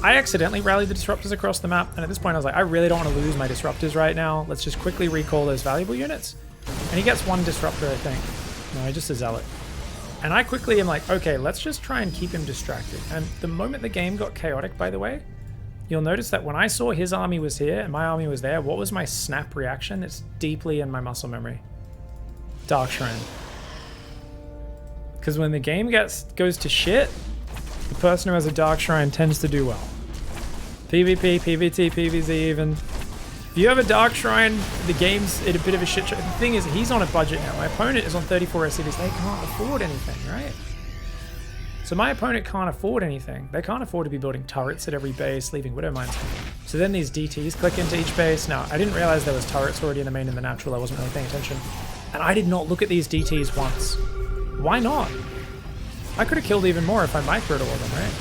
I accidentally rallied the disruptors across the map, and at this point I was like, I really don't want to lose my disruptors right now. Let's just quickly recall those valuable units. And he gets 1 disruptor, I think. No, just a zealot. And I quickly am like, okay, let's just try and keep him distracted. And the moment the game got chaotic, by the way, you'll notice that when I saw his army was here and my army was there, what was my snap reaction? It's deeply in my muscle memory. Dark Shrine. Because when the game goes to shit, the person who has a Dark Shrine tends to do well. PvP, PvT, PvZ even. If you have a Dark Shrine, the game's in a bit of a shit show. The thing is, he's on a budget now. My opponent is on 34 SCVs. They can't afford anything, right? So my opponent can't afford anything. They can't afford to be building turrets at every base, leaving Widow Mines. So then these DTs click into each base. Now, I didn't realize there was turrets already in the main and the natural. I wasn't really paying attention. And I did not look at these DTs once. Why not? I could have killed even more if I microed all of them, right?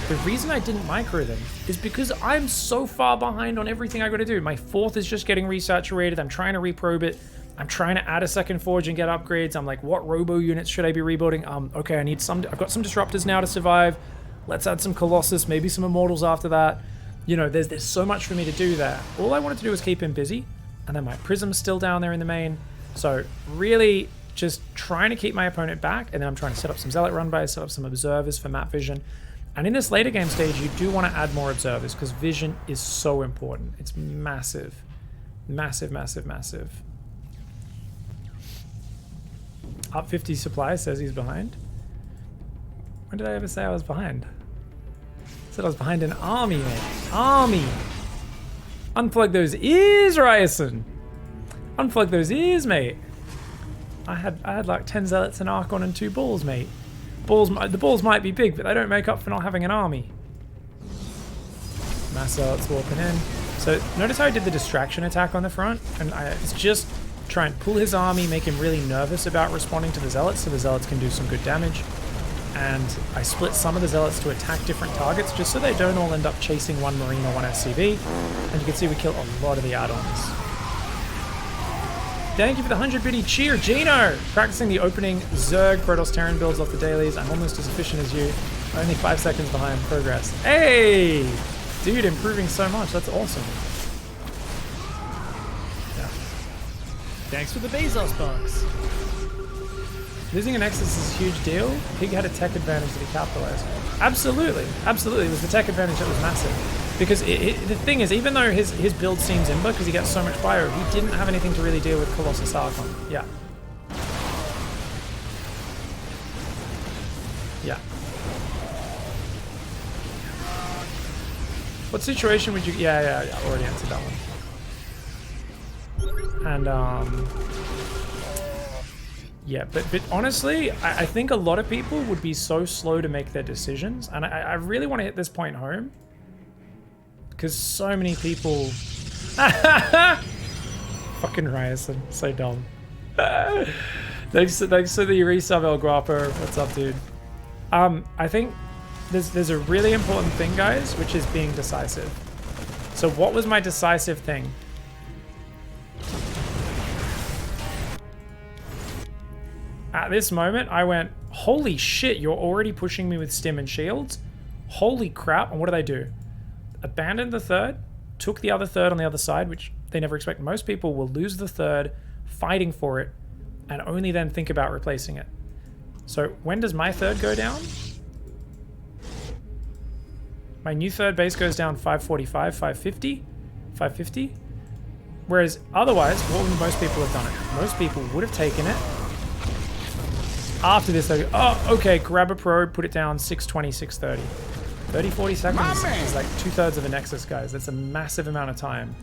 The reason I didn't micro them is because I'm so far behind on everything I got to do. My 4th is just getting resaturated. I'm trying to reprobe it. I'm trying to add a second forge and get upgrades. I'm like, what robo units should I be rebuilding? Okay, I've got some disruptors now to survive. Let's add some Colossus, maybe some Immortals after that. You know, there's so much for me to do there. All I wanted to do was keep him busy, and then my Prism's still down there in the main. So really just trying to keep my opponent back, and then I'm trying to set up some Zealot run-bys, set up some Observers for map vision. And in this later game stage, you do want to add more Observers, because vision is so important. It's massive. Massive, massive, massive. Up 50 supply says he's behind. When did I ever say I was behind? I said I was behind an army, mate. Army! Unplug those ears, Ryerson! Unplug those ears, mate. I had like 10 Zealots, an Archon, and 2 balls, mate. The balls might be big, but they don't make up for not having an army. Mass Zealots walking in. So notice how I did the distraction attack on the front? And it's just try and pull his army, make him really nervous about responding to the Zealots, so the Zealots can do some good damage. And I split some of the Zealots to attack different targets, just so they don't all end up chasing one Marine or one SCV. And you can see we kill a lot of the add-ons. Thank you for the 100 biddy cheer, Gino! Practicing the opening Zerg Protoss Terran builds off the dailies. I'm almost as efficient as you. Only 5 seconds behind progress. Hey! Dude, improving so much. That's awesome. Yeah. Thanks for the Bezos box. Losing a Nexus is a huge deal. Pig had a tech advantage that he capitalized. Absolutely. Absolutely. It was the tech advantage that was massive. Because the thing is, even though his build seems imba because he gets so much bio, he didn't have anything to really deal with Colossus Archon. Yeah. Yeah. What situation would you... Yeah, I already answered that one. And, yeah, but honestly, I think a lot of people would be so slow to make their decisions. And I really want to hit this point home. Because so many people... Fucking Ryerson. So dumb. Thanks for the resub, El Guapo. What's up, dude? I think there's a really important thing, guys, which is being decisive. So what was my decisive thing? At this moment, I went, holy shit, you're already pushing me with stim and shields? Holy crap. And what did I do? Abandoned the third, took the other third on the other side, which they never expect. Most people will lose the third, fighting for it, and only then think about replacing it. So when does my third go down? My new third base goes down 545, 550, 550. Whereas otherwise, what would most people have done it? Most people would have taken it. After this, they go, oh, okay, grab a probe, put it down, 620, 630. 30, 40 seconds is like 2/3 of a Nexus, guys. That's a massive amount of time.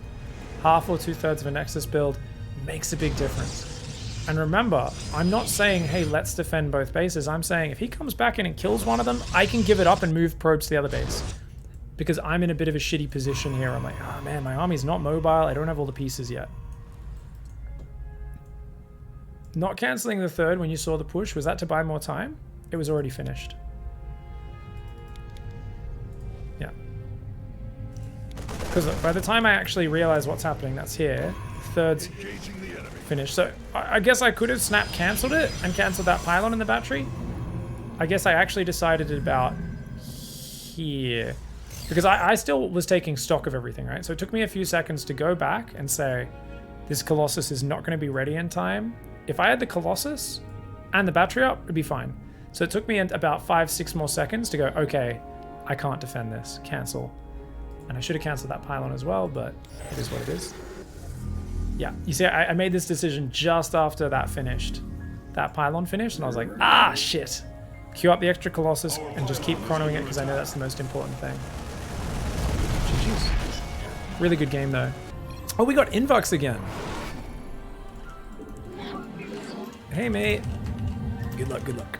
Half or 2/3 of a Nexus build makes a big difference. And remember, I'm not saying, hey, let's defend both bases. I'm saying if he comes back in and kills one of them, I can give it up and move probes to the other base. Because I'm in a bit of a shitty position here. I'm like, oh man, my army's not mobile. I don't have all the pieces yet. Not canceling the third when you saw the push, was that to buy more time? It was already finished. Yeah. Because by the time I actually realize what's happening, that's here. Third's finished. So I guess I could have snap cancelled it and cancelled that pylon in the battery. I guess I actually decided about here. Because I still was taking stock of everything, right? So it took me a few seconds to go back and say, this Colossus is not going to be ready in time. If I had the Colossus and the battery up, it'd be fine. So it took me about 5-6 more seconds to go, okay, I can't defend this. Cancel. And I should have canceled that pylon as well, but it is what it is. Yeah, you see, I made this decision just after that finished. That pylon finished, and I was like, ah, shit. Queue up the extra Colossus and just keep chronoing it because I know that's the most important thing. GG's. Really good game, though. Oh, we got Invux again. Hey, mate. Good luck, good luck.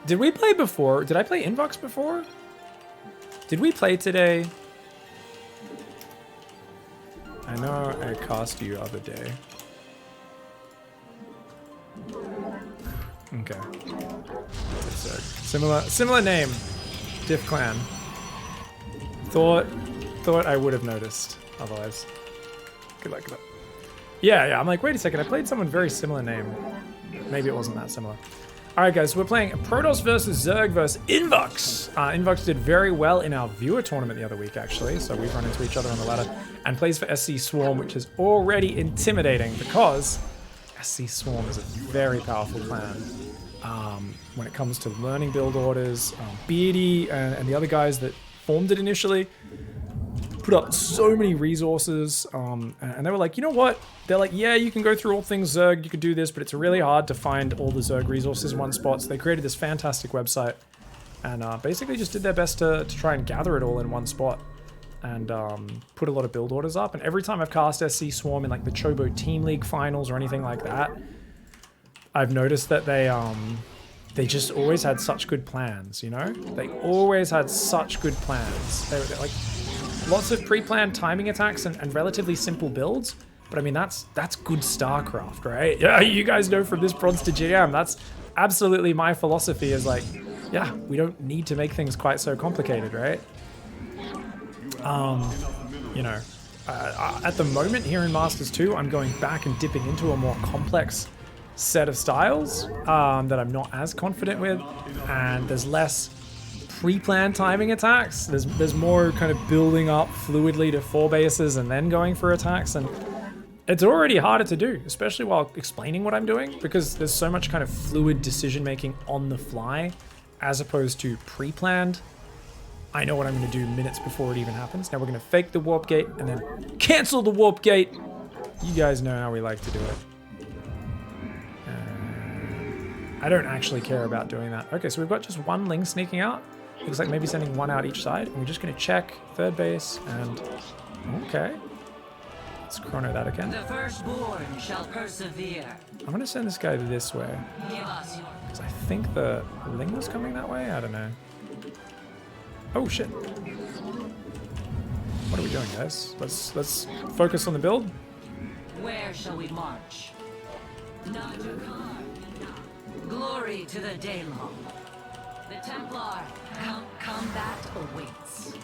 Did we play before? Did I play Invux before? Did we play today? I know I cast you the other day. Okay. Similar name. Diff Clan. Thought I would have noticed otherwise. Good luck, good luck. Yeah, I'm like, wait a second, I played someone very similar name. Maybe it wasn't that similar. Alright guys, we're playing Protoss versus Zerg versus Invux. Invux did very well in our viewer tournament the other week, actually, so we've run into each other on the ladder, and plays for SC Swarm, which is already intimidating because SC Swarm is a very powerful clan. When it comes to learning build orders, Beardy and the other guys that formed it initially put up so many resources, and they were like, you know what? They're like, yeah, you can go through all things Zerg, you could do this, but it's really hard to find all the Zerg resources in one spot. So they created this fantastic website and basically just did their best to try and gather it all in one spot and put a lot of build orders up. And every time I've cast SC Swarm in like the Chobo Team League finals or anything like that, I've noticed that they just always had such good plans, you know? They always had such good plans. They're like lots of pre-planned timing attacks and relatively simple builds. But I mean, that's good StarCraft, right? Yeah, you guys know from this Bronze to GM, that's absolutely my philosophy is like, yeah, we don't need to make things quite so complicated, right? You know, at the moment here in Masters 2, I'm going back and dipping into a more complex set of styles that I'm not as confident with, and there's less pre-planned timing attacks. There's more kind of building up fluidly to 4 bases and then going for attacks, and it's already harder to do, especially while explaining what I'm doing, because there's so much kind of fluid decision making on the fly as opposed to pre-planned. I know what I'm going to do minutes before it even happens. Now we're going to fake the warp gate and then cancel the warp gate. You guys know how we like to do it. I don't actually care about doing that. Okay, so we've got just one Ling sneaking out. Looks like maybe sending one out each side. And we're just going to check third base and... Okay. Let's chrono that again. The firstborn shall persevere. I'm going to send this guy this way. Give us your... Because I think the Ling was coming that way? I don't know. Oh, shit. What are we doing, guys? Let's focus on the build. Where shall we march? Not to come. Glory to the Daylong. The Templar, combat awaits.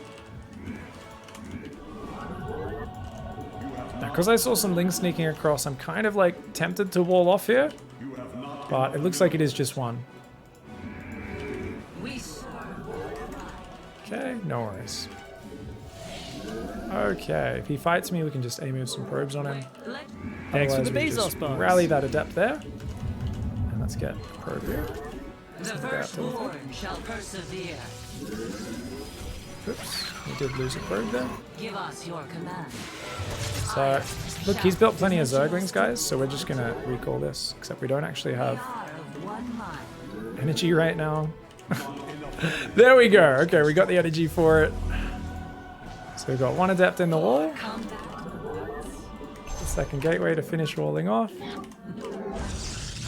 Now, because I saw some Ling sneaking across, I'm kind of like tempted to wall off here. But it looks like it is just one. Okay, no worries. Okay, if he fights me, we can just aim with some probes on him. Thanks for the Otherwise, we Bezos just box. rally that adept there. And let's get a probe here. The firstborn shall persevere. Oops, we did lose a probe there. Give us your command. So, look, he's built plenty of Zerglings, guys, so we're just gonna recall this, except we don't actually have We are of one mind. energy right now. There we go. Okay, we got the energy for it. So we've got one adept in the wall. Combat awaits. The second gateway to finish walling off.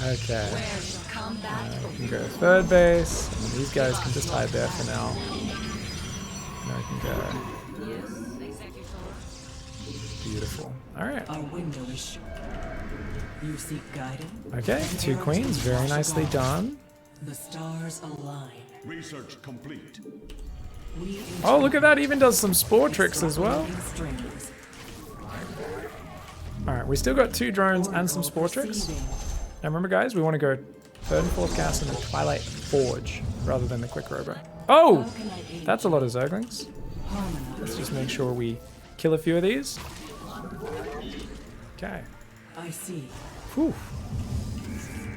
Okay. Where shall combat We can go third base. And these guys can just hide there for now. Now we can go. Yes, executor. Beautiful. Alright. Our window is shut. You seek guidance? Okay, 2 queens. Very nicely done. The stars align. Research complete. We Oh, look at that. Even does some spore tricks as well. strings. Alright, we still got 2 drones and some spore tricks. Now remember, guys, we want to go 3rd and 4th gas in the Twilight Forge rather than the Quick Robo. Oh! That's a lot of Zerglings. Let's just make sure we kill a few of these. Okay. I see. Whew.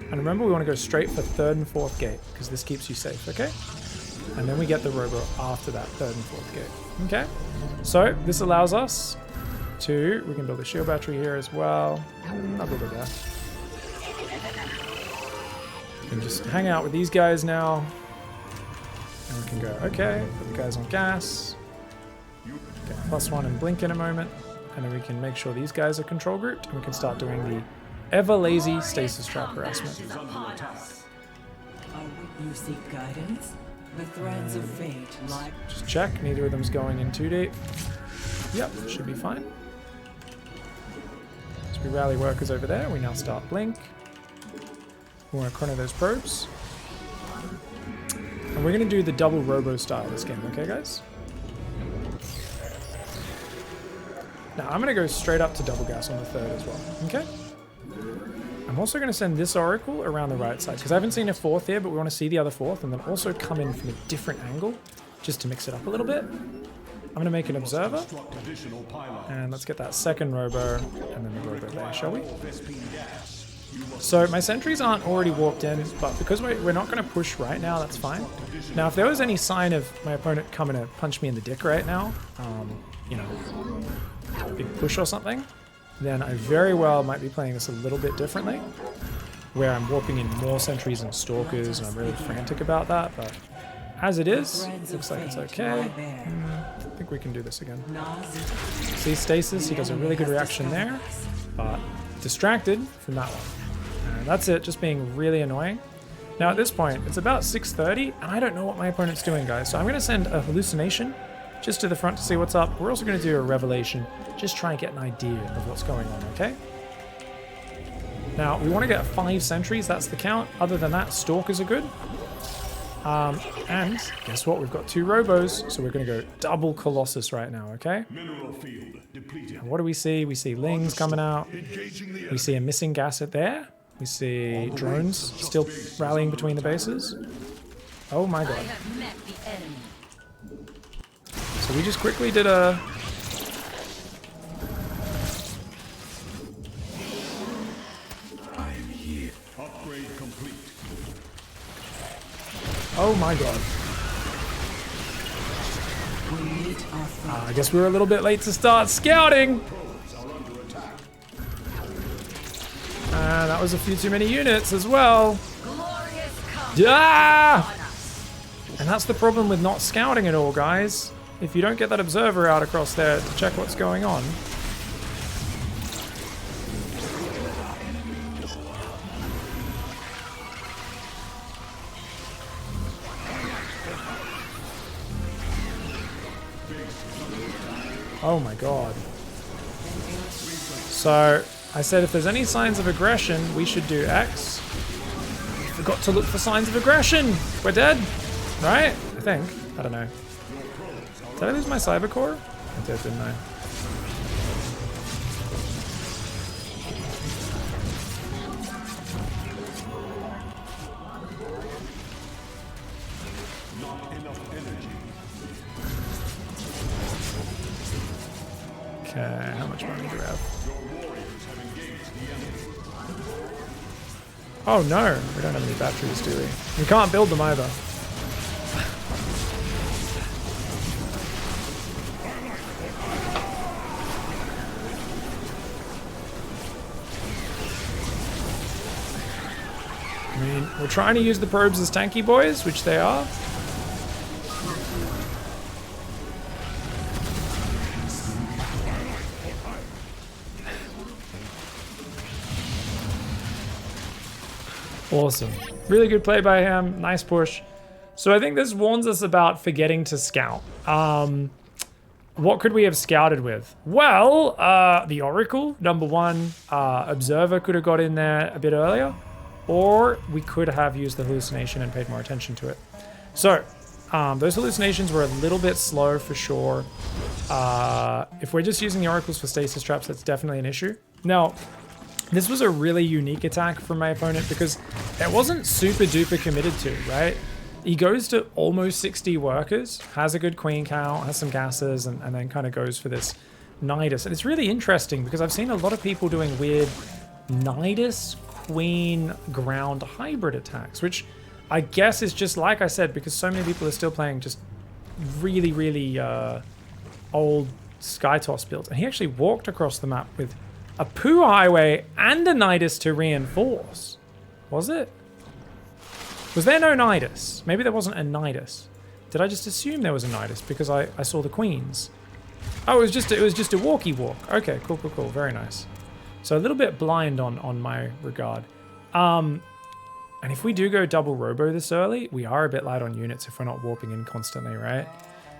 And remember, we want to go straight for 3rd and 4th gate, because this keeps you safe, okay? And then we get the Robo after that 3rd and 4th gate. Okay? So, this allows us to... We can build a shield battery here as well. I'll build it there. We can just hang out with these guys now. And we can go, okay, put the guys on gas. Get +1 and blink in a moment. And then we can make sure these guys are control grouped, and we can start doing the ever lazy stasis trap harassment. Is upon us. You seek guidance? The threads of fate lie. Just check, neither of them's going in too deep. Yep, should be fine. So we rally workers over there, we now start blink. We want to chrono those probes. And we're going to do the double robo style this game, okay guys? Now I'm going to go straight up to double gas on the third as well. Okay. I'm also going to send this Oracle around the right side because I haven't seen a fourth here, but we want to see the other fourth and then also come in from a different angle just to mix it up a little bit. I'm going to make an observer and let's get that second robo and then the robo there, shall we? So my sentries aren't already warped in, but because we're not going to push right now, that's fine. Now, if there was any sign of my opponent coming to punch me in the dick right now, you know, big push or something, then I very well might be playing this a little bit differently, where I'm warping in more sentries and stalkers, and I'm really frantic about that, but as it is, looks like it's okay. I think we can do this again. See Stasis, he does a really good reaction there, but distracted from that one. And that's it, just being really annoying. Now at this point, it's about 6:30, and I don't know what my opponent's doing, guys, so I'm going to send a hallucination just to the front to see what's up. We're also going to do a revelation, just try and get an idea of what's going on, okay? Now, we want to get 5 sentries, that's the count. Other than that, stalkers are good. And guess what? We've got 2 robos, so we're going to go double Colossus right now, okay? Mineral field depleted. And what do we see? We see Lings coming out. We see a missing gasset there. We see drones still rallying between the bases. Oh my god. have met the enemy. So we just quickly did a... I'm here. Upgrade complete. Oh my god. I guess we were a little bit late to start scouting. And that was a few too many units as well. Yeah! And that's the problem with not scouting at all, guys. If you don't get that observer out across there to check what's going on. Oh my god. So, I said if there's any signs of aggression, we should do X. Forgot to look for signs of aggression. We're dead, right? I think. I don't know. Did I lose my cyber core? I did, didn't I? Okay, how much money do we have? Oh no, we don't have any batteries, do we? We can't build them either. I mean, we're trying to use the probes as tanky boys, which they are. Awesome. Really good play by him. Nice push. So I think this warns us about forgetting to scout. What could we have scouted with? Well, the Oracle, number 1. Observer could have got in there a bit earlier. Or we could have used the hallucination and paid more attention to it. So, those hallucinations were a little bit slow for sure. If we're just using the Oracles for stasis traps, that's definitely an issue. Now, this was a really unique attack from my opponent because it wasn't super duper committed to, right? He goes to almost 60 workers, has a good queen count, has some gases, and then kind of goes for this Nidus. And it's really interesting because I've seen a lot of people doing weird Nidus queen ground hybrid attacks, which I guess is just like I said, because so many people are still playing just really, really old Skytoss builds. And he actually walked across the map with a poo highway and a Nidus to reinforce. Was it? Was there no Nidus? Maybe there wasn't a Nidus. Did I just assume there was a Nidus because I saw the queens? Oh, it was just a walkie walk. Okay, cool, cool, cool. Very nice. So a little bit blind on my regard. And if we do go double robo this early, we are a bit light on units if we're not warping in constantly, right?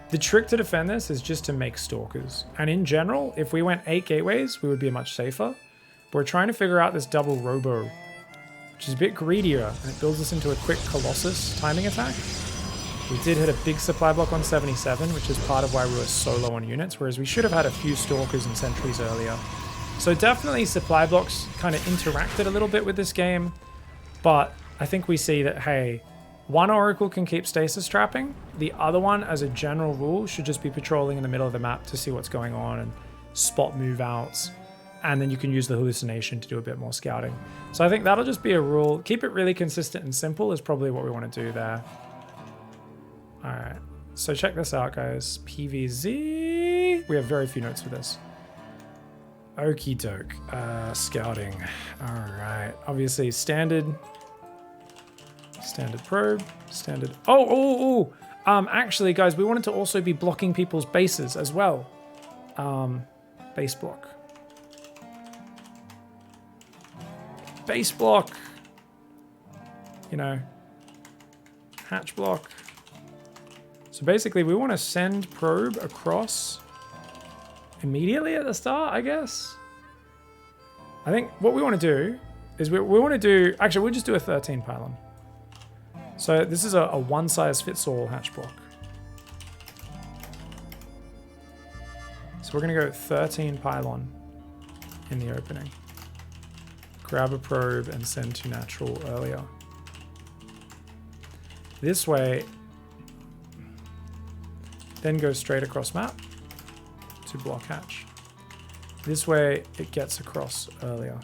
The trick to defend this is just to make stalkers. And in general, if we went 8 gateways, we would be much safer. But we're trying to figure out this double robo, which is a bit greedier, and it builds us into a quick Colossus timing attack. We did hit a big supply block on 77, which is part of why we were so low on units, whereas we should have had a few Stalkers and Sentries earlier. So definitely supply blocks kind of interacted a little bit with this game, but I think we see that, hey, one Oracle can keep stasis trapping. The other one, as a general rule, should just be patrolling in the middle of the map to see what's going on and spot move outs. And then you can use the hallucination to do a bit more scouting. So I think that'll just be a rule. Keep it really consistent and simple is probably what we want to do there. All right, so check this out, guys. PVZ. We have very few notes for this. Okie doke. Scouting. All right, obviously standard probe, standard. Actually, guys, we wanted to also be blocking people's bases as well. Base block. Base block. You know, hatch block. So basically, we want to send probe across immediately at the start, I guess. I think what we want to do is we want to do. Actually, we'll just do a 13 pylon. So this is a one-size-fits-all hatch block. So we're going to go 13 pylon in the opening. Grab a probe and send to natural earlier. This way, then go straight across map to block hatch. This way, it gets across earlier.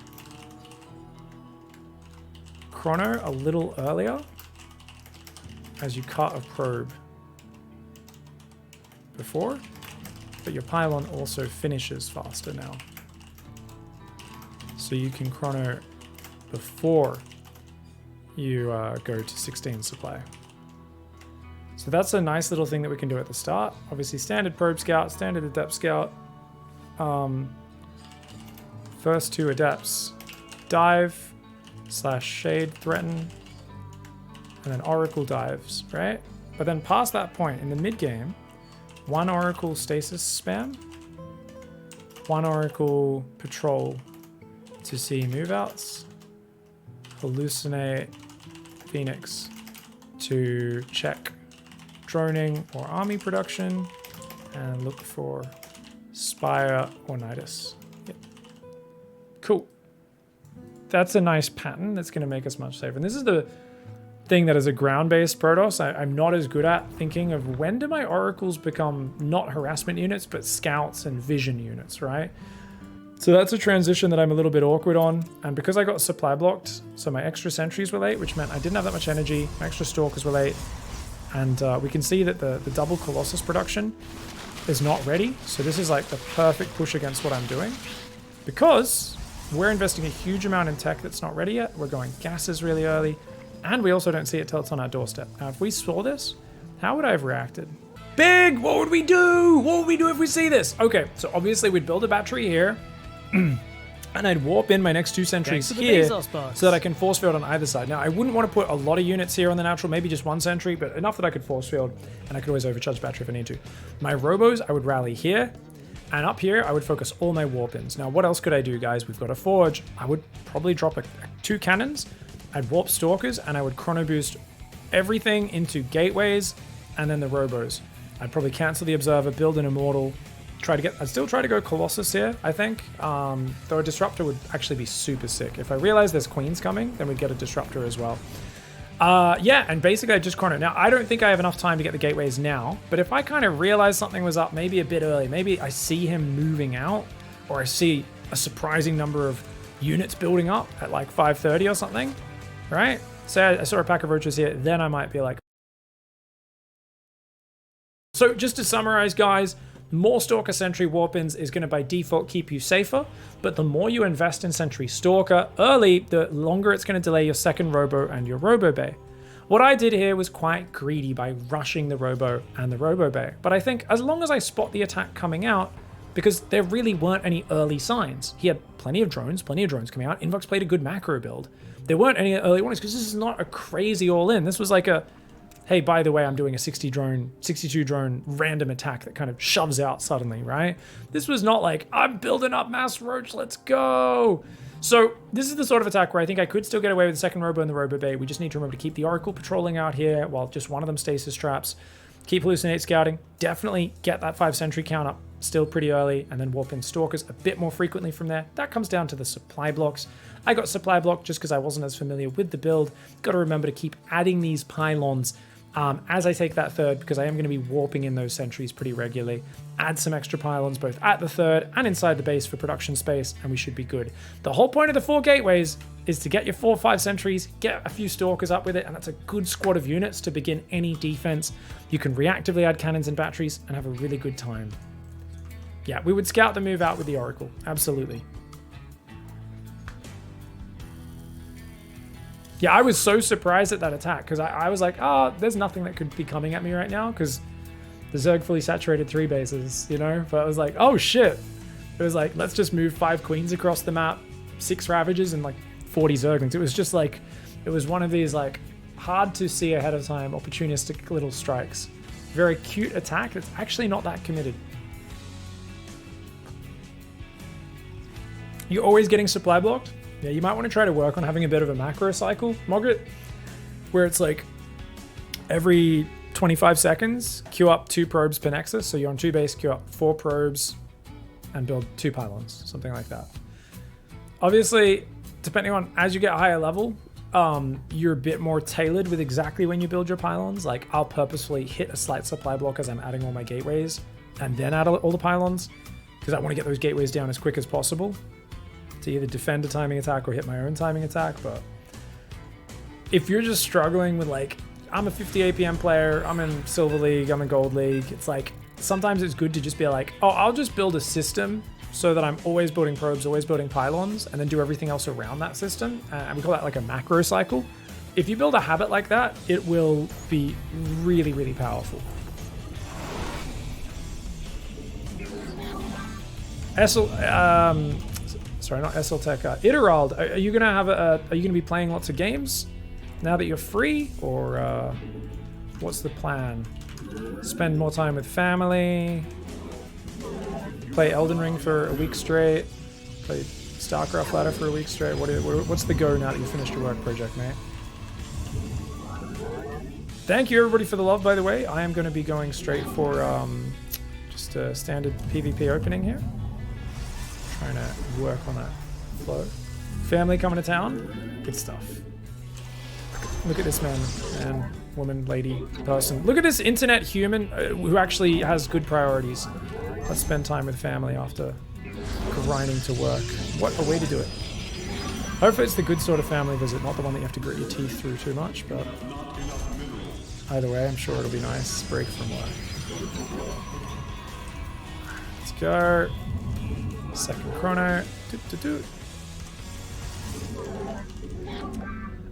Chrono a little earlier as you cut a probe before, but your pylon also finishes faster now. So you can chrono before you go to 16 supply. So that's a nice little thing that we can do at the start. Obviously standard probe scout, standard adept scout. First two adepts, dive / shade threaten, and then Oracle dives, right? But then past that point, in the mid-game, one Oracle stasis spam, one Oracle patrol to see move-outs, hallucinate Phoenix to check droning or army production, and look for Spire or Nidus. Yep. Cool. That's a nice pattern that's going to make us much safer. And this is the thing that as a ground-based Protoss, I'm not as good at thinking of when do my oracles become not harassment units, but scouts and vision units, right? So that's a transition that I'm a little bit awkward on. And because I got supply blocked, so my extra sentries were late, which meant I didn't have that much energy. My extra stalkers were late. And we can see that the double Colossus production is not ready. So this is like the perfect push against what I'm doing. Because we're investing a huge amount in tech that's not ready yet. We're going gases really early. And we also don't see it till it's on our doorstep. Now, if we saw this, how would I have reacted? Big! What would we do? What would we do if we see this? Okay, so obviously we'd build a battery here. And I'd warp in my next two sentries here so that I can force field on either side. Now, I wouldn't want to put a lot of units here on the natural, maybe just one sentry, but enough that I could force field, and I could always overcharge battery if I need to. My robos, I would rally here, and up here, I would focus all my warp-ins. Now, what else could I do, guys? We've got a forge. I would probably drop two cannons. I'd warp stalkers, and I would chrono boost everything into gateways, and then the robos. I'd probably cancel the observer, build an immortal, I'd still try to go Colossus here, I think. Though a disruptor would actually be super sick. If I realize there's queens coming, then we'd get a disruptor as well. Yeah, and basically I just chrono. Now, I don't think I have enough time to get the gateways now, but if I kind of realize something was up maybe a bit early, maybe I see him moving out, or I see a surprising number of units building up at like 5:30 or something, right? Say I saw a pack of roaches here, then I might be like... So just to summarize, guys, more Stalker Sentry warp-ins is going to by default keep you safer, but the more you invest in Sentry Stalker early, the longer it's going to delay your second Robo and your Robo Bay. What I did here was quite greedy by rushing the Robo and the Robo Bay, but I think as long as I spot the attack coming out, because there really weren't any early signs. He had plenty of drones coming out. Invox played a good macro build. There weren't any early warnings because this is not a crazy all-in. This was like a, hey, by the way, I'm doing a 62 drone random attack that kind of shoves out suddenly, right? This was not like, I'm building up mass roach, let's go. So this is the sort of attack where I think I could still get away with the second Robo and the Robo Bay. We just need to remember to keep the Oracle patrolling out here while just one of them stasis traps. Keep Hallucinate scouting. Definitely get that 5 sentry count up still pretty early, and then warp in Stalkers a bit more frequently from there. That comes down to the supply blocks. I got supply block just because I wasn't as familiar with the build. Got to remember to keep adding these pylons as I take that third, because I am going to be warping in those sentries pretty regularly. Add some extra pylons both at the third and inside the base for production space, and we should be good. The whole point of the 4 gateways is to get your 4 or 5 sentries, get a few Stalkers up with it, and that's a good squad of units to begin any defense. You can reactively add cannons and batteries and have a really good time. Yeah, we would scout the move out with the Oracle. Absolutely. Yeah, I was so surprised at that attack because I was like, oh, there's nothing that could be coming at me right now because the Zerg fully saturated 3 bases, you know? But I was like, oh shit. It was like, let's just move 5 Queens across the map, 6 Ravagers, and like 40 Zerglings. It was just like, it was one of these like hard to see ahead of time, opportunistic little strikes. Very cute attack that's actually not that committed. You're always getting supply blocked? Yeah, you might want to try to work on having a bit of a macro cycle, Mogrit, where it's like every 25 seconds, queue up 2 probes per nexus. So you're on 2 base, queue up 4 probes and build 2 pylons, something like that. Obviously, depending on as you get higher level, you're a bit more tailored with exactly when you build your pylons. Like I'll purposefully hit a slight supply block as I'm adding all my gateways and then add all the pylons because I want to get those gateways down as quick as possible to either defend a timing attack or hit my own timing attack. But if you're just struggling with like, I'm a 50 APM player, I'm in Silver League, I'm in Gold League, it's like, sometimes it's good to just be like, oh, I'll just build a system so that I'm always building probes, always building pylons, and then do everything else around that system. And we call that like a macro cycle. If you build a habit like that, it will be really, really powerful. Sorry, not Esseltech. Iterald, are you gonna be playing lots of games now that you're free, or what's the plan? Spend more time with family, play Elden Ring for a week straight, play StarCraft ladder for a week straight. What's the go now that you finished your work project, mate? Thank you everybody for the love, by the way. I am going to be going straight for just a standard PvP opening here. Trying to work on that flow. Family coming to town. Good stuff. Look at this man, woman, lady, person. Look at this internet human who actually has good priorities. Let's spend time with family after grinding to work. What a way to do it. Hopefully it's the good sort of family visit, not the one that you have to grit your teeth through too much, but either way, I'm sure it'll be nice. Break from work. Let's go. Second chrono.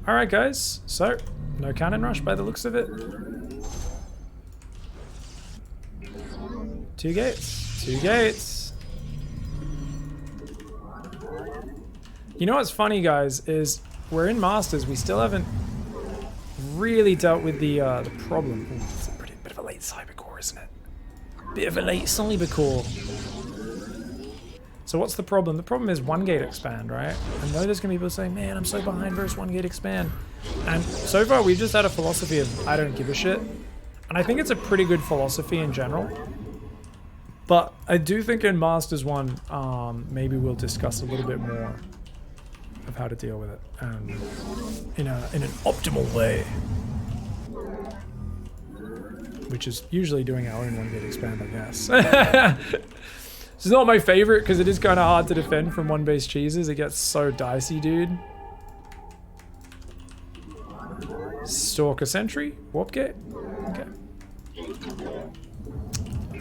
Alright guys, so no cannon rush by the looks of it. 2 gates. 2 gates. You know what's funny, guys, is we're in Masters. We still haven't really dealt with the problem. Ooh, it's a bit of a late Cybercore, isn't it? Bit of a late Cybercore. So what's the problem? The problem is 1 gate expand, right? I know there's gonna be people saying, man, I'm so behind versus 1 gate expand. And so far we've just had a philosophy of I don't give a shit. And I think it's a pretty good philosophy in general. But I do think in Masters 1, maybe we'll discuss a little bit more of how to deal with it in an optimal way. Which is usually doing our own 1 gate expand, I guess. It's not my favorite because it is kind of hard to defend from 1 base cheeses. It gets so dicey, dude. Stalker sentry, warp gate. Okay.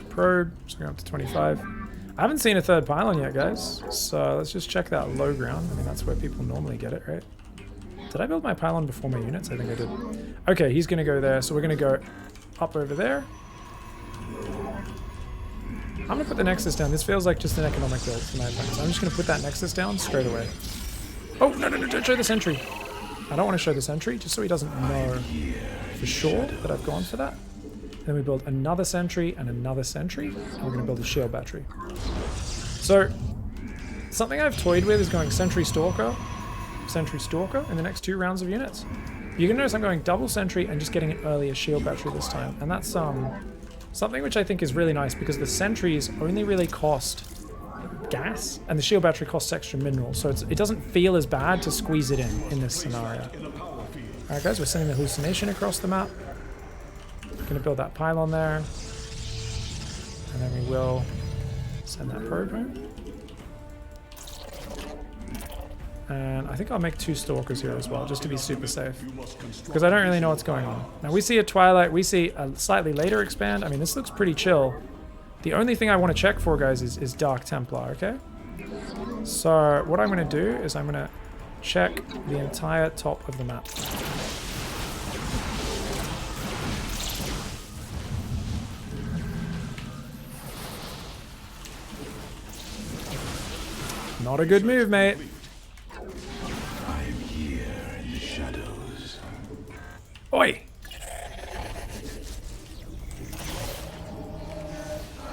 Probe, so going up to 25. I haven't seen a 3rd pylon yet, guys. So let's just check that low ground. I mean, that's where people normally get it, right? Did I build my pylon before my units? I think I did. Okay, he's going to go there. So we're going to go up over there. I'm going to put the Nexus down. This feels like just an economic build for my opponent. So I'm just going to put that Nexus down straight away. Oh, no, don't show the sentry. I don't want to show the sentry, just so he doesn't know for sure that I've gone for that. Then we build another sentry and another sentry. And we're going to build a shield battery. So, something I've toyed with is going Sentry Stalker in the next 2 rounds of units. You can notice I'm going double Sentry and just getting an earlier shield battery this time. And that's something which I think is really nice because the Sentries only really cost gas and the shield battery costs extra minerals. So it doesn't feel as bad to squeeze it in this scenario. Alright guys, we're sending the hallucination across the map. Gonna build that pylon there. And then we will send that probe home. And I think I'll make 2 stalkers here as well, just to be super safe. Because I don't really know what's going on. Now we see a Twilight, we see a slightly later expand. I mean, this looks pretty chill. The only thing I want to check for, guys, is Dark Templar, okay? So what I'm going to do is I'm going to check the entire top of the map. Not a good move, mate. I'm here in the shadows. Oi!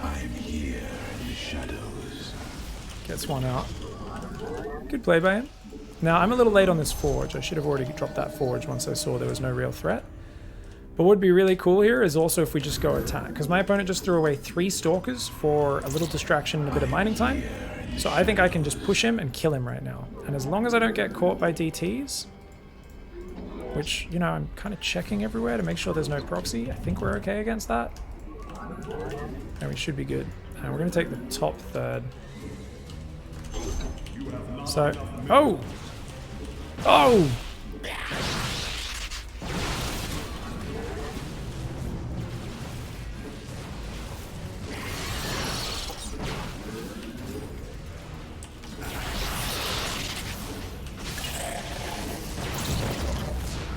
I'm here in the shadows. Gets one out. Good play by him. Now, I'm a little late on this forge. I should have already dropped that forge once I saw there was no real threat. But what would be really cool here is also if we just go attack. Because my opponent just threw away 3 stalkers for a little distraction and a bit of mining time. So I think I can just push him and kill him right now. And as long as I don't get caught by DTs, which, you know, I'm kind of checking everywhere to make sure there's no proxy. I think we're okay against that. And we should be good. And we're going to take the top third. So, oh! Oh!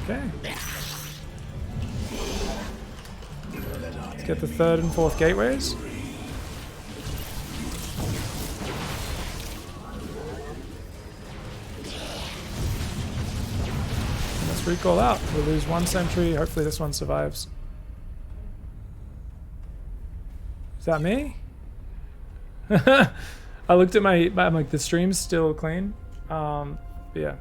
Okay. Let's get the 3rd and 4th gateways. And let's recall out. We'll lose 1 sentry. Hopefully this one survives. Is that me? I looked at I'm like, the stream's still clean. Yeah.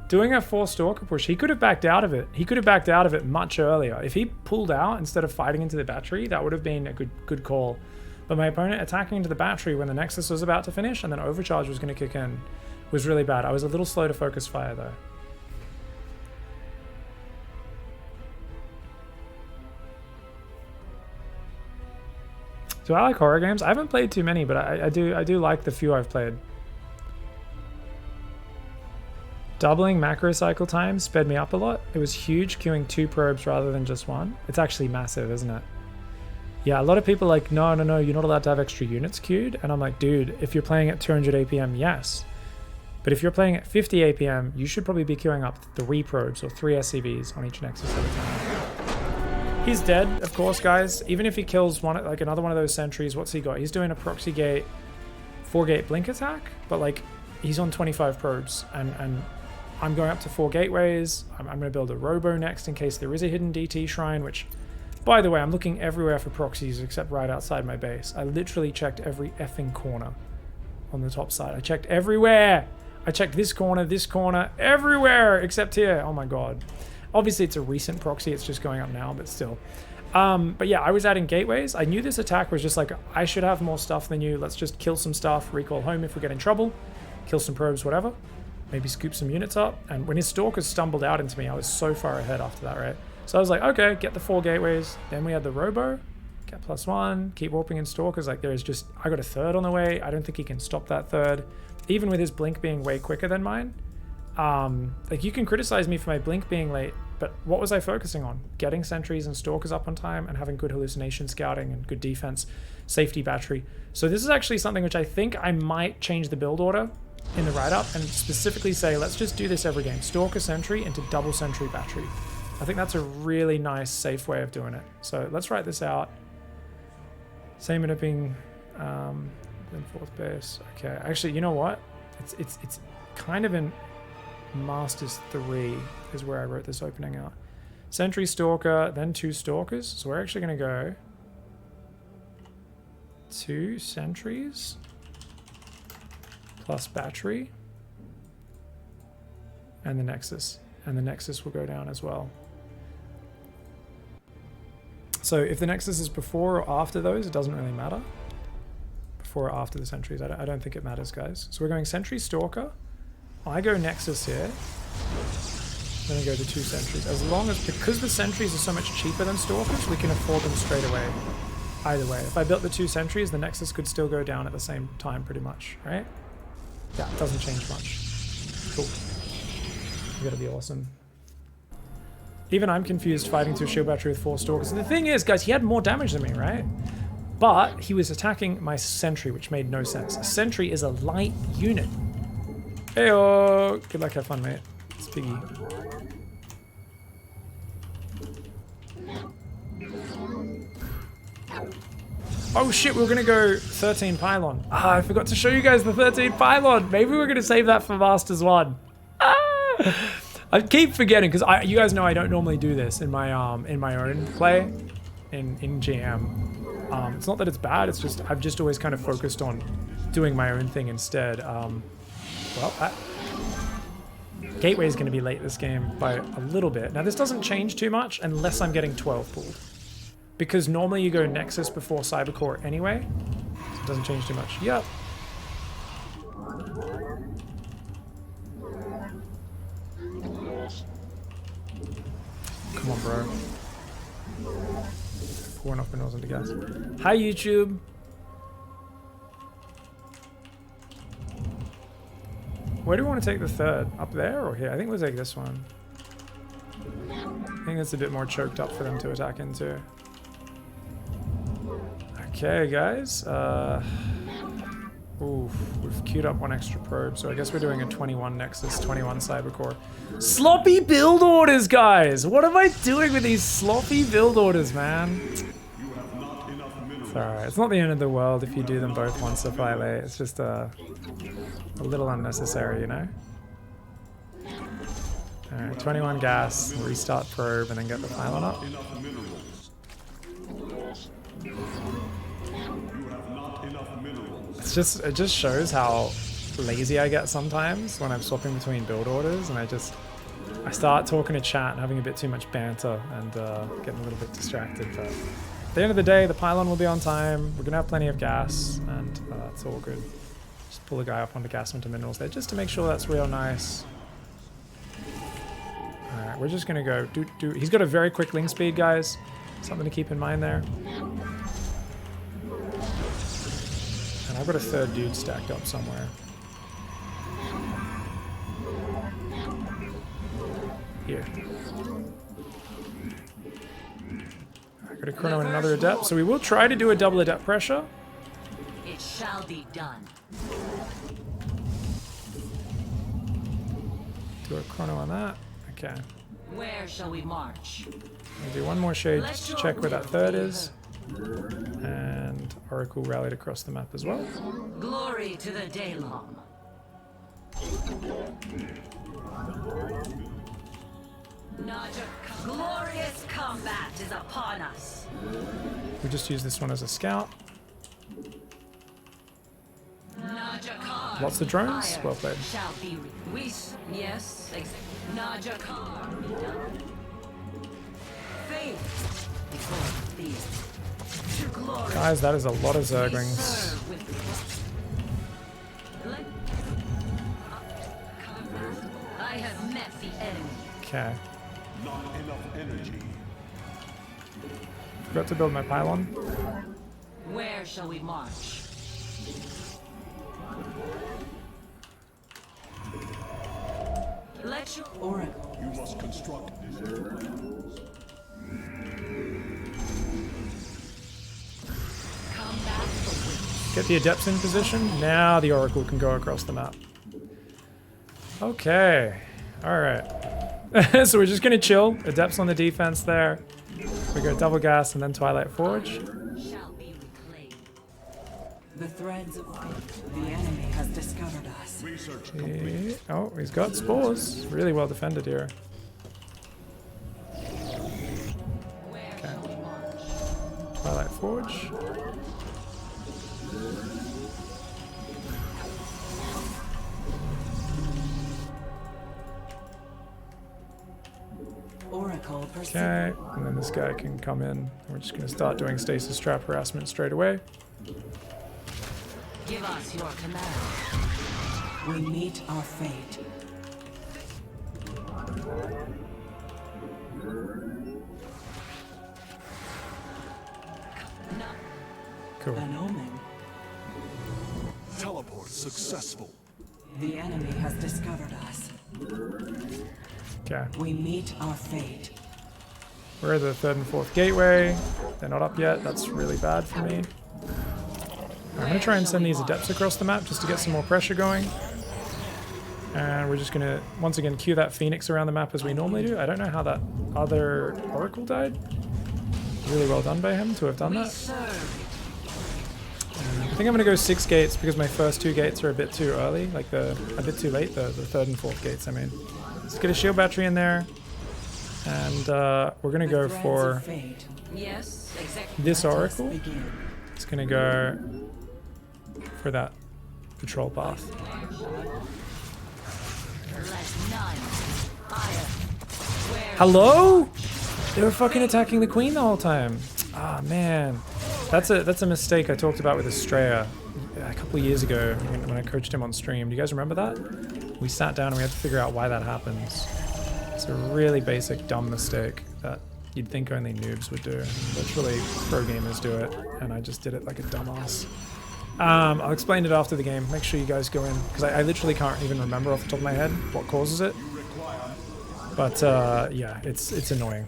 Doing a 4 stalker push, he could have backed out of it. He could have backed out of it much earlier. If he pulled out instead of fighting into the battery, that would have been a good call. But my opponent attacking into the battery when the Nexus was about to finish and then Overcharge was going to kick in was really bad. I was a little slow to focus fire though. Do I like horror games? I haven't played too many, but I do like the few I've played. Doubling macro cycle time sped me up a lot. It was huge queuing 2 probes rather than just 1. It's actually massive, isn't it? Yeah, a lot of people are like, no, you're not allowed to have extra units queued. And I'm like, dude, if you're playing at 200 APM, yes. But if you're playing at 50 APM, you should probably be queuing up 3 probes or 3 SCVs on each Nexus at a time. He's dead, of course, guys. Even if he kills another one of those sentries, what's he got? He's doing a proxy gate, 4-gate blink attack, but like he's on 25 probes and I'm going up to 4 gateways. I'm going to build a robo next in case there is a hidden DT shrine, which, by the way, I'm looking everywhere for proxies except right outside my base. I literally checked every effing corner on the top side. I checked everywhere. I checked this corner, everywhere except here. Oh my god. Obviously, it's a recent proxy. It's just going up now, but still. But yeah, I was adding gateways. I knew this attack was just like, I should have more stuff than you. Let's just kill some stuff, recall home if we get in trouble, kill some probes, whatever. Maybe scoop some units up. And when his stalkers stumbled out into me, I was so far ahead after that, right? So I was like, okay, get the 4 gateways. Then we had the robo, get +1, keep warping in stalkers. Like there is just, I got a 3rd on the way. I don't think he can stop that 3rd. Even with his blink being way quicker than mine. Like you can criticize me for my blink being late, but what was I focusing on? Getting sentries and stalkers up on time and having good hallucination scouting and good defense, safety battery. So this is actually something which I think I might change the build order in the write-up and specifically say, let's just do this every game. Stalker sentry into double sentry battery. I think that's a really nice, safe way of doing it. So let's write this out. Same in it being then 4th base. Okay, actually, you know what? It's kind of in Masters 3 is where I wrote this opening out. Sentry Stalker, then 2 Stalkers. So we're actually going to go 2 sentries plus battery. And the Nexus. And the Nexus will go down as well. So if the Nexus is before or after those, it doesn't really matter. Before or after the sentries, I don't think it matters, guys. So we're going Sentry Stalker. I go Nexus here. Then I go to 2 sentries. As long as, because the sentries are so much cheaper than Stalkers, we can afford them straight away. Either way. If I built the 2 sentries, the Nexus could still go down at the same time pretty much, right? Yeah, it doesn't change much. Cool. You gotta be awesome. Even I'm confused fighting through shield battery with 4 Stalkers. The thing is, guys, he had more damage than me, right? But he was attacking my sentry, which made no sense. A sentry is a light unit. Heyo! Good luck, have fun, mate. It's Piggy. Oh shit, we were gonna go 13 pylon. Ah, I forgot to show you guys the 13 pylon. Maybe we're gonna save that for Masters 1. Ah! I keep forgetting because you guys know I don't normally do this in my own play in GM. It's not that it's bad. It's just I've just always kind of focused on doing my own thing instead. Well, Gateway is going to be late this game by a little bit. Now this doesn't change too much unless I'm getting 12 pulled, because normally you go Nexus before Cybercore anyway. So it doesn't change too much. Yep. Come on, bro. Pouring off minerals into gas. Hi, YouTube. Where do we want to take the 3rd? Up there or here? I think we'll take this one. I think it's a bit more choked up for them to attack into. Okay, guys. Oof, we've queued up 1 extra probe, so I guess we're doing a 21 Nexus, 21 Cybercore. Sloppy build orders, guys! What am I doing with these sloppy build orders, man? It's alright, it's not the end of the world if you do them both once or fly late. It's just a little unnecessary, you know? Alright, 21 gas, restart probe, and then get the pylon up. It just shows how lazy I get sometimes when I'm swapping between build orders, and I start talking to chat and having a bit too much banter and getting a little bit distracted. But at the end of the day, the pylon will be on time. We're gonna have plenty of gas, and it's all good. Just pull the guy up onto gas into minerals there, just to make sure that's real nice. All right, we're just gonna go. He's got a very quick link speed, guys. Something to keep in mind there. I've got a 3rd dude stacked up somewhere. Here. I got a chrono and another adept, so we will try to do a double adept pressure. It shall be done. Do a chrono on that. Okay. Where shall we march? I'll do 1 more shade just to check where that 3rd is. And Oracle rallied across the map as well. Glory to the Daylong. Glorious combat is upon us. We just use this one as a scout. Lots of drones. Well played. Shall be yes, Najakar. Faith before these. Guys, that is a lot of Zerglings. I have met the enemy. Okay. Not enough energy. Forgot to build my pylon. Where shall we march? Let your Oracle. You must construct this. Get the adepts in position. Now the Oracle can go across the map. Okay. Alright. So we're just going to chill. Adepts on the defense there. We go double gas and then Twilight Forge. shall be reclaimed. The threads of fate. The enemy has discovered us. Research complete. Oh, he's got spores. Really well defended here. Where shall we march? Twilight Forge. Oracle pursuit. Okay, and then this guy can come in. We're just going to start doing stasis trap harassment straight away. Give us your command. We meet our fate. Cool. An omen. Teleport successful. The enemy has discovered us. Okay, We meet our fate. we're at the 3rd and 4th gateway. They're not up yet. That's really bad for me. I'm going to try and send these adepts across the map just to get some more pressure going. And we're just going to, once again, queue that Phoenix around the map as we normally do. I don't know how that other Oracle died. Really well done by him to have done that. I think I'm going to go 6 gates because my first 2 gates are a bit too early, like a bit too late, the 3rd and 4th gates, I mean. Let's get a shield battery in there. And we're going to go for Yes, exactly. this Oracle. Begin. It's going to go for that patrol path. Let none fire. Where Hello? They were fucking attacking the queen the whole time. Ah, man. That's a mistake I talked about with Estrella a couple of years ago when I coached him on stream. Do you guys remember that? We sat down and we had to figure out why that happens. It's a really basic, dumb mistake that you'd think only noobs would do. Literally, pro gamers do it, and I just did it like a dumbass. I'll explain it after the game. Make sure you guys go in, because I literally can't even remember off the top of my head what causes it. But yeah, it's annoying.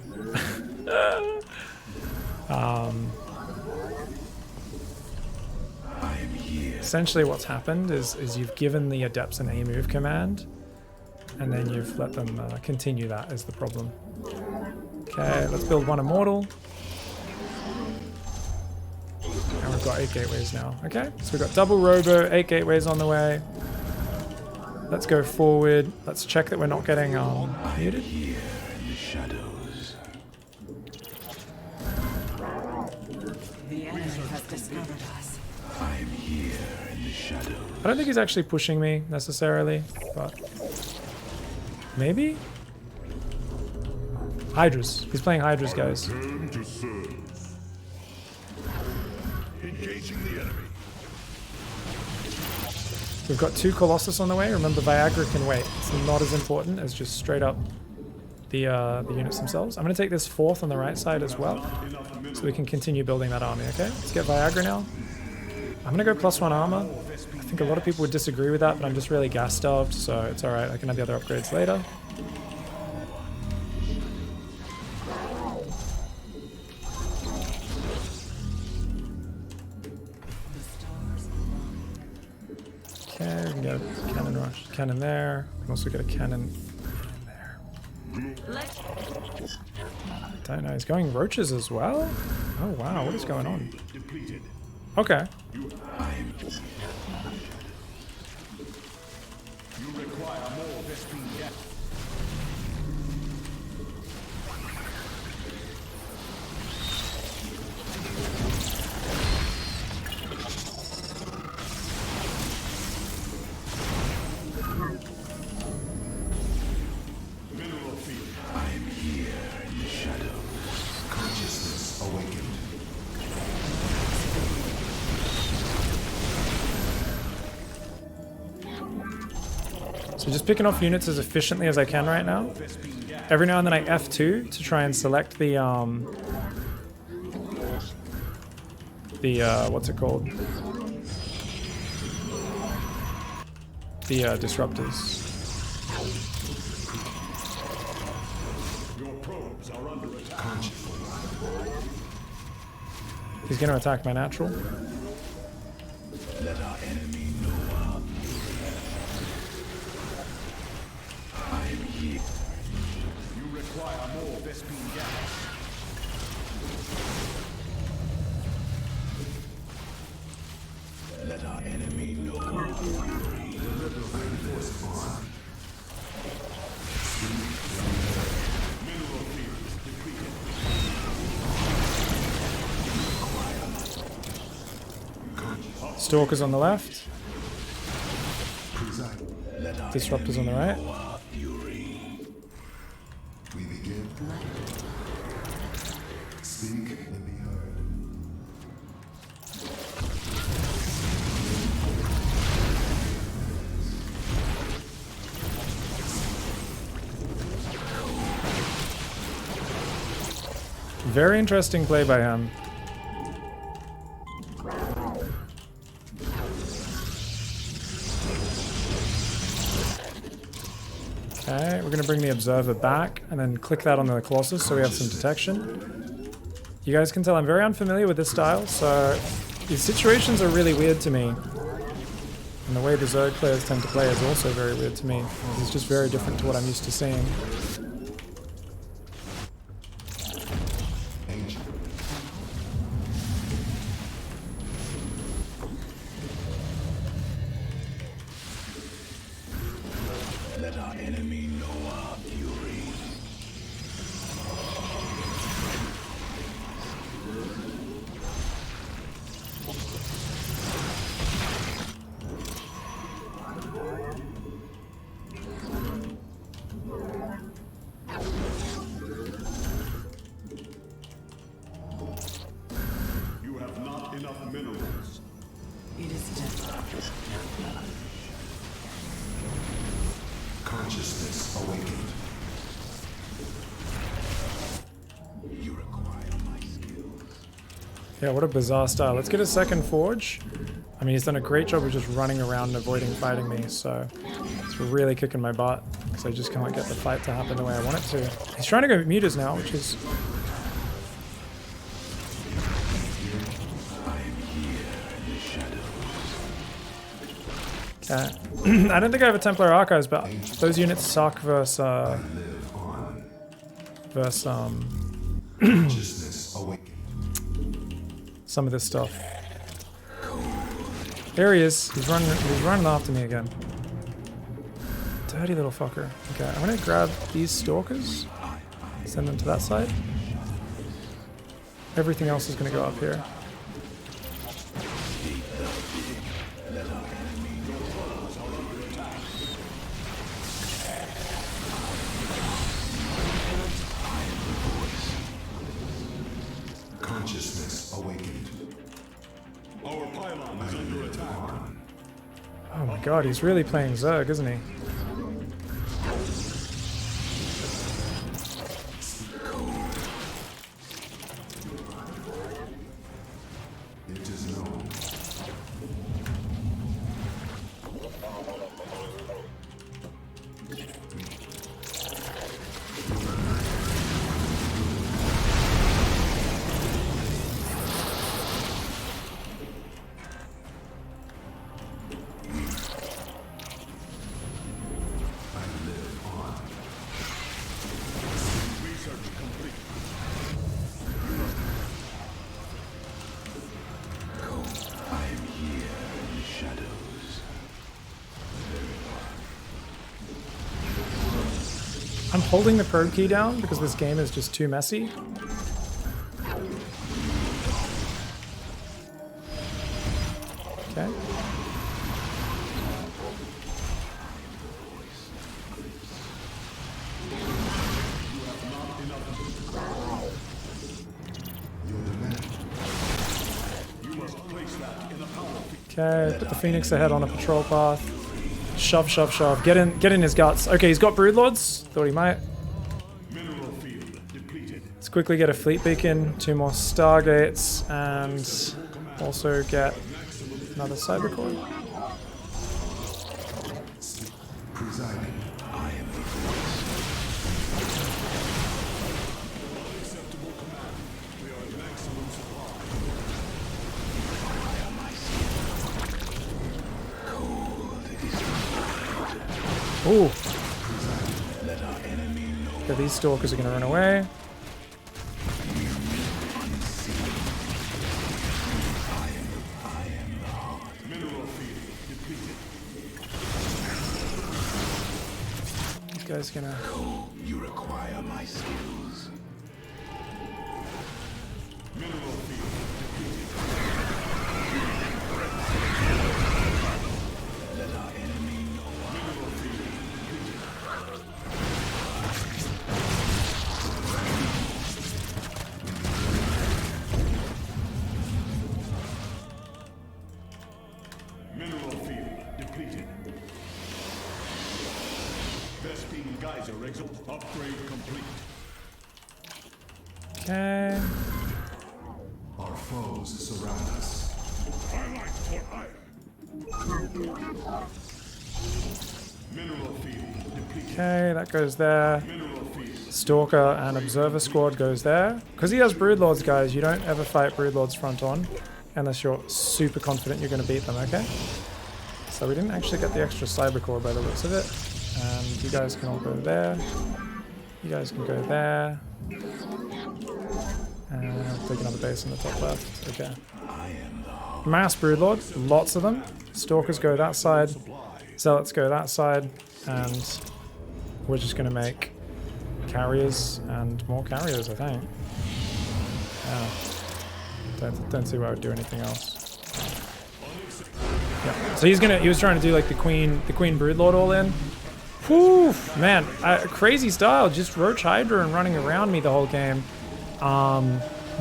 Essentially what's happened is you've given the adepts an A move command, and then you've let them continue that is the problem. Okay, let's build 1 immortal. And we've got 8 gateways now. Okay, so we've got double robo, 8 gateways on the way. Let's go forward. Let's check that we're not getting muted. Here in the shadows. The enemy has discovered us. I'm here in the shadows. I don't think he's actually pushing me necessarily, but maybe? Hydras. He's playing Hydras, guys. Turn to serve. Engaging the enemy. We've got 2 Colossus on the way. Remember, Viagra can wait. It's not as important as just straight up the units themselves. I'm going to take this 4th on the right side as well, so we can continue building that army, okay? Let's get Viagra now. I'm going to go +1 armor. I think a lot of people would disagree with that, but I'm just really gas starved, so it's alright. I can have the other upgrades later. Okay, we can get a cannon rush, cannon there. We can also get a cannon in there. Don't know. He's going roaches as well? Oh wow, what is going on? Depleted. Okay. You require more Vespene gas. Mineral field. I'm here in the shadows. Consciousness awakened. So just picking off units as efficiently as I can right now. Every now and then I F2 to try and select the what's it called? The disruptors. Your probes are under attack. He's going to attack my natural. Let our enemy know I'm here. You require more Vespene gas. Let our enemy know Mineral fields depleted. Stalkers on the left. Let our Disruptors on the right. fury. We begin. Speak and be heard. Very interesting play by him. Okay, we're going to bring the observer back and then click that on the Colossus so we have some detection. You guys can tell I'm very unfamiliar with this style, so these situations are really weird to me. And the way the Zerg players tend to play is also very weird to me. It's just very different to what I'm used to seeing. Let our enemy know our fury. You have not enough minerals. It is done. Consciousness awakened. You require my skills. Yeah, what a bizarre style. Let's get a second forge. I mean, he's done a great job of just running around and avoiding fighting me, so it's really kicking my butt because I just can't get the fight to happen the way I want it to. He's trying to go mutas now, which is... Okay. I don't think I have a Templar Archives, but those units suck versus Consciousness awakened. some of this stuff. There he is. He's running after me again. Dirty little fucker. Okay, I'm gonna grab these stalkers, send them to that side. Everything else is gonna go up here. Consciousness awakened. Our pylon is under attack. Oh my god, he's really playing Zerg, isn't he? It is known. Research complete. I am here in the shadows. I'm holding the probe key down because this game is just too messy. Okay. Okay, put the Phoenix ahead on a patrol path. Shove, shove, shove. Get in his guts. Okay, he's got Broodlords. Thought he might. Mineral field depleted. Let's quickly get a fleet beacon, 2 more Stargates, and also get another Cyber Core. Presiding. I am the Acceptable command. We are at maximum supply. Ooh. Okay, these Stalkers are going to run away. Mineral field depleted. These guys are going to... You require my skills. Mineral field depleted. Let our enemy know our Mineral field depleted. geyser upgrade complete. Okay. Our foes surround us. Mineral field depleted. Okay, that goes there. Mineral field. Stalker and Observer Squad goes there. Because he has Broodlords, guys, you don't ever fight Broodlords front on unless you're super confident you're going to beat them, okay? So we didn't actually get the extra Cyber Core by the looks of it. And you guys can all go there. You guys can go there. And take another base on the top left. Okay. Mass Broodlord, lots of them. Stalkers go that side. Zealots go that side. And we're just going to make carriers and more carriers, I think. Don't see why I would do anything else. Yeah. So he was trying to do like the Queen Broodlord all in. Whew, man, crazy style. Just Roach Hydra and running around me the whole game.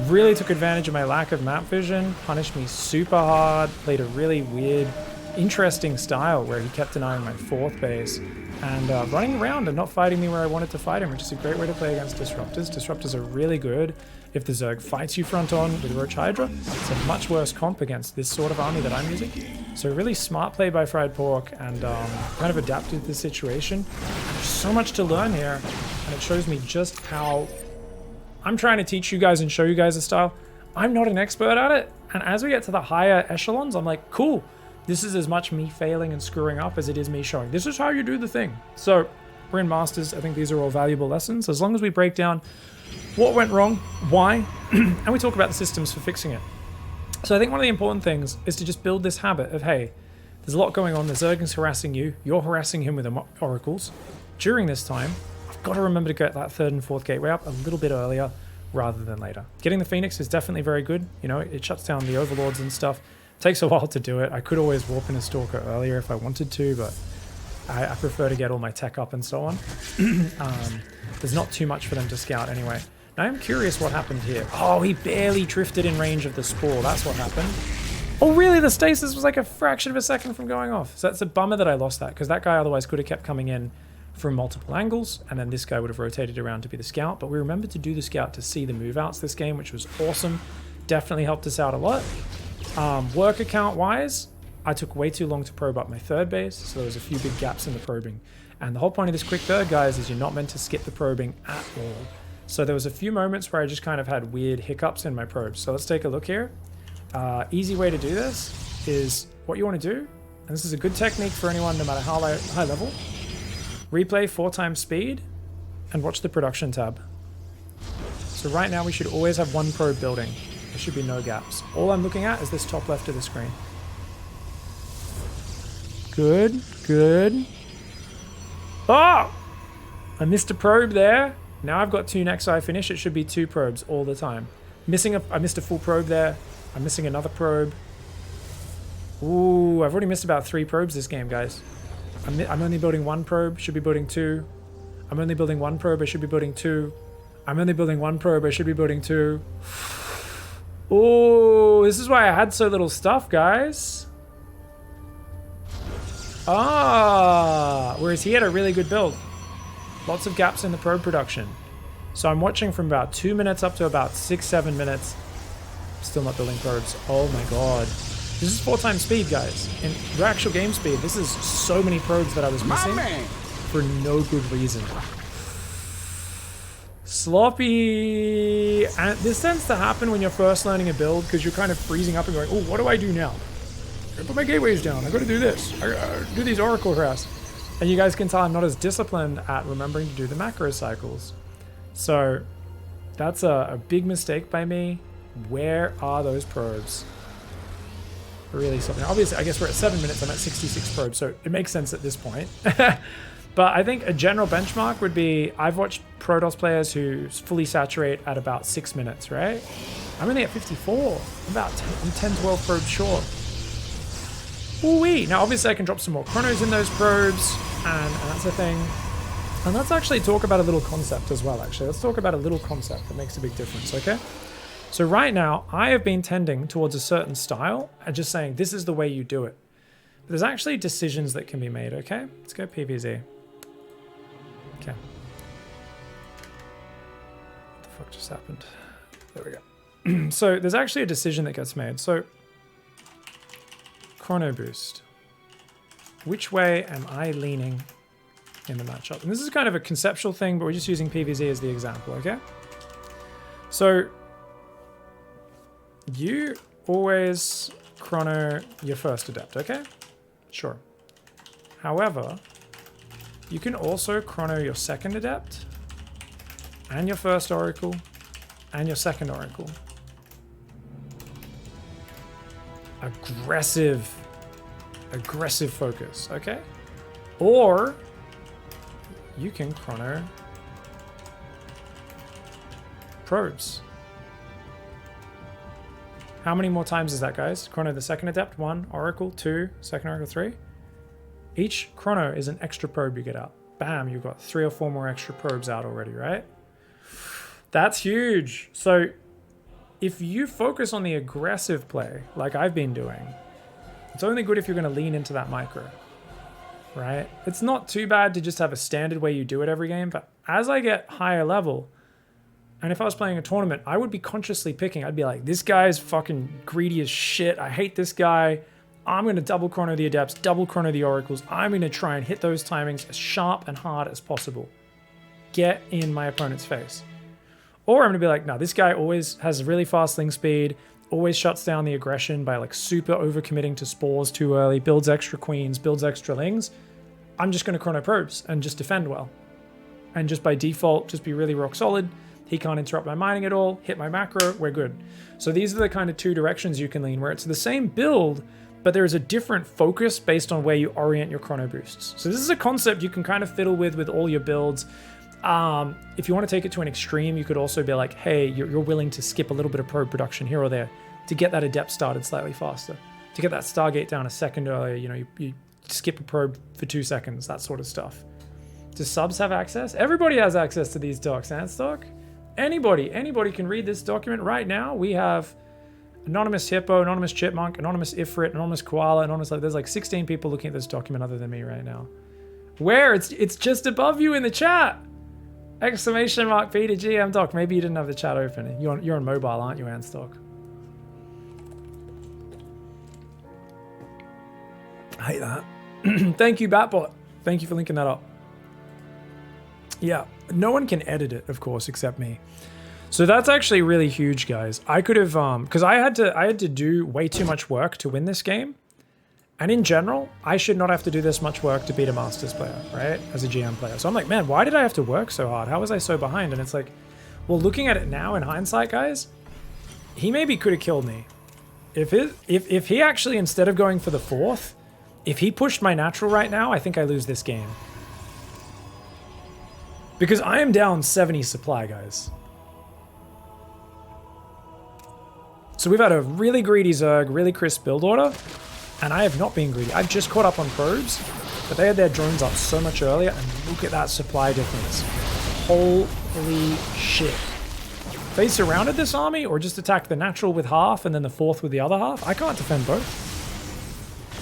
Really took advantage of my lack of map vision. Punished me super hard. Played a really weird, interesting style where he kept denying my 4th base. And running around and not fighting me where I wanted to fight him, which is a great way to play against Disruptors. Disruptors are really good if the Zerg fights you front on with Roach Hydra. It's a much worse comp against this sort of army that I'm using. So really smart play by Fried Pork and kind of adapted to the situation. There's so much to learn here, and it shows me just how I'm trying to teach you guys and show you guys the style. I'm not an expert at it, and as we get to the higher echelons, I'm like, cool. This is as much me failing and screwing up as it is me showing. This is how you do the thing. So, we're in Masters. I think these are all valuable lessons. As long as we break down what went wrong, why, and we talk about the systems for fixing it. So I think one of the important things is to just build this habit of, hey, there's a lot going on. The Zerg is harassing you. You're harassing him with oracles. During this time, I've got to remember to get that 3rd and 4th gateway up a little bit earlier rather than later. Getting the Phoenix is definitely very good. You know, it shuts down the Overlords and stuff. Takes a while to do it. I could always warp in a Stalker earlier if I wanted to, but I prefer to get all my tech up and so on. There's not too much for them to scout anyway. Now I'm curious what happened here. Oh, he barely drifted in range of the Spore. That's what happened. Oh, really? The stasis was like a fraction of a second from going off. So that's a bummer that I lost that, because that guy otherwise could have kept coming in from multiple angles, and then this guy would have rotated around to be the scout. But we remembered to do the scout to see the move outs this game, which was awesome. Definitely helped us out a lot. Worker count wise, I took way too long to probe up my 3rd base, so there was a few big gaps in the probing. And the whole point of this quick 3rd, guys, is you're not meant to skip the probing at all. So there was a few moments where I just kind of had weird hiccups in my probes. So let's take a look here. Easy way to do this is what you want to do, and this is a good technique for anyone no matter how high level. Replay 4 times speed and watch the production tab. So right now we should always have 1 probe building. There should be no gaps. All I'm looking at is this top left of the screen. Good, good. Oh! I missed a probe there. Now I've got 2 next I finish. It should be 2 probes all the time. I missed a full probe there. I'm missing another probe. Ooh, I've already missed about 3 probes this game, guys. I'm only building 1 probe. Should be building 2. I'm only building 1 probe. I should be building 2. I'm only building 1 probe. I should be building 2. Oh, this is why I had so little stuff, guys. Whereas he had a really good build. Lots of gaps in the probe production. So I'm watching from about 2 minutes up to about 6-7 minutes. Still not building probes. Oh my god. This is 4 times speed, guys. In your actual game speed, this is so many probes that I was missing for no good reason. Sloppy. And this tends to happen when you're first learning a build, because you're kind of freezing up and going, oh, what do I do now? I gotta put my gateways down. I gotta do this. I gotta do these oracle harass. And you guys can tell I'm not as disciplined at remembering to do the macro cycles. So that's a big mistake by me. Where are those probes? Really something. Obviously, I guess we're at 7 minutes. I'm at 66 probes, so it makes sense at this point. But I think a general benchmark would be, I've watched Protoss players who fully saturate at about 6 minutes, right? I'm only at 54. I'm 10, 12 probes short. Ooh-wee. Now, obviously, I can drop some more chronos in those probes, and that's the thing. And let's actually talk about a little concept as well, actually. Let's talk about a little concept that makes a big difference, okay? So right now, I have been tending towards a certain style and just saying, this is the way you do it. But there's actually decisions that can be made, okay? Let's go PVZ. Okay. What the fuck just happened? There we go. So there's actually a decision that gets made. So chrono boost. Which way am I leaning in the matchup? And this is kind of a conceptual thing, but we're just using PvZ as the example, okay? So you always chrono your first adept, okay? Sure. However, you can also chrono your second adept and your first oracle and your second oracle. Aggressive focus, okay? Or you can chrono probes. How many more times is that, guys? Chrono the second adept, 1 oracle, 2 second oracle, 3. Each chrono is an extra probe you get out. Bam, you've got 3 or 4 more extra probes out already, right? That's huge. So if you focus on the aggressive play, like I've been doing, it's only good if you're going to lean into that micro, right? It's not too bad to just have a standard way you do it every game, but as I get higher level, and if I was playing a tournament, I would be consciously picking. I'd be like, this guy's fucking greedy as shit. I hate this guy. I'm going to double chrono the adepts, double chrono the oracles. I'm going to try and hit those timings as sharp and hard as possible. Get in my opponent's face. Or I'm going to be like, no, this guy always has really fast link speed, always shuts down the aggression by like super overcommitting to spores too early, builds extra queens, builds extra lings. I'm just going to chrono probes and just defend well. And just by default, just be really rock solid. He can't interrupt my mining at all, hit my macro, we're good. So these are the kind of 2 directions you can lean, where it's the same build, but there is a different focus based on where you orient your chrono boosts. So this is a concept you can kind of fiddle with all your builds. If you want to take it to an extreme, you could also be like, hey, you're willing to skip a little bit of probe production here or there to get that adept started slightly faster, to get that Stargate down a second earlier. You know, you skip a probe for 2 seconds, that sort of stuff. Do subs have access? Everybody has access to these docs, Antstock. Anybody can read this document right now. We have Anonymous Hippo, Anonymous Chipmunk, Anonymous Ifrit, Anonymous Koala, Anonymous... There's like 16 people looking at this document other than me right now. Where? It's just above you in the chat! Exclamation mark B2GM doc. Maybe you didn't have the chat open. You're on mobile, aren't you, Antstock? I hate that. Thank you, Batbot. Thank you for linking that up. Yeah, no one can edit it, of course, except me. So that's actually really huge, guys. I could have, because I had to do way too much work to win this game. And in general, I should not have to do this much work to beat a Masters player, right? As a GM player. So I'm like, man, why did I have to work so hard? How was I so behind? And it's like, well, looking at it now in hindsight, guys, he maybe could have killed me. If he actually, instead of going for the 4th, if he pushed my natural right now, I think I lose this game. Because I am down 70 supply, guys. So we've had a really greedy Zerg, really crisp build order, and I have not been greedy. I've just caught up on probes, but they had their drones up so much earlier, and look at that supply difference. Holy shit. If they surrounded this army, or just attacked the natural with half, and then the 4th with the other half, I can't defend both.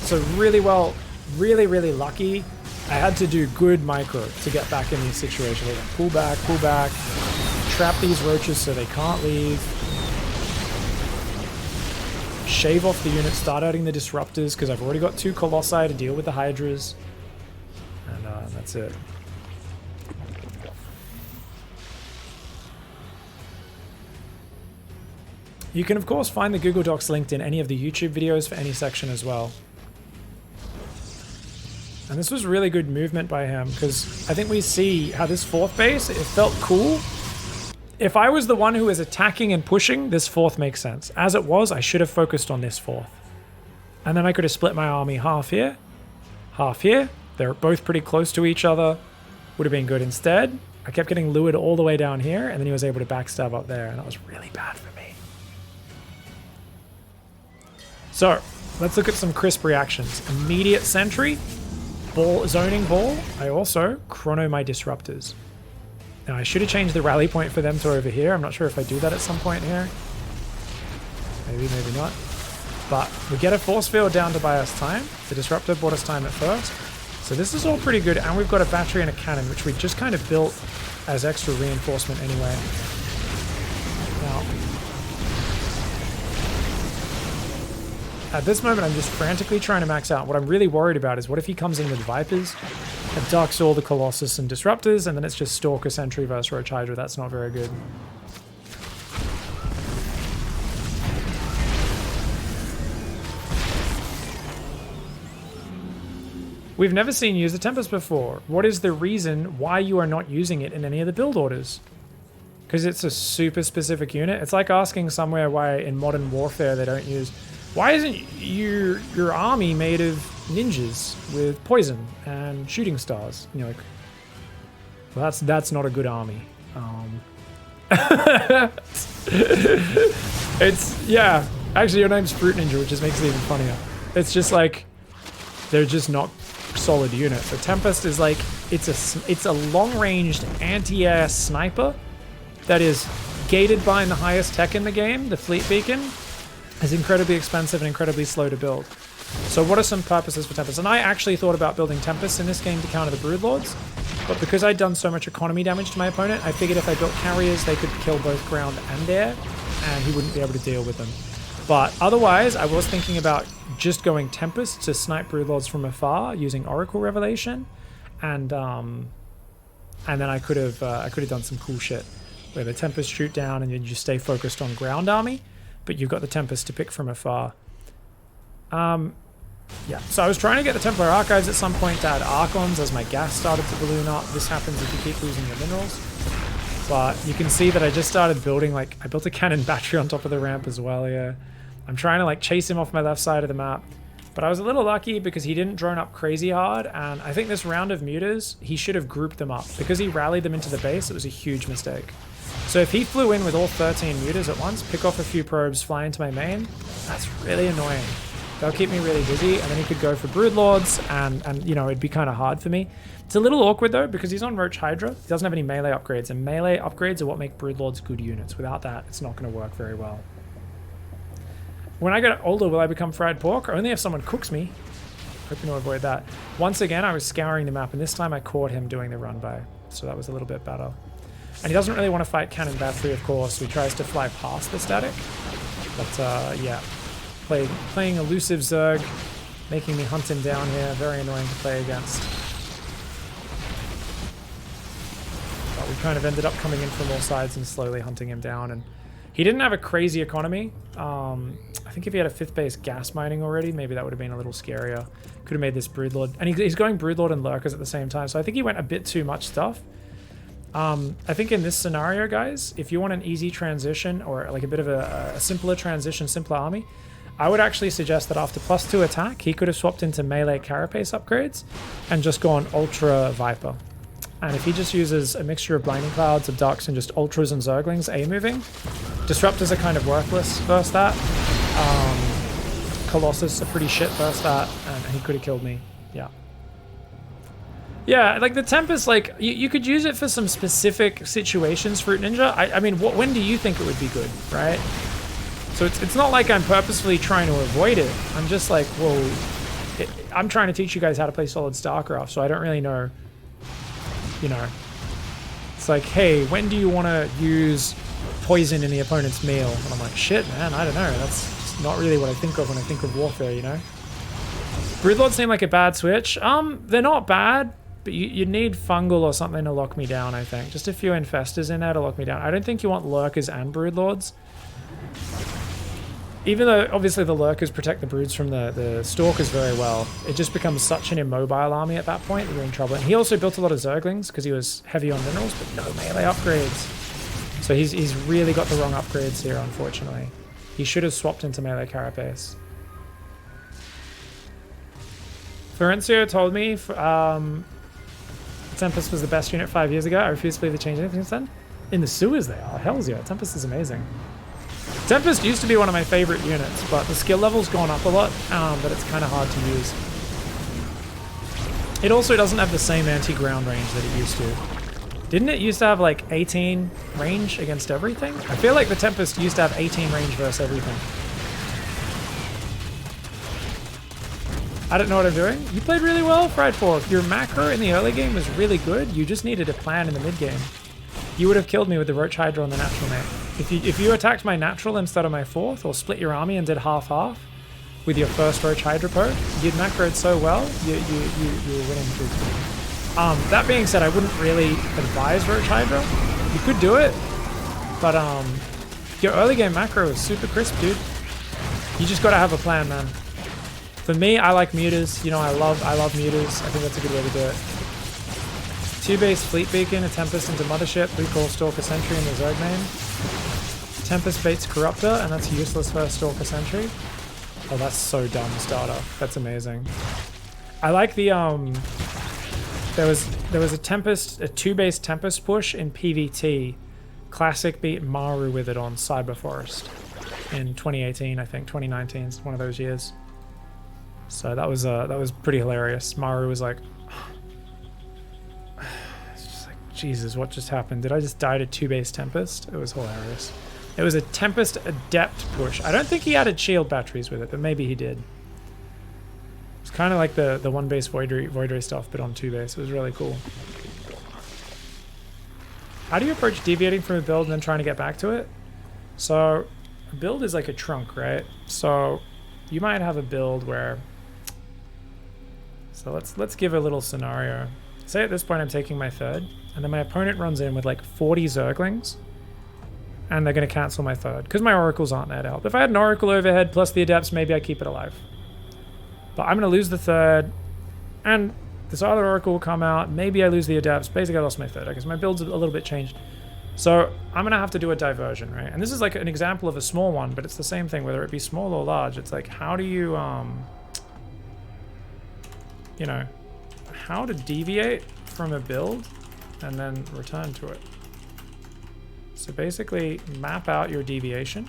So really well, really lucky. I had to do good micro to get back in these situations. Pull back, trap these roaches so they can't leave. Shave off the units, start adding the disruptors, because I've already got 2 Colossi to deal with the Hydras. And that's it. You can, of course, find the Google Docs linked in any of the YouTube videos for any section as well. And this was really good movement by him, because I think we see how this 4th base, it felt cool. If I was the one who was attacking and pushing, this 4th makes sense. As it was, I should have focused on this 4th. And then I could have split my army half here, half here. They're both pretty close to each other. Would have been good. Instead, I kept getting lured all the way down here, and then he was able to backstab up there, and that was really bad for me. So, let's look at some crisp reactions. Immediate sentry. Zoning ball. I also chrono my disruptors. Now I should have changed the rally point for them to over here. I'm not sure if I do that at some point here. Maybe not. But we get a force field down to buy us time. The disruptor bought us time at first. So this is all pretty good, and we've got a battery and a cannon, which we just kind of built as extra reinforcement anyway. Now, at this moment, I'm just frantically trying to max out. What I'm really worried about is what if he comes in with Vipers, abducts all the Colossus and Disruptors, and then it's just Stalker Sentry versus Roach Hydra. That's not very good. We've never seen you use the Tempest before. What is the reason why you are not using it in any of the build orders? Because it's a super specific unit. It's like asking somewhere why in Modern Warfare they don't use... Why isn't your army made of ninjas with poison and shooting stars? And you're like, well, that's not a good army. It's, yeah. Actually, your name's Fruit Ninja, which just makes it even funnier. It's just like, they're just not solid unit. So Tempest is like, it's a long-ranged anti-air sniper that is gated behind the highest tech in the game, the Fleet Beacon. Is incredibly expensive and incredibly slow to build. So what are some purposes for Tempest? And I actually thought about building Tempest in this game to counter the Broodlords, but because I'd done so much economy damage to my opponent, I figured if I built carriers, they could kill both ground and air, and he wouldn't be able to deal with them. But otherwise, I was thinking about just going Tempest to snipe Broodlords from afar using Oracle Revelation, and then I could have done some cool shit where the Tempest shoot down and you just stay focused on ground army, but you've got the Tempest to pick from afar. Yeah, so I was trying to get the Templar Archives at some point to add Archons as my gas started to balloon up. This happens if you keep losing your minerals. But you can see that I just started building, like, I built a cannon battery on top of the ramp as well, yeah. I'm trying to, like, chase him off my left side of the map. But I was a little lucky because he didn't drone up crazy hard, and I think this round of mutas, he should have grouped them up. Because he rallied them into the base, it was a huge mistake. So if he flew in with all 13 mutas at once, pick off a few probes, fly into my main, that's really annoying. They'll keep me really busy, and then he could go for Broodlords, and you know, it'd be kind of hard for me. It's a little awkward though, because he's on Roach Hydra. He doesn't have any melee upgrades, and melee upgrades are what make Broodlords good units. Without that, it's not going to work very well. When I get older, will I become fried pork? Only if someone cooks me. Hoping to avoid that. Once again, I was scouring the map, and this time I caught him doing the run by, so that was a little bit better. And he doesn't really want to fight Cannon Battery, of course, so he tries to fly past the static. But yeah, playing elusive Zerg, making me hunt him down here. Very annoying to play against. But we kind of ended up coming in from all sides and slowly hunting him down. And he didn't have a crazy economy. I think if he had a 5th base gas mining already, maybe that would have been a little scarier. Could have made this Broodlord. And he's going Broodlord and Lurkers at the same time, so I think he went a bit too much stuff. I think in this scenario, guys, if you want an easy transition or like a bit of a simpler transition, simpler army, I would actually suggest that after +2 attack, he could have swapped into melee carapace upgrades and just gone Ultra Viper. And if he just uses a mixture of Blinding Clouds, Abducts, and just Ultras and Zerglings A-moving, Disruptors are kind of worthless versus that. Colossus are pretty shit versus that, and he could have killed me. Yeah. Yeah, like the Tempest, like, you could use it for some specific situations, Fruit Ninja. I mean, when do you think it would be good, right? So it's not like I'm purposefully trying to avoid it. I'm just like, well, I'm trying to teach you guys how to play solid StarCraft, so I don't really know, you know. It's like, hey, when do you want to use poison in the opponent's meal? And I'm like, shit, man, I don't know. That's just not really what I think of when I think of warfare, you know? Broodlords seem like a bad switch. They're not bad. But you need Fungal or something to lock me down, I think. Just a few Infestors in there to lock me down. I don't think you want Lurkers and Broodlords. Even though, obviously, the Lurkers protect the Broods from the Stalkers very well, it just becomes such an immobile army at that point that you're in trouble. And he also built a lot of Zerglings because he was heavy on minerals, but no melee upgrades. So he's really got the wrong upgrades here, unfortunately. He should have swapped into melee carapace. Florencio told me... Tempest was the best unit 5 years ago. I refuse to believe they changed anything since then. In the sewers they are. Hells yeah. Tempest is amazing. Tempest used to be one of my favorite units, but the skill level's gone up a lot, but it's kind of hard to use. It also doesn't have the same anti-ground range that it used to. Didn't it used to have like 18 range against everything? I feel like the Tempest used to have 18 range versus everything. I don't know what I'm doing. You played really well, Fried Fork. Your macro in the early game was really good. You just needed a plan in the mid game. You would have killed me with the Roach Hydra on the natural, mate. If you attacked my natural instead of my fourth, or split your army and did half-half with your first Roach Hydra poke, you'd macroed so well, you were winning through. That being said, I wouldn't really advise Roach Hydra. You could do it, but your early game macro is super crisp, dude. You just gotta have a plan, man. For me, I like muters. You know, I love muters. I think that's a good way to do it. 2-base Fleet Beacon, a Tempest into Mothership, recall Stalker Sentry in the Zerg main. Tempest baits Corruptor, and that's useless for Stalker Sentry. Oh, that's so dumb, starter. That's amazing. I like the there was a Tempest, a 2-base Tempest push in PvT. Classic beat Maru with it on Cyber Forest in 2018, I think 2019 is one of those years. So that was pretty hilarious. Maru was like, it's just like, Jesus, what just happened? Did I just die to 2-base Tempest? It was hilarious. It was a Tempest Adept push. I don't think he added shield batteries with it, but maybe he did. It's kind of like the 1-base Void Ray stuff, but on 2-base. It was really cool. How do you approach deviating from a build and then trying to get back to it? So a build is like a trunk, right? So you might have a build where, so let's give a little scenario. Say at this point I'm taking my third, and then my opponent runs in with like 40 Zerglings, and they're going to cancel my third, because my Oracles aren't there to help. If I had an Oracle overhead plus the Adepts, maybe I keep it alive. But I'm going to lose the third, and this other Oracle will come out, maybe I lose the Adepts, basically I lost my third, I guess my build's a little bit changed. So I'm going to have to do a diversion, right? And this is like an example of a small one, but it's the same thing, whether it be small or large. It's like, how do you, you know, how to deviate from a build and then return to it. So basically map out your deviation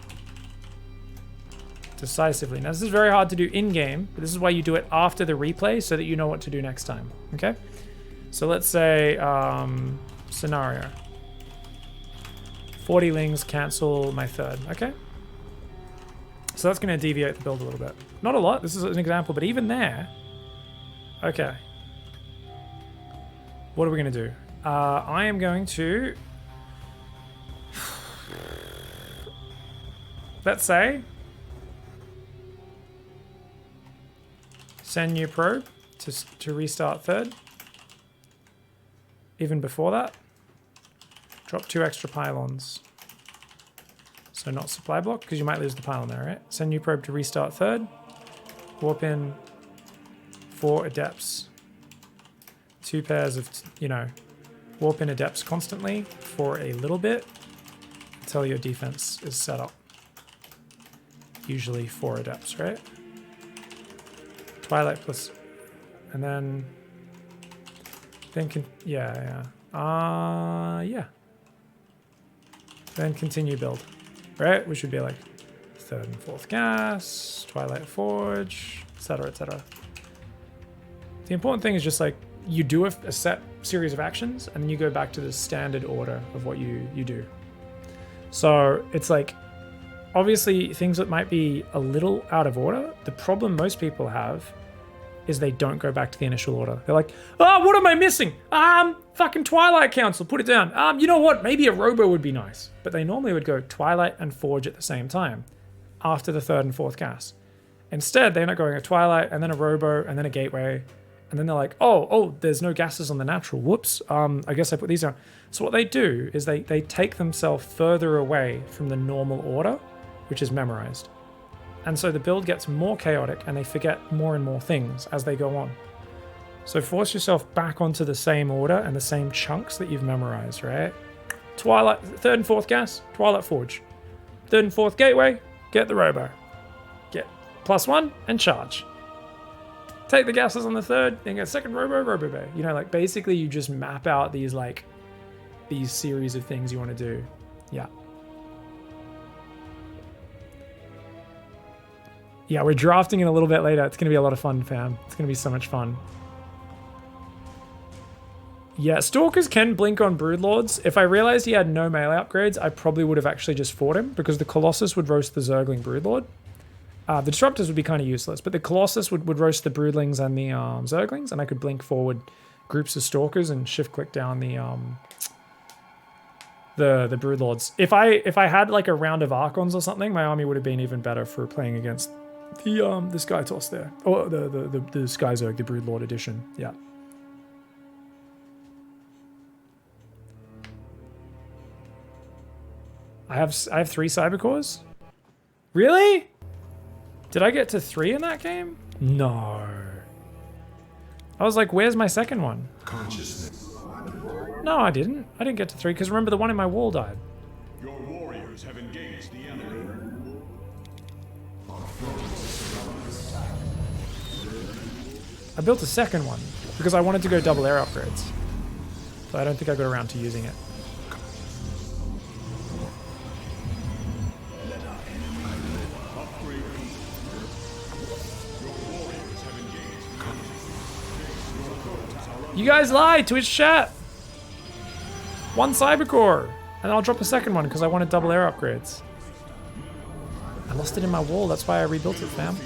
decisively. Now this is very hard to do in-game, but this is why you do it after the replay so that you know what to do next time, okay? So let's say, scenario. 40 Lings cancel my third, okay? So that's going to deviate the build a little bit. Not a lot, this is an example, but even there, okay. What are we going to do? I am going to, let's say, send new probe to restart third. Even before that, drop 2 extra pylons. So not supply block, because you might lose the pylon there, right? Send new probe to restart third. Warp in 4 Adepts. 2 pairs of, you know, warp in Adepts constantly for a little bit until your defense is set up. Usually 4 Adepts, right? Twilight plus, and then yeah. Then continue build, right? Which would be like 3rd and 4th gas, Twilight Forge, etc., etc. The important thing is just like you do a set series of actions, and then you go back to the standard order of what you do. So it's like, obviously things that might be a little out of order. The problem most people have is they don't go back to the initial order. They're like, oh, what am I missing? Fucking Twilight Council, put it down. You know what? Maybe a Robo would be nice. But they normally would go Twilight and Forge at the same time after the 3rd and 4th gas. Instead, they end up going a Twilight and then a Robo and then a Gateway. And then they're like, oh, there's no gases on the natural. Whoops. I guess I put these down. So what they do is they take themselves further away from the normal order, which is memorized. And so the build gets more chaotic and they forget more and more things as they go on. So force yourself back onto the same order and the same chunks that you've memorized, right? Twilight, 3rd and 4th gas, Twilight Forge. 3rd and 4th Gateway, get the Robo. Get +1 and charge. Take the gases on the 3rd, then get 2nd Robo Bay. You know, like basically you just map out these series of things you want to do. Yeah. Yeah, we're drafting it a little bit later. It's going to be a lot of fun, fam. It's going to be so much fun. Yeah, Stalkers can blink on Broodlords. If I realized he had no melee upgrades, I probably would have actually just fought him because the Colossus would roast the Zergling Broodlord. The disruptors would be kind of useless, but the Colossus would roast the broodlings and the Zerglings, and I could blink forward groups of stalkers and shift click down the broodlords. If I had like a round of Archons or something, my army would have been even better for playing against the Sky Toss there, or the Sky Zerg, the Broodlord edition. Yeah. I have 3 Cybercores. Really? Did I get to 3 in that game? No. I was like, where's my second one? Consciousness. No, I didn't. I didn't get to 3 because remember the one in my wall died. Your warriors have engaged the enemy. I built a second one because I wanted to go double air upgrades. But I don't think I got around to using it. You guys lied, Twitch chat. 1 Cybercore, and I'll drop a second one because I wanted double air upgrades. I lost it in my wall, that's why I rebuilt it, fam.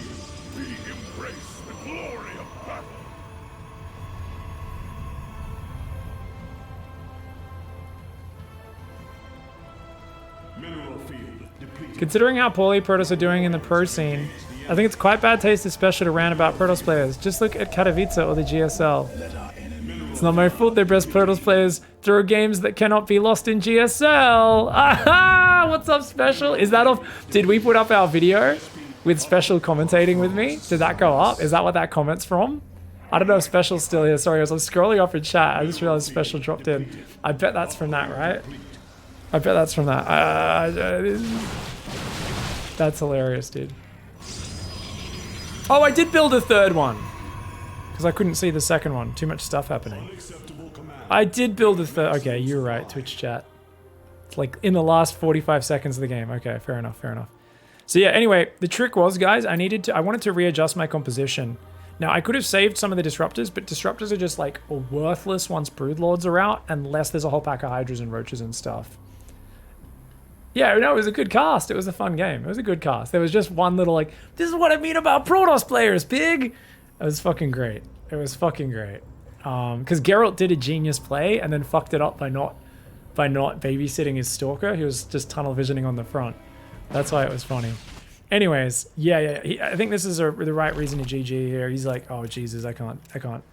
Considering how poorly Protoss are doing in the pro scene, I think it's quite bad taste especially to rant about Protoss players. Just look at Katowice or the GSL. It's not my fault they're best Protoss players through games that cannot be lost in GSL. Aha! What's up, Special? Is that off? Did we put up our video with Special commentating with me? Did that go up? Is that what that comment's from? I don't know if Special's still here. Sorry, I was scrolling off in chat. I just realized Special dropped in. I bet that's from that, right? I bet that's from that. That's hilarious, dude. Oh, I did build a third one. Because I couldn't see the second one. Too much stuff happening. I did build a third. Okay, you're right, Twitch chat. It's like in the last 45 seconds of the game. Okay, fair enough, fair enough. So yeah, anyway, the trick was, guys, I wanted to readjust my composition. Now, I could have saved some of the disruptors, but disruptors are just like worthless once Broodlords are out, unless there's a whole pack of Hydras and Roaches and stuff. Yeah, no, it was a good cast. It was a fun game. It was a good cast. There was just one little like, this is what I mean about Protoss players, pig. It was fucking great. It was fucking great. Because Geralt did a genius play and then fucked it up by not babysitting his stalker. He was just tunnel visioning on the front. That's why it was funny. Anyways, yeah. I think this is the right reason to GG here. He's like, oh Jesus, I can't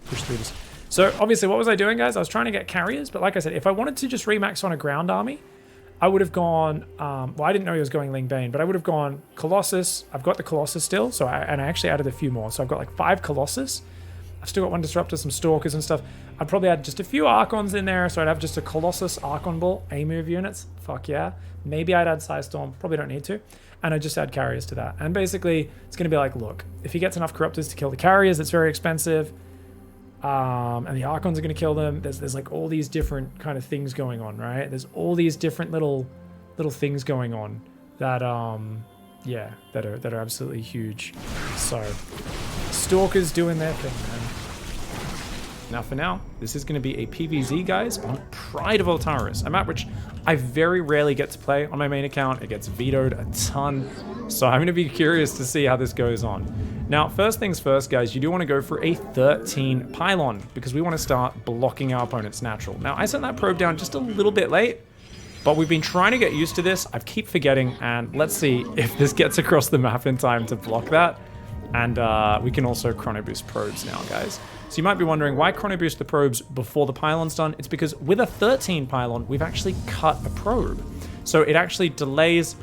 push through this. So obviously, what was I doing, guys? I was trying to get carriers, but like I said, if I wanted to just remax on a ground army, I would have gone, well, I didn't know he was going Ling Bane, but I would have gone Colossus. I've got the Colossus still, so I actually added a few more. So I've got like 5 Colossus. I've still got 1 Disruptor, some Stalkers and stuff. I'd probably add just a few Archons in there, so I'd have just a Colossus Archon Ball, A-move units. Fuck yeah. Maybe I'd add Psystorm, probably don't need to. And I'd just add carriers to that. And basically, it's going to be like, look, if he gets enough Corruptors to kill the carriers, it's very expensive. And the Archons are going to kill them. There's like all these different kind of things going on, right? There's all these different little things going on that yeah, that are absolutely huge. So Stalkers doing their thing, man. Now for now, this is going to be a PvZ, guys, on Pride of Altaris, a map which I very rarely get to play on my main account. It gets vetoed a ton, so I'm going to be curious to see how this goes on. Now, first things first, guys, you do want to go for a 13 pylon because we want to start blocking our opponent's natural. Now, I sent that probe down just a little bit late, but we've been trying to get used to this. I keep forgetting, and let's see if this gets across the map in time to block that. And we can also chrono boost probes now, guys. So you might be wondering, why chrono boost the probes before the pylon's done? It's because with a 13 pylon, we've actually cut a probe. So it actually delays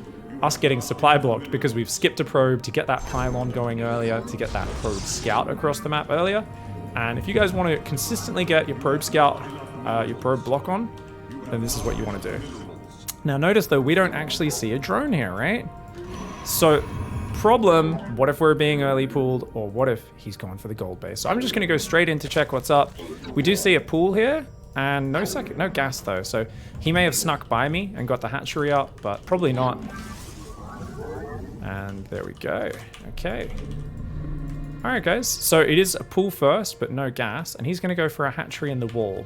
us getting supply blocked because we've skipped a probe to get that pylon going earlier, to get that probe scout across the map earlier. And if you guys want to consistently get your probe scout, your probe block on, then this is what you want to do. Now notice though, we don't actually see a drone here, right? So problem, what if we're being early pulled, or what if he's gone for the gold base? So I'm just going to go straight in to check what's up. We do see a pool here, and no gas though, so he may have snuck by me and got the hatchery up, but probably not. And there we go. Okay. All right, guys. So it is a pool first, but no gas, and he's going to go for a hatchery in the wall.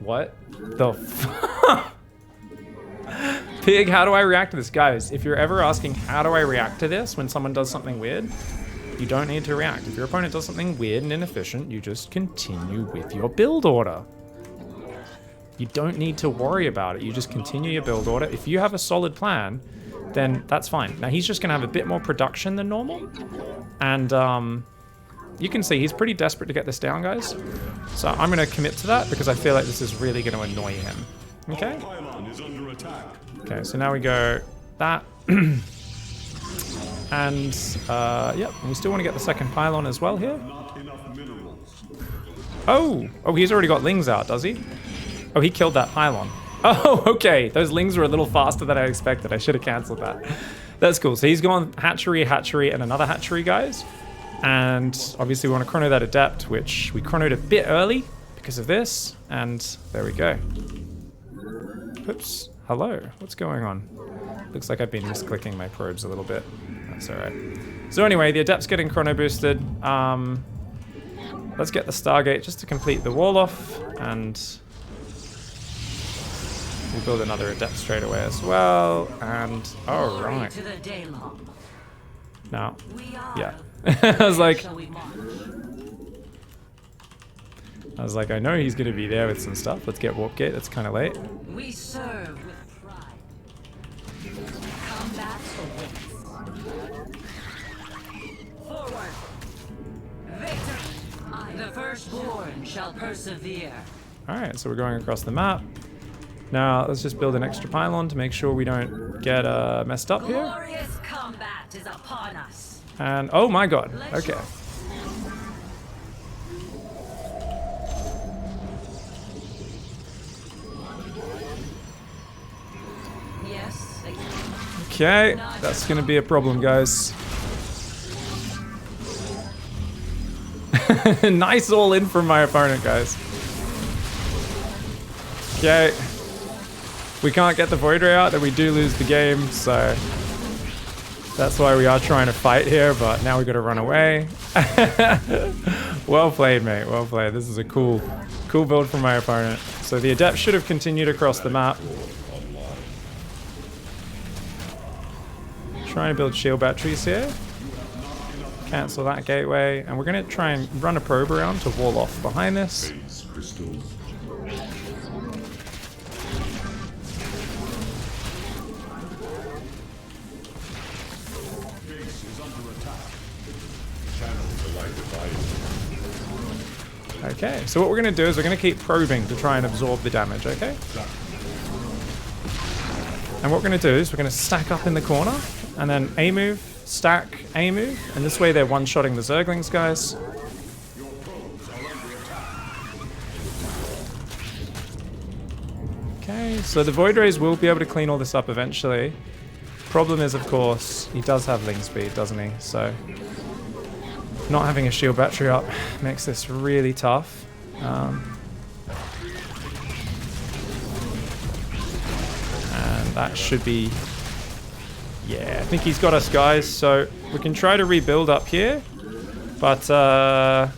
What the fuck? Pig, how do I react to this? Guys, if you're ever asking how do I react to this when someone does something weird, you don't need to react. If your opponent does something weird and inefficient, you just continue with your build order. You don't need to worry about it. You just continue your build order. If you have a solid plan, then that's fine. Now he's just gonna have a bit more production than normal. And you can see he's pretty desperate to get this down, guys. So I'm gonna commit to that because I feel like this is really gonna annoy him. Okay? Pylon is under attack. Okay, so now we go that. And yep, we still want to get the second pylon as well here. Not enough minerals. Oh, he's already got lings out, does he? Oh, he killed that pylon. Oh, okay. Those lings were a little faster than I expected. I should have cancelled that. That's cool. So he's gone hatchery, and another hatchery, guys. And obviously we want to chrono that adept, which we chronoed a bit early because of this. And there we go. Oops. Hello. What's going on? Looks like I've been misclicking my probes a little bit. That's all right. So anyway, the adept's getting chrono boosted. Let's get the Stargate just to complete the wall off, and we'll build another adept straight away as well. And all Glory right. to the Daylong. Now, We are. yeah. I was like, Shall we march? I know he's gonna be there with some stuff. Let's get warp gate. That's kind of late. We serve with pride. Combat awaits. Forward. Victory. The firstborn shall persevere. All right, so we're going across the map. Now let's just build an extra pylon to make sure we don't get messed up here. Glorious combat is upon us. And oh my god, okay. Yes. Okay, that's gonna be a problem, guys. Nice all in from my opponent, guys. Okay. We can't get the Void Ray out, then we do lose the game, so that's why we are trying to fight here, but now we gotta run away. Well played, mate, well played. This is a cool build from my opponent. So the Adept should have continued across the map. Trying to build shield batteries here. Cancel that gateway, and we're gonna try and run a probe around to wall off behind this. Phase crystals. Base is under attack. Channel the light divided. Okay, so what we're gonna do is we're gonna keep probing to try and absorb the damage, okay? And what we're gonna do is we're gonna stack up in the corner, and then A move, stack, A move, and this way they're one-shotting the Zerglings, guys. Okay, so the Void Rays will be able to clean all this up eventually. Problem is, of course, he does have Ling Speed, doesn't he? So not having a shield battery up makes this really tough. And that should be... Yeah, I think he's got us, guys. So we can try to rebuild up here. But, well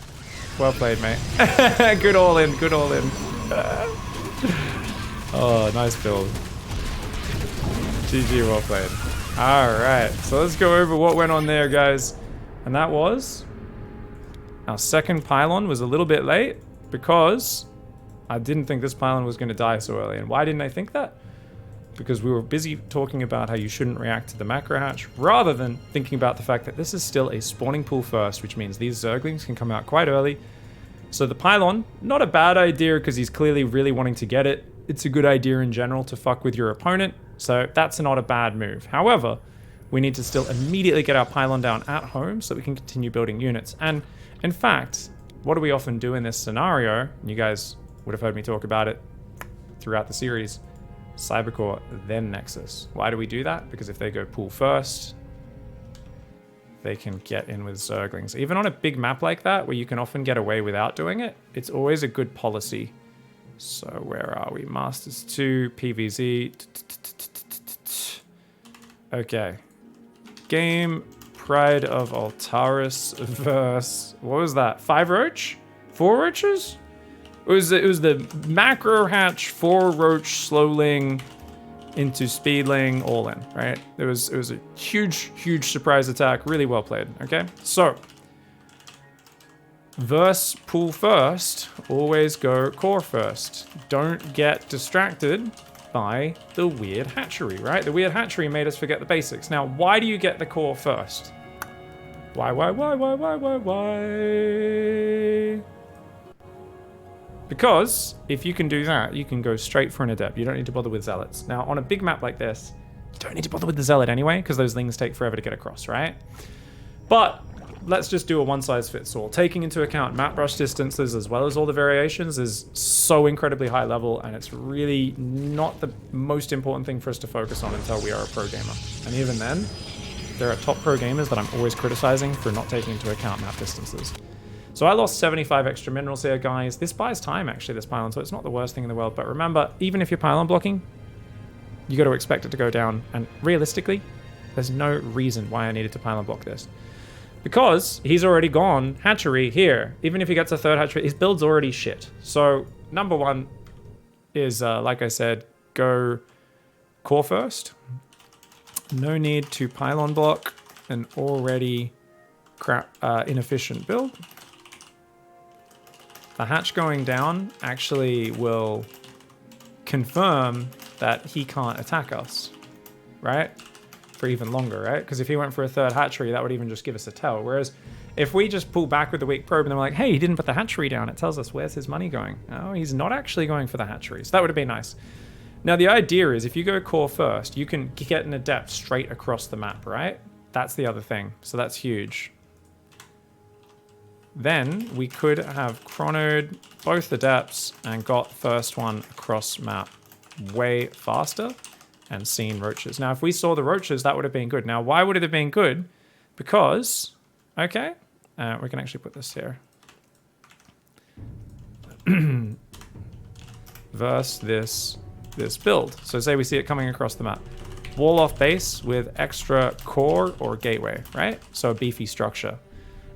played, mate. Good all in, good all in. Oh, nice build. GG, well played. Alright, so let's go over what went on there, guys. And that was... Our second pylon was a little bit late because I didn't think this pylon was going to die so early. And why didn't I think that? Because we were busy talking about how you shouldn't react to the macro hatch rather than thinking about the fact that this is still a spawning pool first, which means these Zerglings can come out quite early. So the pylon, not a bad idea because he's clearly really wanting to get it. It's a good idea in general to fuck with your opponent. So that's not a bad move. However, we need to still immediately get our pylon down at home so we can continue building units. And in fact, what do we often do in this scenario? And you guys would have heard me talk about it throughout the series. Cybercore, then Nexus. Why do we do that? Because if they go pool first, they can get in with Zerglings. Even on a big map like that, where you can often get away without doing it, it's always a good policy. So where are we? Masters 2, PVZ. Okay. Game Pride of Altaris versus... What was that? 5 roach? 4 roaches? It was the macro hatch 4 roach slowling into speedling, all in, right? It was a huge surprise attack, really well played, okay? So, verse pool first, always go core first. Don't get distracted by the weird hatchery, right? The weird hatchery made us forget the basics. Now, why do you get the core first? Why? Because if you can do that, you can go straight for an adept. You don't need to bother with zealots. Now, on a big map like this, you don't need to bother with the zealot anyway, because those things take forever to get across, right? But let's just do a one-size-fits-all. Taking into account map brush distances as well as all the variations is so incredibly high level, and it's really not the most important thing for us to focus on until we are a pro gamer. And even then, there are top pro gamers that I'm always criticizing for not taking into account map distances. So I lost 75 extra minerals here, guys. This buys time, actually, this pylon, so it's not the worst thing in the world. But remember, even if you're pylon blocking, you got to expect it to go down. And realistically, there's no reason why I needed to pylon block this. Because he's already gone hatchery here. Even if he gets a third hatchery, his build's already shit. So number one is, like I said, go core first. No need to pylon block an already inefficient build. The hatch going down actually will confirm that he can't attack us, right? For even longer, right? Because if he went for a third hatchery, that would even just give us a tell. Whereas if we just pull back with the weak probe and then we're like, hey, he didn't put the hatchery down, it tells us where's his money going. Oh, he's not actually going for the hatchery. So that would have been nice. Now, the idea is if you go core first, you can get an adept straight across the map, right? That's the other thing. So that's huge. Then we could have chronoed both adepts and got first one across map way faster and seen roaches. Now, if we saw the roaches, that would have been good. Now, why would it have been good? Because, okay, we can actually put this here. Verse this build. So say we see it coming across the map. Wall off base with extra core or gateway, right? So a beefy structure.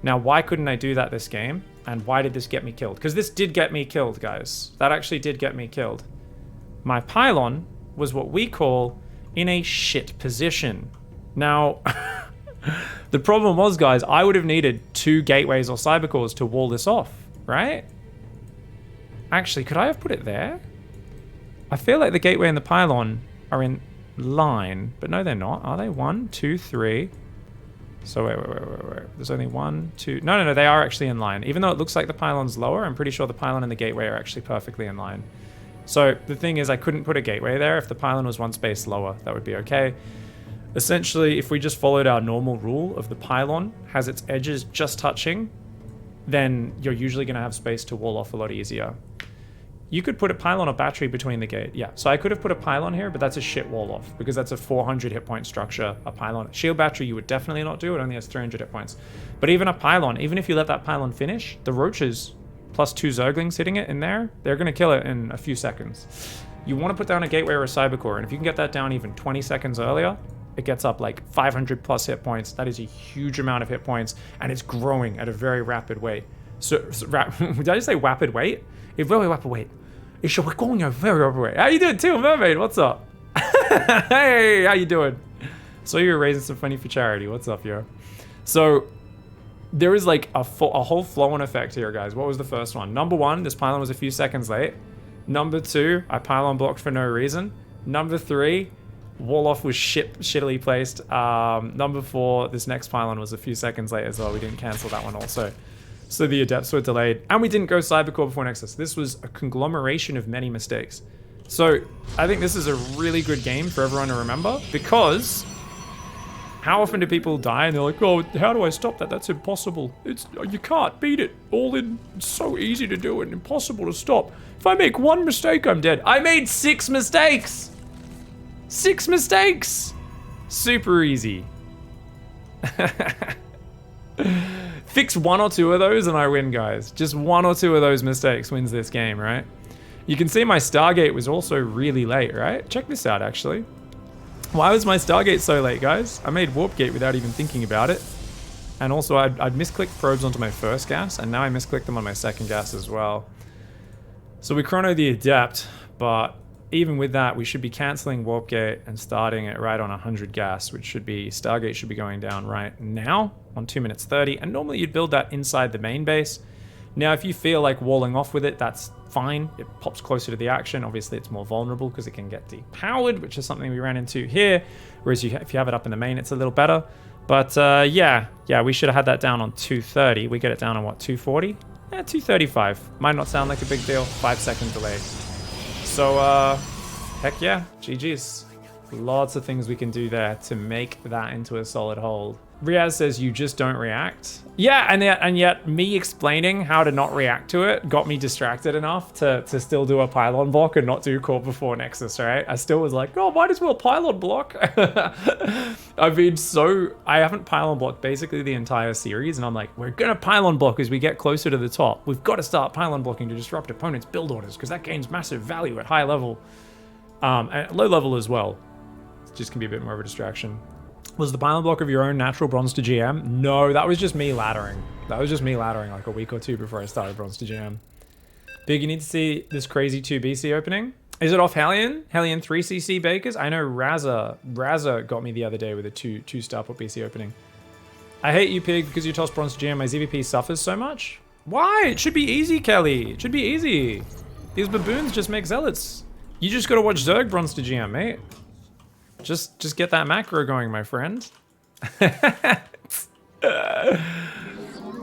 Now, why couldn't I do that this game? And why did this get me killed? Because this did get me killed, guys. That actually did get me killed. My pylon was what we call in a shit position. Now, the problem was, guys, I would have needed 2 gateways or cybercores to wall this off, right? Actually, could I have put it there? I feel like the gateway and the pylon are in line, but no, they're not. Are they? 1, 2, 3. So wait. There's only 1, 2. No, they are actually in line. Even though it looks like the pylon's lower, I'm pretty sure the pylon and the gateway are actually perfectly in line. So the thing is, I couldn't put a gateway there. If the pylon was 1 space lower, that would be okay. Essentially, if we just followed our normal rule of the pylon has its edges just touching, then you're usually going to have space to wall off a lot easier. You could put a pylon or battery between the gate. Yeah, so I could have put a pylon here, but that's a shit wall off because that's a 400 hit point structure. A pylon. Shield battery you would definitely not do. It only has 300 hit points. But even a pylon, even if you let that pylon finish, the roaches plus 2 zerglings hitting it in there, they're going to kill it in a few seconds. You want to put down a gateway or a cybercore, and if you can get that down even 20 seconds earlier, it gets up like 500 plus hit points. That is a huge amount of hit points, and it's growing at a very rapid rate. Did I just say rapid rate? A very rapid rate. It's going at a very rapid rate. How you doing too, Mermaid? What's up? Hey, how you doing? So you're raising some money for charity. What's up, yo? So there is like a whole flow-on effect here, guys. What was the first one? Number 1, this pylon was a few seconds late. Number 2, I pylon blocked for no reason. Number 3, wall off was shittily placed. Number 4, this next pylon was a few seconds late as well. We didn't cancel that one also. So the adepts were delayed. And we didn't go cybercore before Nexus. This was a conglomeration of many mistakes. So I think this is a really good game for everyone to remember, because how often do people die and they're like, oh, how do I stop that? That's impossible. You can't beat it. All in, it's so easy to do and impossible to stop. If I make 1 mistake, I'm dead. I made 6 mistakes. 6 mistakes. Super easy. Fix 1 or 2 of those and I win, guys. Just 1 or 2 of those mistakes wins this game, right? You can see my Stargate was also really late, right? Check this out, actually. Why was my Stargate so late, guys? I made Warp Gate without even thinking about it. And also, I'd misclicked probes onto my first gas, and now I misclicked them on my second gas as well. So we chrono the Adept, but even with that, we should be canceling Warp Gate and starting it right on 100 gas, which should be, Stargate should be going down right now on 2 minutes 30. And normally you'd build that inside the main base. Now, if you feel like walling off with it, that's fine. It pops closer to the action. Obviously, it's more vulnerable because it can get depowered, which is something we ran into here. Whereas if you have it up in the main, it's a little better. But yeah, we should have had that down on 230. We get it down on what, 240? Yeah, 235. Might not sound like a big deal. 5-second delay. So, heck yeah, GG's. Lots of things we can do there to make that into a solid hold. Riaz says you just don't react. Yeah, and yet me explaining how to not react to it got me distracted enough to still do a pylon block and not do core before Nexus, right? I still was like, oh, might as well pylon block. I haven't pylon blocked basically the entire series, and I'm like, we're gonna pylon block as we get closer to the top. We've got to start pylon blocking to disrupt opponents' build orders because that gains massive value at high level. And at low level as well. It just can be a bit more of a distraction. Was the pylon block of your own natural bronze to GM? No, that was just me laddering. That was just me laddering like a week or two before I started bronze to GM. Big, you need to see this crazy 2 BC opening. Is it off Hellion? Hellion 3cc Bakers? I know Raza got me the other day with a 2-star put BC opening. I hate you, Pig, because you toss bronze to GM. My ZVP suffers so much. Why? It should be easy, Kelly. It should be easy. These baboons just make zealots. You just gotta watch Zerg bronze to GM, mate. Just get that macro going, my friend.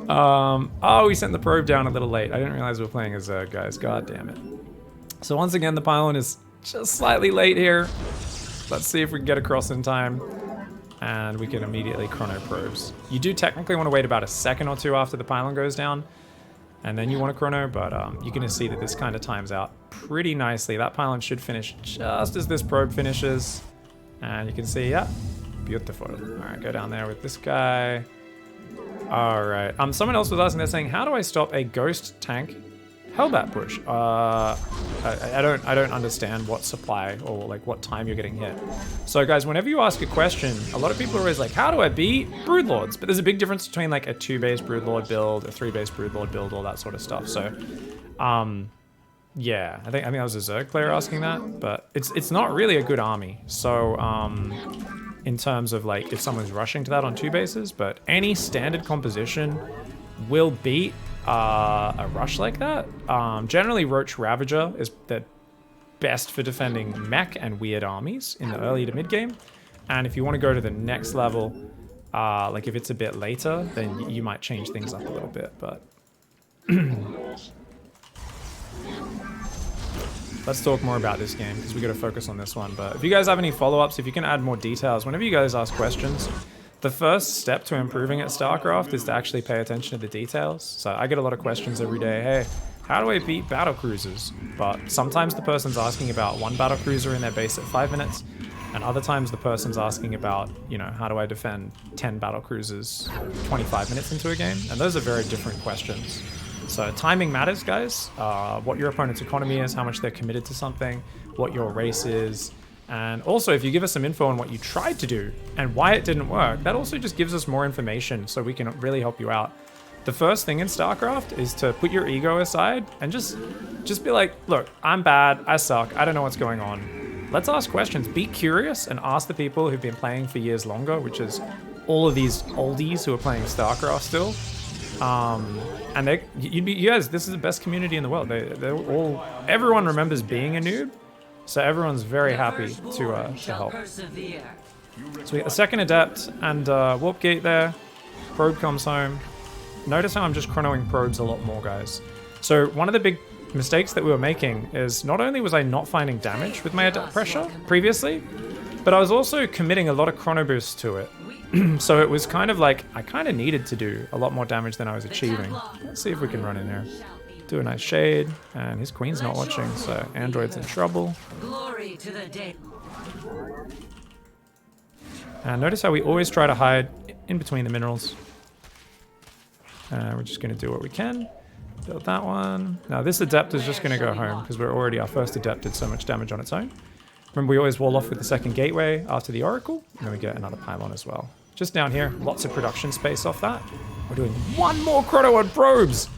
Oh, we sent the probe down a little late. I didn't realize we were playing as Zerg, guys. God damn it. So once again, the pylon is just slightly late here. Let's see if we can get across in time. And we can immediately chrono probes. You do technically want to wait about a second or two after the pylon goes down. And then you want to chrono, but you're going to see that this kind of times out pretty nicely. That pylon should finish just as this probe finishes. And you can see, yeah, beautiful. All right, go down there with this guy. All right. Someone else was asking, they're saying, how do I stop a ghost tank Hellbat push? I don't understand what supply or like what time you're getting hit. So guys, whenever you ask a question, a lot of people are always like, how do I beat Broodlords? But there's a big difference between like a 2-base Broodlord build, a 3-base Broodlord build, all that sort of stuff. So, yeah, I think that was a Zerg player asking that, but it's not really a good army. So, in terms of like if someone's rushing to that on 2 bases, but any standard composition will beat a rush like that. Generally, Roach Ravager is the best for defending mech and weird armies in the early to mid game. And if you want to go to the next level, like if it's a bit later, then you might change things up a little bit, but. Let's talk more about this game because we got to focus on this one. But if you guys have any follow-ups, if you can add more details, whenever you guys ask questions, the first step to improving at StarCraft is to actually pay attention to the details. So I get a lot of questions every day. Hey, how do I beat battle cruisers? But sometimes the person's asking about one battle cruiser in their base at 5 minutes, and other times the person's asking about, you know, how do I defend 10 battle cruisers 25 minutes into a game? And those are very different questions. So timing matters, guys. What your opponent's economy is, how much they're committed to something, what your race is, and also if you give us some info on what you tried to do and why it didn't work, that also just gives us more information so we can really help you out. The first thing in StarCraft is to put your ego aside and just be like, look, I'm bad, I suck, I don't know what's going on. Let's ask questions. Be curious and ask the people who've been playing for years longer, which is all of these oldies who are playing StarCraft still. And yes, this is the best community in the world. Everyone remembers being a noob, so everyone's very happy to help. So we get a second adept and warp gate there. Probe comes home. Notice how I'm just chronoing probes a lot more, guys. So one of the big mistakes that we were making is not only was I not finding damage with my adept pressure previously, but I was also committing a lot of chrono boosts to it. So it was kind of like, I kind of needed to do a lot more damage than I was achieving. Let's see if we can run in there. Do a nice shade, and his queen's not watching, so Android's in trouble. Glory to the dead. And notice how we always try to hide in between the minerals. We're just going to do what we can. Build that one. Now this adept is just going to go home, because we're already, our first adept did so much damage on its own. Remember, we always wall off with the second gateway after the Oracle, and then we get another pylon as well. Just down here, lots of production space off that. We're doing one more chrono on probes!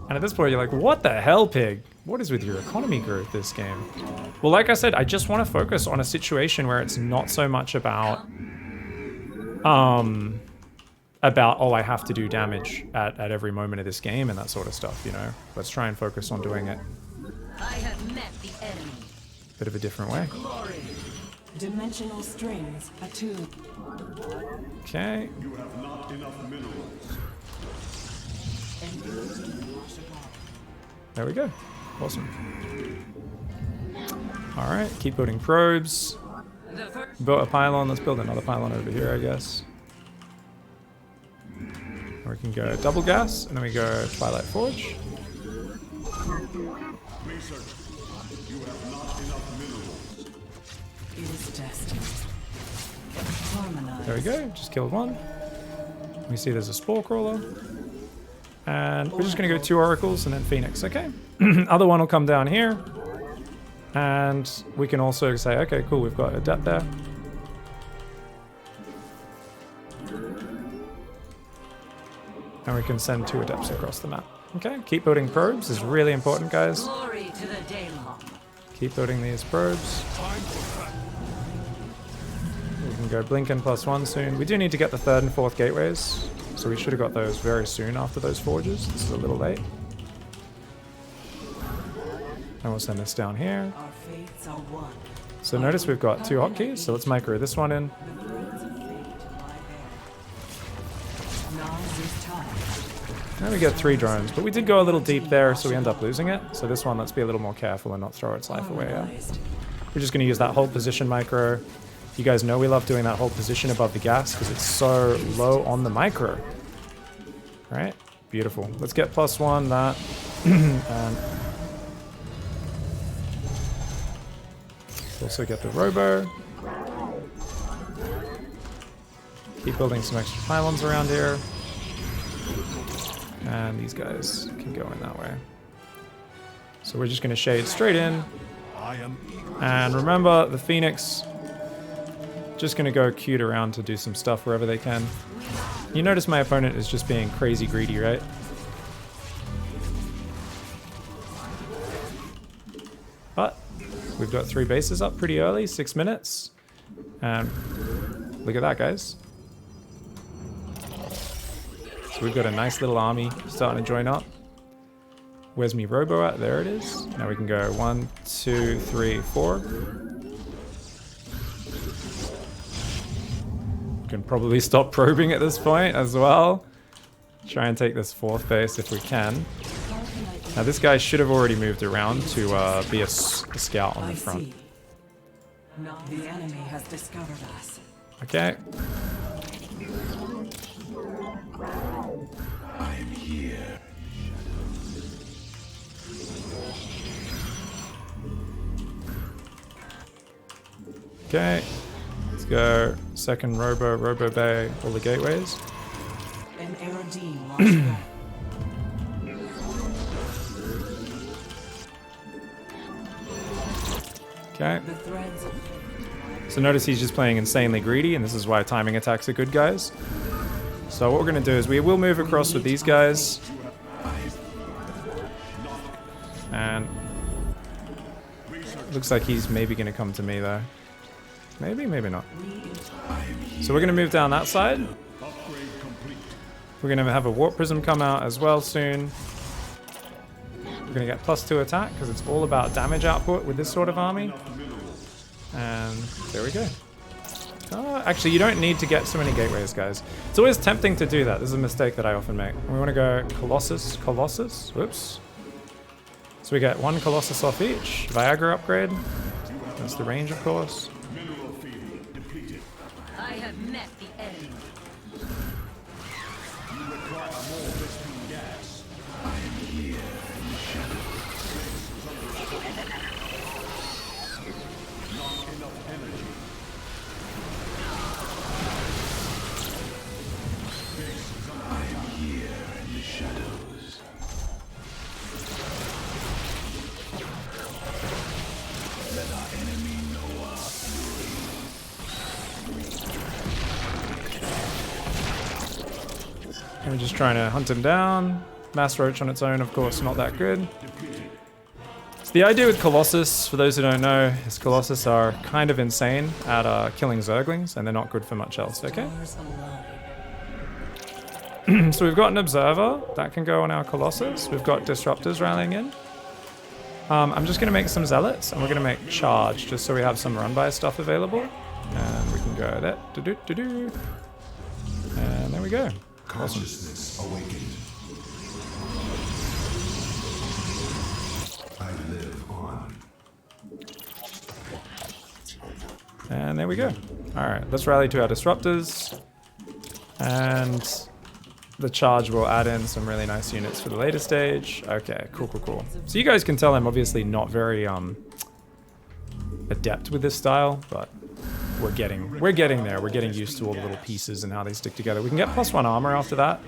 And at this point, you're like, what the hell, Pig? What is with your economy growth this game? Well, like I said, I just want to focus on a situation where it's not so much about, oh, I have to do damage at every moment of this game and that sort of stuff, you know? Let's try and focus on doing it I have met the enemy. a bit of a different way. Glory. Dimensional strings attuned. Okay. You have not enough minerals. There we go. Awesome. Alright, keep building probes. The first Built a pylon, let's build another pylon over here, I guess. Or we can go double gas, and then we go Twilight Forge. Research. You have not enough minerals. It is destined. Harmonized. There we go, just killed one. We see there's a Spore Crawler. And we're just going to go 2 Oracles and then Phoenix, okay? Other one will come down here. And we can also say, okay, cool, we've got Adept there. And we can send 2 Adepts across the map. Okay, keep building probes is really important, guys. glory to the Daemon. Keep building these probes. We can go Blinken +1 soon. We do need to get the 3rd and 4th gateways. So we should have got those very soon after those forges. This is a little late. And we'll send this down here. Our fates are one. So notice we've got 2 hotkeys. So let's micro this one in. The threads of fate lie bare. Now is time. And we get 3 drones. But we did go a little deep there, so we end up losing it. So this one, let's be a little more careful and not throw its life away. Yeah? Harmonized. We're just going to use that hold position micro. You guys know we love doing that hold position above the gas because it's so low on the micro. Right? Beautiful. Let's get +1, that. And let's also get the Robo. Keep building some extra pylons around here. And these guys can go in that way. So we're just going to shade straight in. I am And remember, the Phoenix just going to go cute around to do some stuff wherever they can. You notice my opponent is just being crazy greedy, right? But we've got 3 bases up pretty early, 6 minutes. And look at that, guys. So we've got a nice little army starting to join up. Where's me Robo at? There it is. Now we can go 1, 2, 3, 4. Can probably stop probing at this point as well. Try and take this 4th base if we can. Now this guy should have already moved around to be a scout on the front. See. Not the enemy has discovered us. Okay. I'm here. Okay. Let's go. Second Robo Bay, all the gateways. An Aerodine launched back. Okay. The threads of So notice he's just playing insanely greedy, and this is why timing attacks are good, guys. So what we're going to do is we will move across with these guys. And looks like he's maybe going to come to me, though. Maybe, maybe not. So we're going to move down that side. upgrade complete. We're going to have a Warp Prism come out as well soon. We're going to get +2 attack, because it's all about damage output with this sort of army. And there we go. Actually, you don't need to get so many gateways, guys. It's always tempting to do that. This is a mistake that I often make. We want to go Colossus. Whoops. So we get 1 Colossus off each. Viagra upgrade. That's the range, of course. Mineral field depleted. I have met the enemy. You require more Vespene gas. Not enough energy. Shadows. Let our enemy know our And we're just trying to hunt him down. Mass Roach on its own, of course, not that good. So the idea with Colossus, for those who don't know, is Colossus are kind of insane at killing Zerglings, and they're not good for much else, okay? So we've got an Observer, that can go on our Colossus. We've got Disruptors rallying in. I'm just going to make some Zealots, and we're going to make Charge, just so we have some run-by stuff available. And we can go there. And there we go. Consciousness awakened. I live on. And there we go. Alright, let's rally to our Disruptors. And the Charge will add in some really nice units for the later stage. Okay, cool. So you guys can tell I'm obviously not very adept with this style, but we're getting there. We're getting used to all the little pieces and how they stick together. We can get +1 armor after that.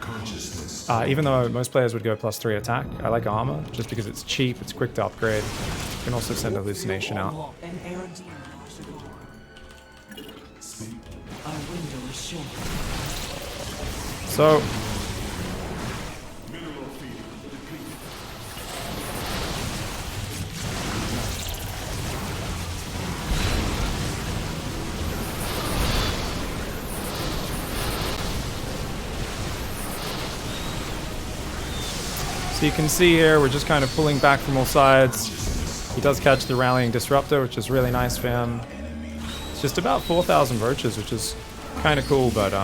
Even though most players would go +3 attack, I like armor just because it's cheap, it's quick to upgrade. You can also send hallucination out. An errand. Our window is short. So you can see here, we're just kind of pulling back from all sides. He does catch the rallying Disruptor, which is really nice for him. It's just about 4,000 roaches, which is kind of cool, but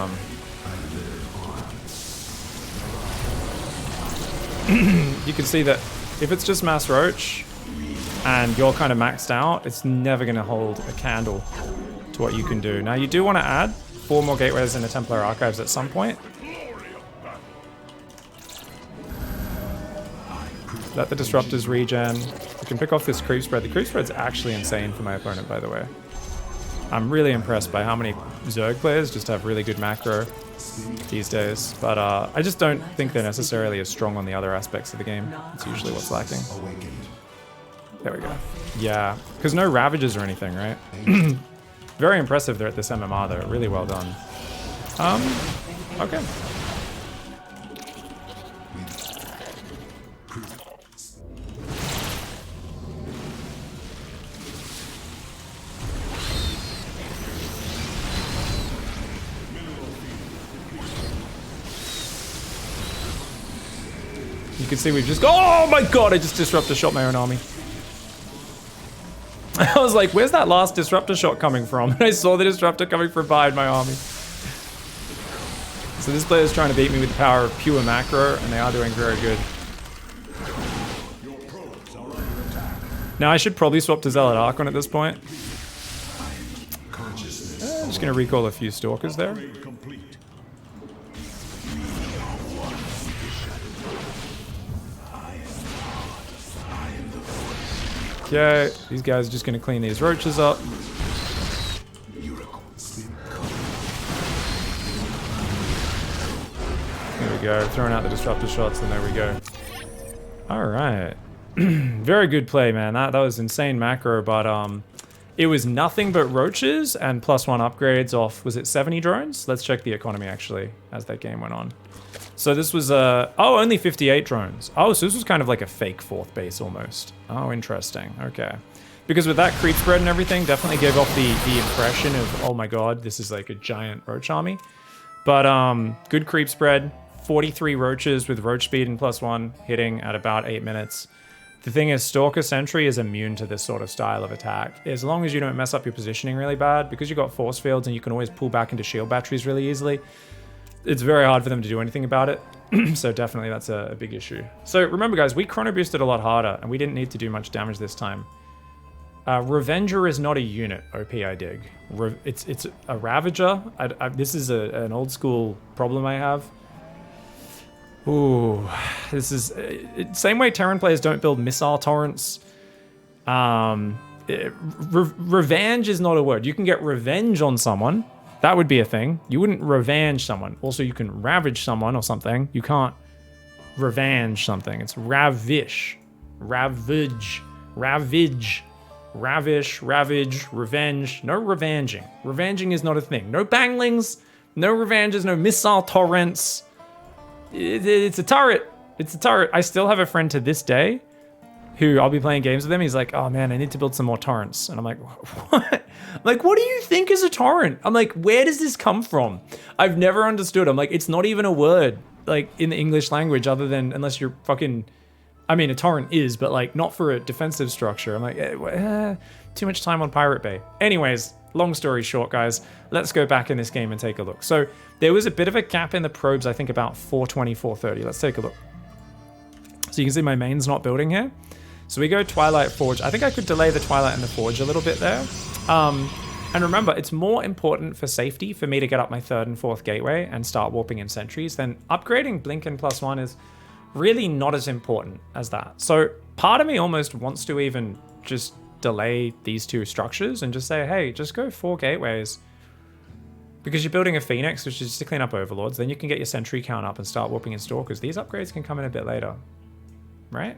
you can see that if it's just mass roach and you're kind of maxed out, it's never going to hold a candle to what you can do. Now you do want to add 4 more gateways in the Templar Archives at some point. Let the Disruptors regen. We can pick off this creep spread. The creep spread's actually insane for my opponent, by the way. I'm really impressed by how many Zerg players just have really good macro these days. But I just don't think they're necessarily as strong on the other aspects of the game. It's usually what's lacking. There we go. Yeah, because no Ravages or anything, right? Very impressive they're at this MMR though. Really well done. Okay. You can see we've just oh my god, I just Disruptor shot my own army. I was like, where's that last Disruptor shot coming from? And I saw the Disruptor coming from behind my army. So this player is trying to beat me with the power of pure macro, and they are doing very good. Now I should probably swap to Zealot Archon at this point. I'm just going to recall a few Stalkers there. Okay, these guys are just going to clean these roaches up. There we go, throwing out the Disruptor shots, and there we go. Alright. Very good play, man. That was insane macro, but it was nothing but roaches and +1 upgrades off, was it 70 drones? Let's check the economy, actually, as that game went on. So this was, only 58 drones. Oh, so this was kind of like a fake 4th base almost. Oh, interesting. Okay. Because with that creep spread and everything, definitely gave off the impression of, oh my god, this is like a giant roach army. But good creep spread, 43 roaches with roach speed and +1, hitting at about 8 minutes. The thing is, Stalker Sentry is immune to this sort of style of attack. As long as you don't mess up your positioning really bad, because you've got force fields and you can always pull back into shield batteries really easily, it's very hard for them to do anything about it. So definitely that's a big issue. So remember guys, we chrono boosted a lot harder and we didn't need to do much damage this time. Revenger is not a unit, OP I dig. It's a Ravager. This is an old school problem I have. Ooh, this is... same way Terran players don't build missile torrents. Revenge is not a word. You can get revenge on someone. That would be a thing. You wouldn't revenge someone. Also, you can ravage someone or something. You can't revenge something. It's ravish. Ravage. Ravage. Ravish. Ravage. Revenge. No revenging. Revenging is not a thing. No banglings. No revenges. No missile torrents. It's a turret. It's a turret. I still have a friend to this day who I'll be playing games with him. He's like, oh man, I need to build some more torrents. And I'm like, what? I'm like, what do you think is a torrent? I'm like, where does this come from? I've never understood. I'm like, it's not even a word like in the English language other than unless you're fucking, I mean, a torrent is, but like not for a defensive structure. I'm like, too much time on Pirate Bay. Anyways, long story short, guys, let's go back in this game and take a look. So there was a bit of a gap in the probes, I think about 420, 430. Let's take a look. So you can see my main's not building here. So we go Twilight Forge. I think I could delay the Twilight and the Forge a little bit there. And remember, it's more important for safety for me to get up my 3rd and 4th gateway and start warping in sentries than upgrading Blinken +1 is really not as important as that. So part of me almost wants to even just delay these 2 structures and just say, hey, just go 4 gateways. Because you're building a Phoenix, which is just to clean up Overlords, then you can get your sentry count up and start warping in Stalkers. These upgrades can come in a bit later, right?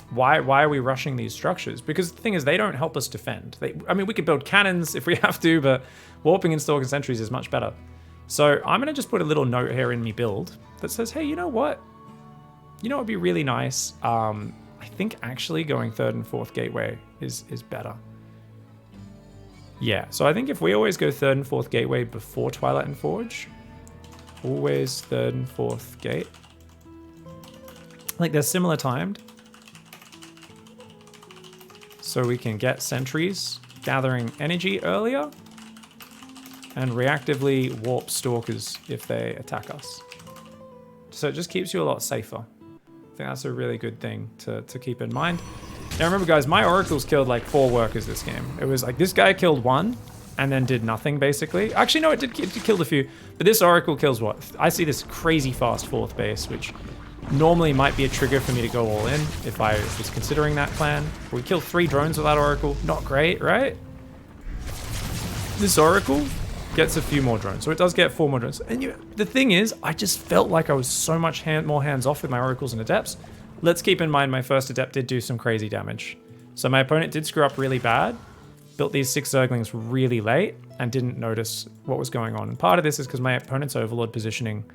Why are we rushing these structures? Because the thing is, they don't help us defend. I mean, we could build cannons if we have to, but warping in Stalker sentries is much better. So I'm going to just put a little note here in my build that says, hey, you know what? You know what would be really nice? I think actually going 3rd and 4th gateway is better. Yeah, so I think if we always go 3rd and 4th gateway before Twilight and Forge, always 3rd and 4th gate. Like they're similar timed. So we can get sentries gathering energy earlier and reactively warp Stalkers if they attack us. So it just keeps you a lot safer. I think that's a really good thing to keep in mind. Now remember guys, my Oracles killed like 4 workers this game. It was like this guy killed 1 and then did nothing basically. Actually no, it killed a few, but this Oracle kills what? I see this crazy fast 4th base, which normally might be a trigger for me to go all in if I was considering that plan. We killed 3 drones with that Oracle. Not great, right? This Oracle gets a few more drones. So it does get 4 more drones. And the thing is, I just felt like I was so much more hands off with my Oracles and Adepts. Let's keep in mind my first Adept did do some crazy damage. So my opponent did screw up really bad, built these 6 Zerglings really late, and didn't notice what was going on. And part of this is because my opponent's Overlord positioning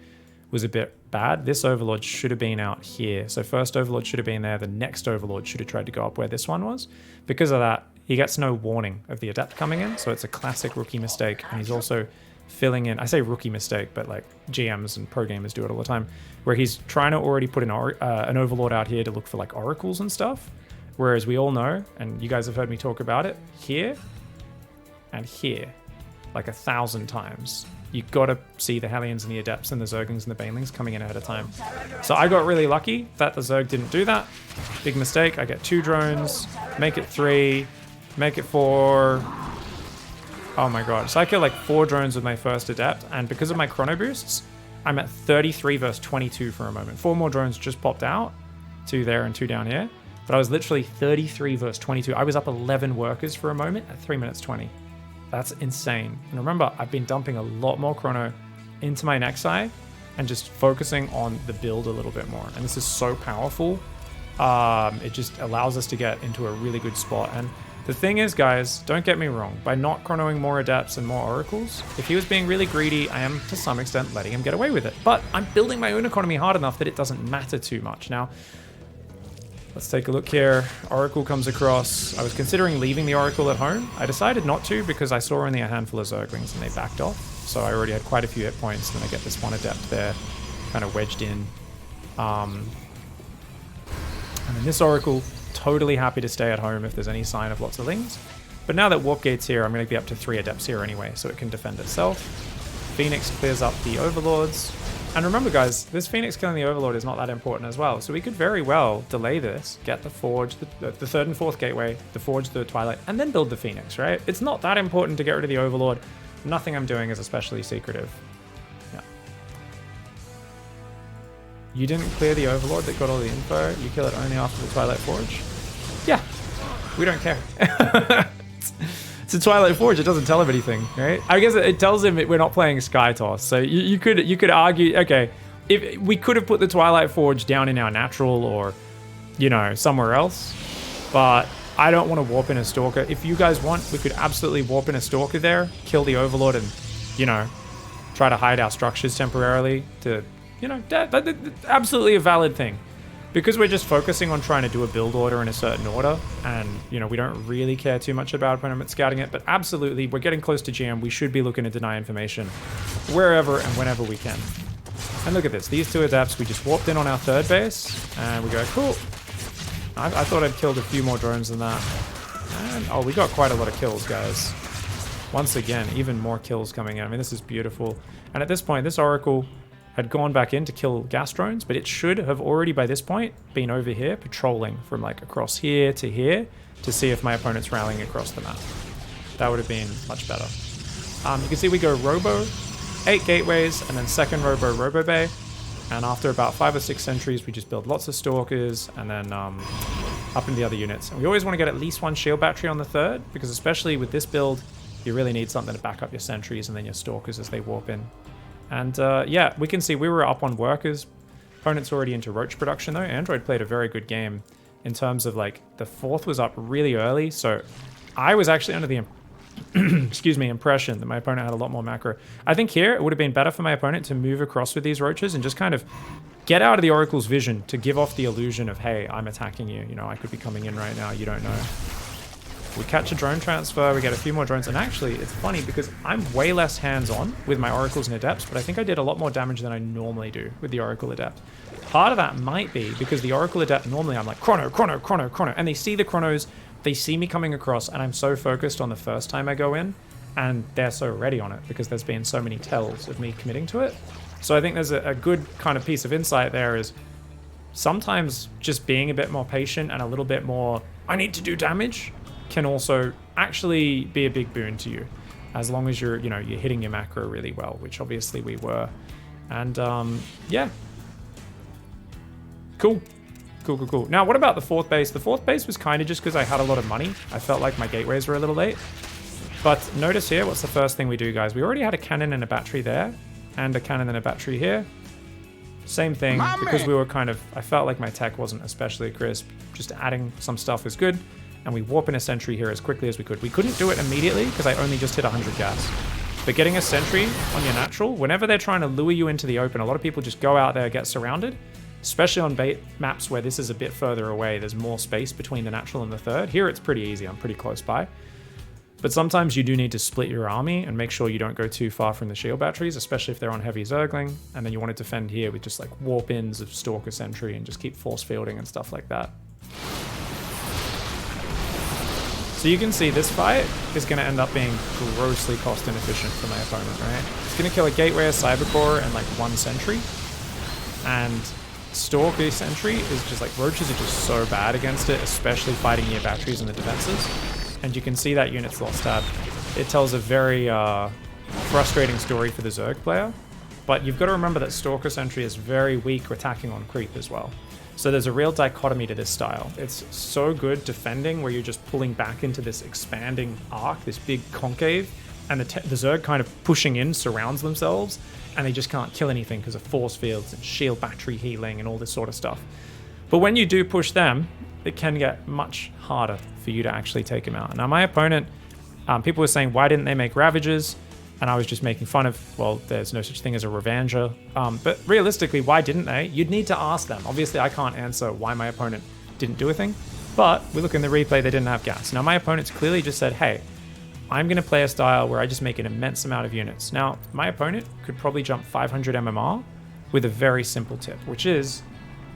was a bit bad. This Overlord should have been out here. So first Overlord should have been there. The next Overlord should have tried to go up where this one was. Because of that, he gets no warning of the Adept coming in. So it's a classic rookie mistake. And he's also filling in, I say rookie mistake, but like GMs and pro gamers do it all the time, where he's trying to already put an Overlord out here to look for like Oracles and stuff. Whereas we all know, and you guys have heard me talk about it, here and here, like 1,000 times. You gotta see the Hellions and the Adepts and the Zerglings and the Banelings coming in ahead of time. So I got really lucky that the Zerg didn't do that. Big mistake. I get 2 drones, make it 3, make it 4. Oh my god. So I killed like 4 drones with my first Adept, and because of my chrono boosts, I'm at 33 versus 22 for a moment. 4 more drones just popped out, 2 there and 2 down here. But I was literally 33 versus 22. I was up 11 workers for a moment at 3 minutes 20. That's insane. And remember, I've been dumping a lot more chrono into my Nexi and just focusing on the build a little bit more. And this is so powerful. It just allows us to get into a really good spot. And the thing is, guys, don't get me wrong. By not chronoing more Adepts and more Oracles, if he was being really greedy, I am to some extent letting him get away with it. But I'm building my own economy hard enough that it doesn't matter too much. Now, let's take a look here. Oracle comes across. I was considering leaving the Oracle at home. I decided not to because I saw only a handful of Zerglings and they backed off. So I already had quite a few hit points. Then I get this one Adept there, kind of wedged in. And then this Oracle, totally happy to stay at home if there's any sign of lots of lings. But now that Warp Gate's here, I'm going to be up to 3 Adepts here anyway, so it can defend itself. Phoenix clears up the Overlords. And remember guys, this Phoenix killing the Overlord is not that important as well. So we could very well delay this, get the Forge, the 3rd and 4th gateway, the Forge, the Twilight, and then build the Phoenix, right? It's not that important to get rid of the Overlord. Nothing I'm doing is especially secretive. Yeah. You didn't clear the Overlord that got all the info. You kill it only after the Twilight Forge. Yeah, we don't care. It's a Twilight Forge. It doesn't tell him anything, right? I guess it tells him we're not playing Sky Toss. So you could argue, okay, if we could have put the Twilight Forge down in our natural or, you know, somewhere else, but I don't want to warp in a Stalker. If you guys want, we could absolutely warp in a Stalker there, kill the Overlord, and, you know, try to hide our structures temporarily to, you know, absolutely a valid thing. because we're just focusing on trying to do a build order in a certain order, and you know, we don't really care too much about opponent scouting it, but absolutely, we're getting close to GM. We should be looking to deny information wherever and whenever we can. And look at this, these two adepts, we just warped in on our third base, and we go, cool. I thought I'd killed a few more drones than that. And, oh, we got quite a lot of kills, guys. Once again, even more kills coming in. I mean, this is beautiful. And at this point, this Oracle had gone back in to kill gas drones, but it should have already by this point been over here patrolling from like across here to see if my opponent's rallying across the map. That would have been much better. You can see we go Robo, 8 gateways, and then second Robo Bay. And after about 5 or 6 sentries, we just build lots of Stalkers and then up into the other units. And we always want to get at least 1 shield battery on the third, because especially with this build, you really need something to back up your sentries and then your Stalkers as they warp in. And yeah, we can see we were up on workers. Opponent's already into roach production though. Android played a very good game in terms of like the 4th was up really early. So I was actually under the excuse me, impression that my opponent had a lot more macro. I think here it would have been better for my opponent to move across with these roaches and just kind of get out of the Oracle's vision to give off the illusion of, hey, I'm attacking you. You know, I could be coming in right now. You don't know. We catch a drone transfer, we get a few more drones, and actually, it's funny because I'm way less hands-on with my Oracles and Adepts, but I think I did a lot more damage than I normally do with the Oracle Adept. Part of that might be because the Oracle Adept, normally I'm like, chrono, chrono, chrono, chrono, and they see the chronos, they see me coming across, and I'm so focused on the first time I go in, and they're so ready on it because there's been so many tells of me committing to it. So I think there's a good kind of piece of insight there is sometimes just being a bit more patient and a little bit more, I need to do damage, can also actually be a big boon to you, as long as you're hitting your macro really well, which obviously we were. And yeah, cool. Now, what about the 4th base? The 4th base was kind of just because I had a lot of money. I felt like my gateways were a little late. But notice here, what's the first thing we do, guys? We already had a cannon and a battery there, and a cannon and a battery here. Same thing, because we were kind of, I felt like my tech wasn't especially crisp. Just adding some stuff was good. And we warp in a sentry here as quickly as we could. We couldn't do it immediately because I only just hit 100 gas. But getting a sentry on your natural, whenever they're trying to lure you into the open, a lot of people just go out there, get surrounded, especially on bait maps where this is a bit further away. There's more space between the natural and the third. Here it's pretty easy. I'm pretty close by. But sometimes you do need to split your army and make sure you don't go too far from the shield batteries, especially if they're on heavy Zergling. And then you want to defend here with just like warp-ins of Stalker Sentry and just keep force fielding and stuff like that. So you can see this fight is going to end up being grossly cost inefficient for my opponent, right? It's going to kill a Gateway, a Cybercore, and like 1 Sentry. And Stalker Sentry is just like, roaches are just so bad against it, especially fighting near batteries and the defenses. And you can see that unit's lost tab. It tells a very frustrating story for the Zerg player. But you've got to remember that Stalker Sentry is very weak attacking on creep as well. So there's a real dichotomy to this style. It's so good defending where you're just pulling back into this expanding arc, this big concave, and the Zerg kind of pushing in surrounds themselves, and they just can't kill anything because of force fields and shield battery healing and all this sort of stuff. But when you do push them, it can get much harder for you to actually take them out. Now my opponent, people were saying, why didn't they make Ravagers? And I was just making fun of, well, there's no such thing as a Revanger. But realistically, why didn't they? You'd need to ask them. Obviously, I can't answer why my opponent didn't do a thing. But we look in the replay, they didn't have gas. Now, my opponent's clearly just said, hey, I'm going to play a style where I just make an immense amount of units. Now, my opponent could probably jump 500 MMR with a very simple tip, which is,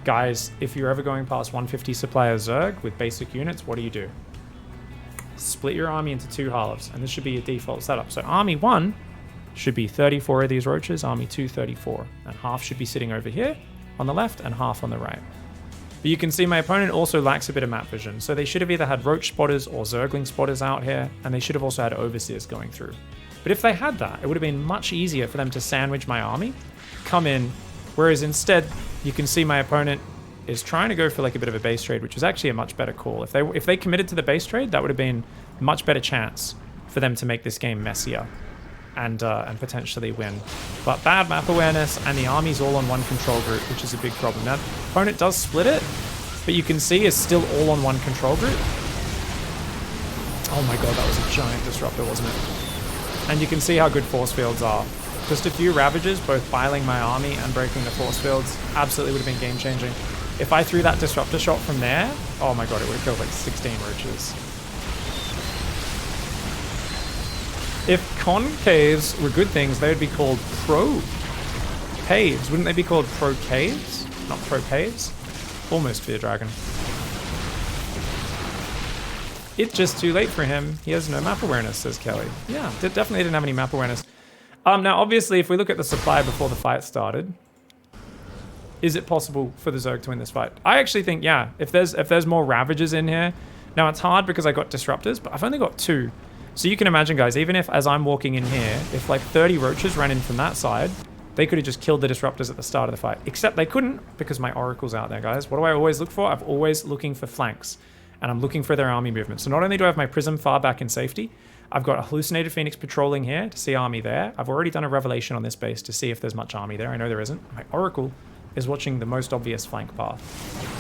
guys, if you're ever going past 150 supply of Zerg with basic units, what do? Split your army into 2 halves, and this should be your default setup. So army 1 should be 34 of these roaches, army 2 34, and half should be sitting over here on the left and half on the right. But you can see my opponent also lacks a bit of map vision, so they should have either had roach spotters or Zergling spotters out here, and they should have also had overseers going through. But if they had that, it would have been much easier for them to sandwich my army, come in, whereas instead you can see my opponent is trying to go for like a bit of a base trade, which is actually a much better call. If they committed to the base trade, that would have been a much better chance for them to make this game messier and potentially win. But bad map awareness, and the army's all on 1 control group, which is a big problem. Now, the opponent does split it, but you can see it's still all on 1 control group. Oh my god, that was a giant disruptor, wasn't it? And you can see how good force fields are. Just a few Ravagers, both filing my army and breaking the force fields, absolutely would have been game-changing. If I threw that disruptor shot from there, oh my god, it would have killed like 16 roaches. If concaves were good things, they would be called pro-caves. Wouldn't they be called pro-caves? Not pro-caves? Almost Fear Dragon. It's just too late for him. He has no map awareness, says Kelly. Yeah, definitely didn't have any map awareness. Now, obviously, if we look at the supply before the fight started, is it possible for the Zerg to win this fight? I actually think, yeah, if there's more Ravagers in here. Now, it's hard because I got Disruptors, but I've only got 2. So you can imagine, guys, even if, as I'm walking in here, if like 30 Roaches ran in from that side, they could have just killed the Disruptors at the start of the fight. Except they couldn't because my Oracle's out there, guys. What do I always look for? I'm always looking for flanks. And I'm looking for their army movement. So not only do I have my Prism far back in safety, I've got a Hallucinated Phoenix patrolling here to see army there. I've already done a Revelation on this base to see if there's much army there. I know there isn't. My Oracle is watching the most obvious flank path.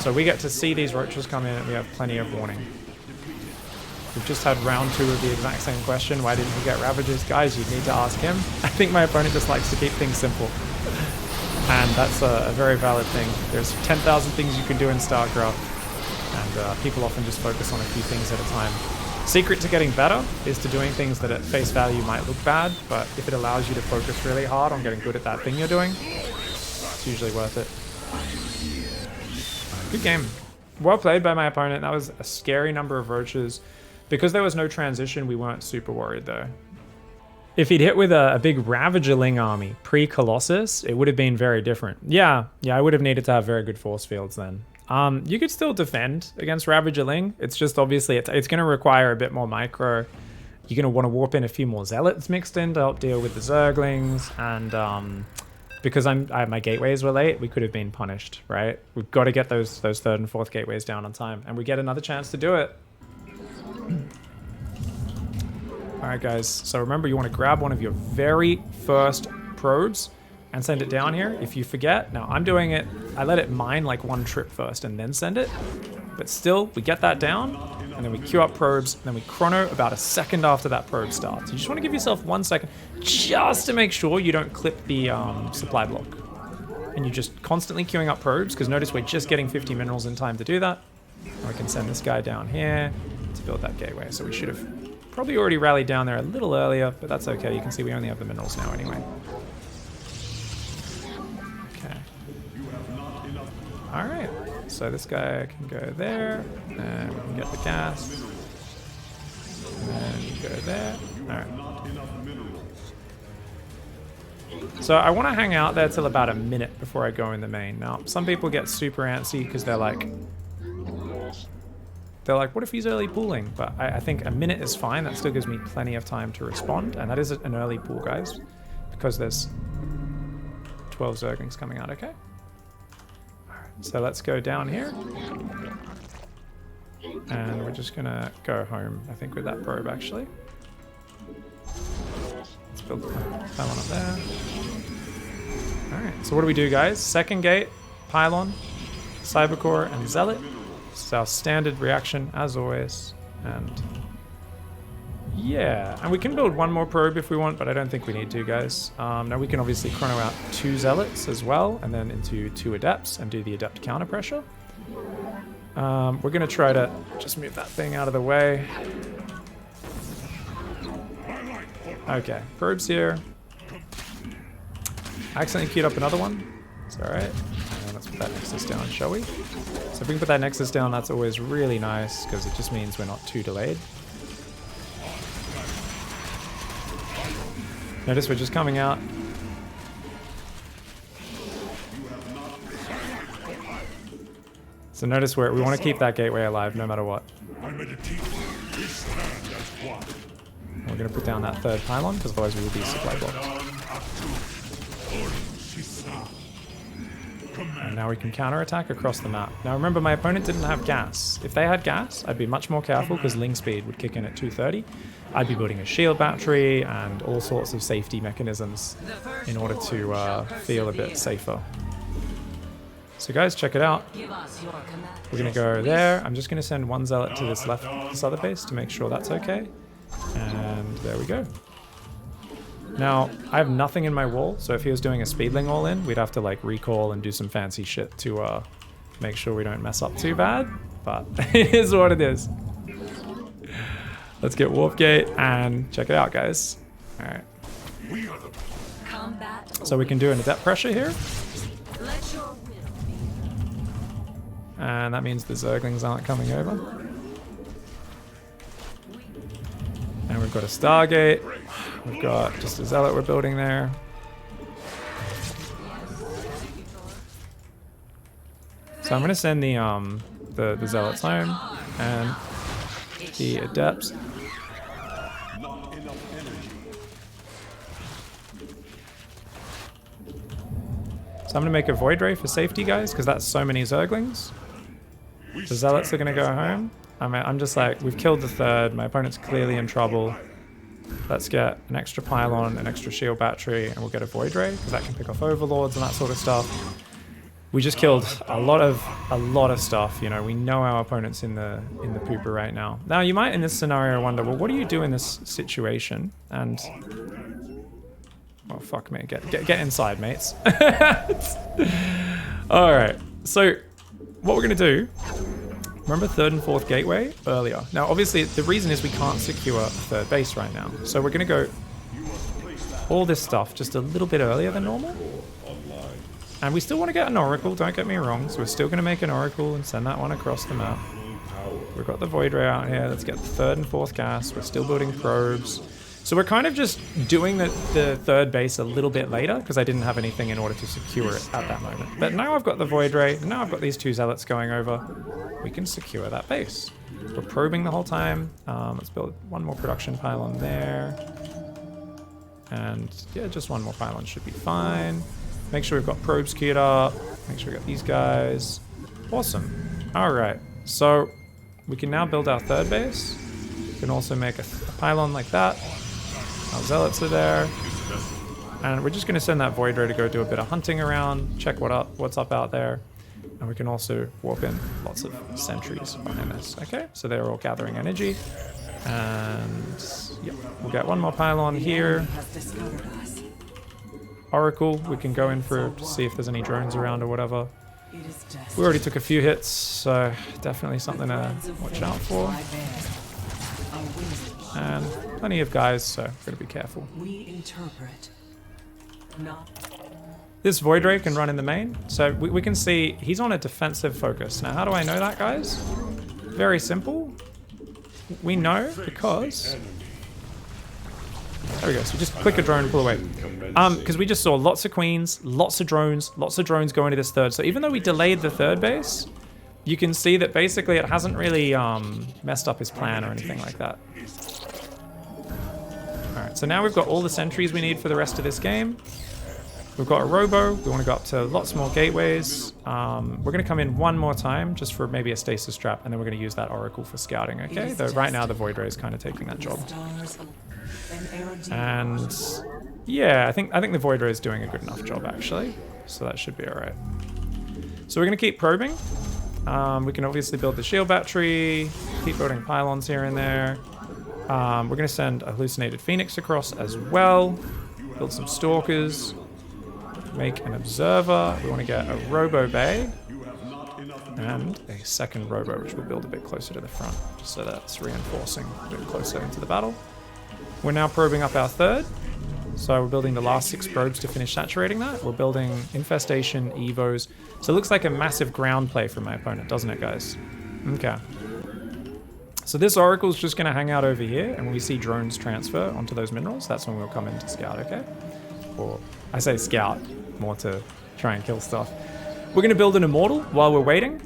So we get to see these Roaches come in and we have plenty of warning. We've just had round 2 of the exact same question. Why didn't he get Ravagers? Guys, you'd need to ask him. I think my opponent just likes to keep things simple. And that's a very valid thing. There's 10,000 things you can do in StarCraft. And people often just focus on a few things at a time. Secret to getting better is to doing things that at face value might look bad, but if it allows you to focus really hard on getting good at that thing you're doing, it's usually worth it. Good game. Well played by my opponent. That was a scary number of Roaches. Because there was no transition, we weren't super worried though. If he'd hit with a big Ravagerling army pre-Colossus, it would have been very different. Yeah, I would have needed to have very good force fields then. You could still defend against Ravagerling. It's just obviously it's going to require a bit more micro. You're going to want to warp in a few more Zealots mixed in to help deal with the Zerglings. And because my gateways were late, we could have been punished, right? We've got to get those 3rd and 4th gateways down on time. And we get another chance to do it. Alright guys, so remember you want to grab one of your very first probes and send it down here. If you forget, now I'm doing it, I let it mine like 1 trip first and then send it. But still, we get that down, and then we queue up probes, and then we chrono about a second after that probe starts. You just want to give yourself 1 second just to make sure you don't clip the supply block. And you're just constantly queuing up probes, because notice we're just getting 50 minerals in time to do that. And we can send this guy down here to build that gateway. So we should have probably already rallied down there a little earlier, but that's okay. You can see we only have the minerals now anyway. Okay. Alright, so this guy can go there, and we can get the gas. And then go there. Alright. So I want to hang out there till about a minute before I go in the main. Now, some people get super antsy because they're like, what if he's early pooling? But I think a minute is fine. That still gives me plenty of time to respond. And that is an early pool, guys, because there's 12 Zerglings coming out, okay? All right, so let's go down here. And we're just going to go home, I think, with that probe, actually. Let's build that one up there. All right, so what do we do, guys? Second gate, Pylon, Cybercore, and Zealot. It's our standard reaction, as always. And yeah, and we can build 1 more probe if we want, but I don't think we need to, guys. Now we can obviously chrono out 2 Zealots as well, and then into 2 Adepts and do the Adept counter pressure. We're going to try to just move that thing out of the way. Okay, probes here. I accidentally queued up another one. It's alright. Let's put that Nexus down, shall we? So if we can put that Nexus down, that's always really nice, because it just means we're not too delayed. Notice we're just coming out. So notice we want to keep that gateway alive no matter what. We're going to put down that 3rd pylon, because otherwise we will be supply blocked. And now we can counterattack across the map. Now remember, my opponent didn't have gas. If they had gas, I'd be much more careful because Ling speed would kick in at 230. I'd be building a shield battery and all sorts of safety mechanisms in order to feel a bit safer. So guys, check it out. We're going to go there. I'm just going to send 1 Zealot to this other base to make sure that's okay. And there we go. Now, I have nothing in my wall, so if he was doing a Speedling all-in, we'd have to like recall and do some fancy shit to make sure we don't mess up too bad, but it is what it is. Let's get warp gate and check it out, guys. All right. Combat. So we can do an adept pressure here. Let your will be. And that means the Zerglings aren't coming over. And we've got a Stargate. We've got just a Zealot we're building there. So I'm going to send the Zealots home and the Adepts. Not enough energy. So I'm going to make a Void Ray for safety, guys, because that's so many Zerglings. The Zealots are going to go home. I'm just like, we've killed the third. My opponent's clearly in trouble. Let's get an extra pylon, an extra shield battery, and we'll get a Void Ray, because that can pick off overlords and that sort of stuff. We just killed a lot of stuff. You know, we know our opponent's in the pooper right now. Now you might in this scenario wonder, well, what do you do in this situation? And oh fuck me, get inside, mates. All right, so what we're gonna do? Remember third and fourth gateway earlier. Now obviously the reason is we can't secure a third base right now, so we're gonna go all this stuff just a little bit earlier than normal. And we still want to get an Oracle, don't get me wrong. So we're still going to make an Oracle and send that one across the map. We've got the Void Ray out here. Let's get the third and fourth gas. We're still building probes. So we're kind of just doing the third base a little bit later because I didn't have anything in order to secure it at that moment. But now I've got the Void Ray. Now I've got these two Zealots going over. We can secure that base. We're probing the whole time. Let's build one more production pylon there. And yeah, just one more pylon should be fine. Make sure we've got probes queued up. Make sure we got these guys. Awesome. All right. So we can now build our third base. We can also make a pylon like that. Our Zealots are there. And we're just going to send that Void Ray to go do a bit of hunting around, check what's up out there. And we can also warp in lots of sentries behind this. Okay, so they're all gathering energy. And yeah, we'll get one more pylon here. Has discovered us. Oracle, we can go in for to see if there's any drones around or whatever. It is destined. We already took a few hits, so definitely something to Threads of watch fate out for. lie bare. A wizard. And plenty of guys, so gotta be careful. We interpret. Not This Void Ray can run in the main, so we can see he's on a defensive focus. Now, how do I know that, guys? Very simple. We know because... There we go, so just click a drone and pull away. Because we just saw lots of queens, lots of drones going to this third. So even though we delayed the third base, you can see that basically it hasn't really messed up his plan or anything like that. Alright, so now we've got all the sentries we need for the rest of this game. We've got a robo, we want to go up to lots more gateways. We're going to come in one more time just for maybe a stasis trap, and then we're going to use that oracle for scouting, okay? Though right now the Void Ray is kind of taking that job. stars. And yeah, I think the Void Ray is doing a good enough job actually, so that should be all right. So we're gonna keep probing. We can obviously build the shield battery, keep building pylons here and there. We're gonna send a hallucinated Phoenix across as well. Build some stalkers. Make an observer. We want to get a robo bay and a second robo, which we'll build a bit closer to the front, just so that's reinforcing a bit closer into the battle. We're now probing up our third. So we're building the last 6 probes to finish saturating that. We're building infestation, evos. So it looks like a massive ground play from my opponent, doesn't it, guys? Okay. So this oracle's just going to hang out over here, and when we see drones transfer onto those minerals, that's when we'll come in to scout, okay? Or I say scout, more to try and kill stuff. We're going to build an immortal while we're waiting.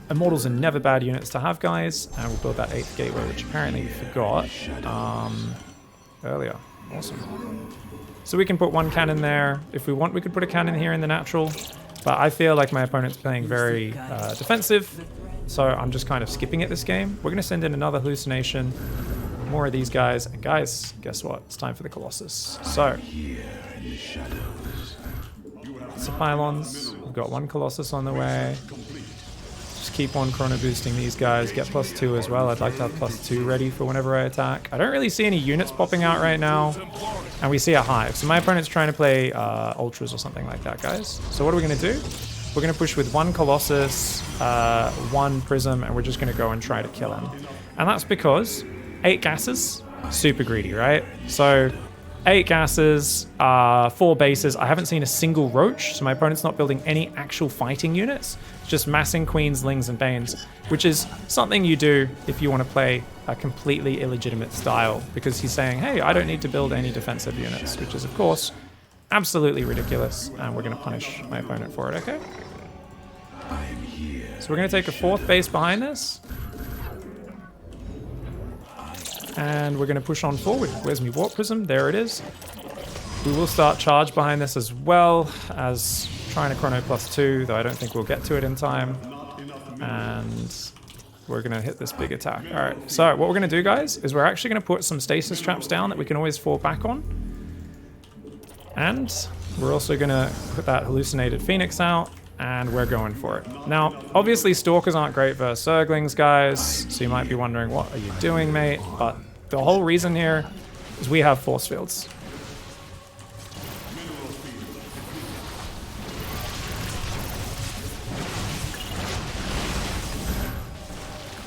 Immortals are never bad units to have, guys. And we'll build that 8th gateway, which apparently we forgot earlier. Awesome. So we can put one cannon there. If we want, we could put a cannon here in the natural. But I feel like my opponent's playing very defensive. So I'm just kind of skipping it this game. We're going to send in another hallucination. More of these guys. And guys, guess what? It's time for the Colossus. So, it's the pylons. We've got one Colossus on the way. Just keep on chrono boosting these guys. Get +2 as well. I'd like to have +2 ready for whenever I attack. I don't really see any units popping out right now. And we see a hive. So my opponent's trying to play ultras or something like that, guys. So what are we going to do? we're going to push with 1 Colossus, 1 Prism, and we're just going to go and try to kill him. And that's because 8 gases, super greedy, right? So 8 gases, 4 bases. I haven't seen a single roach, so my opponent's not building any actual fighting units, just massing queens, lings, and banes, which is something you do if you want to play a completely illegitimate style, because he's saying, hey, I don't need to build any defensive units, which is, of course, absolutely ridiculous, and we're going to punish my opponent for it, okay? So we're going to take a 4th base behind this. And we're going to push on forward. Where's my Warp Prism? There it is. We will start charge behind this as well as trying to Chrono +2, though I don't think we'll get to it in time. And we're going to hit this big attack. All right, so what we're going to do, guys, is we're actually going to put some stasis traps down that we can always fall back on. And we're also going to put that hallucinated Phoenix out, and we're going for it. Now, obviously, Stalkers aren't great versus Zerglings, guys, so you might be wondering, what are you doing, mate? But the whole reason here is we have force fields.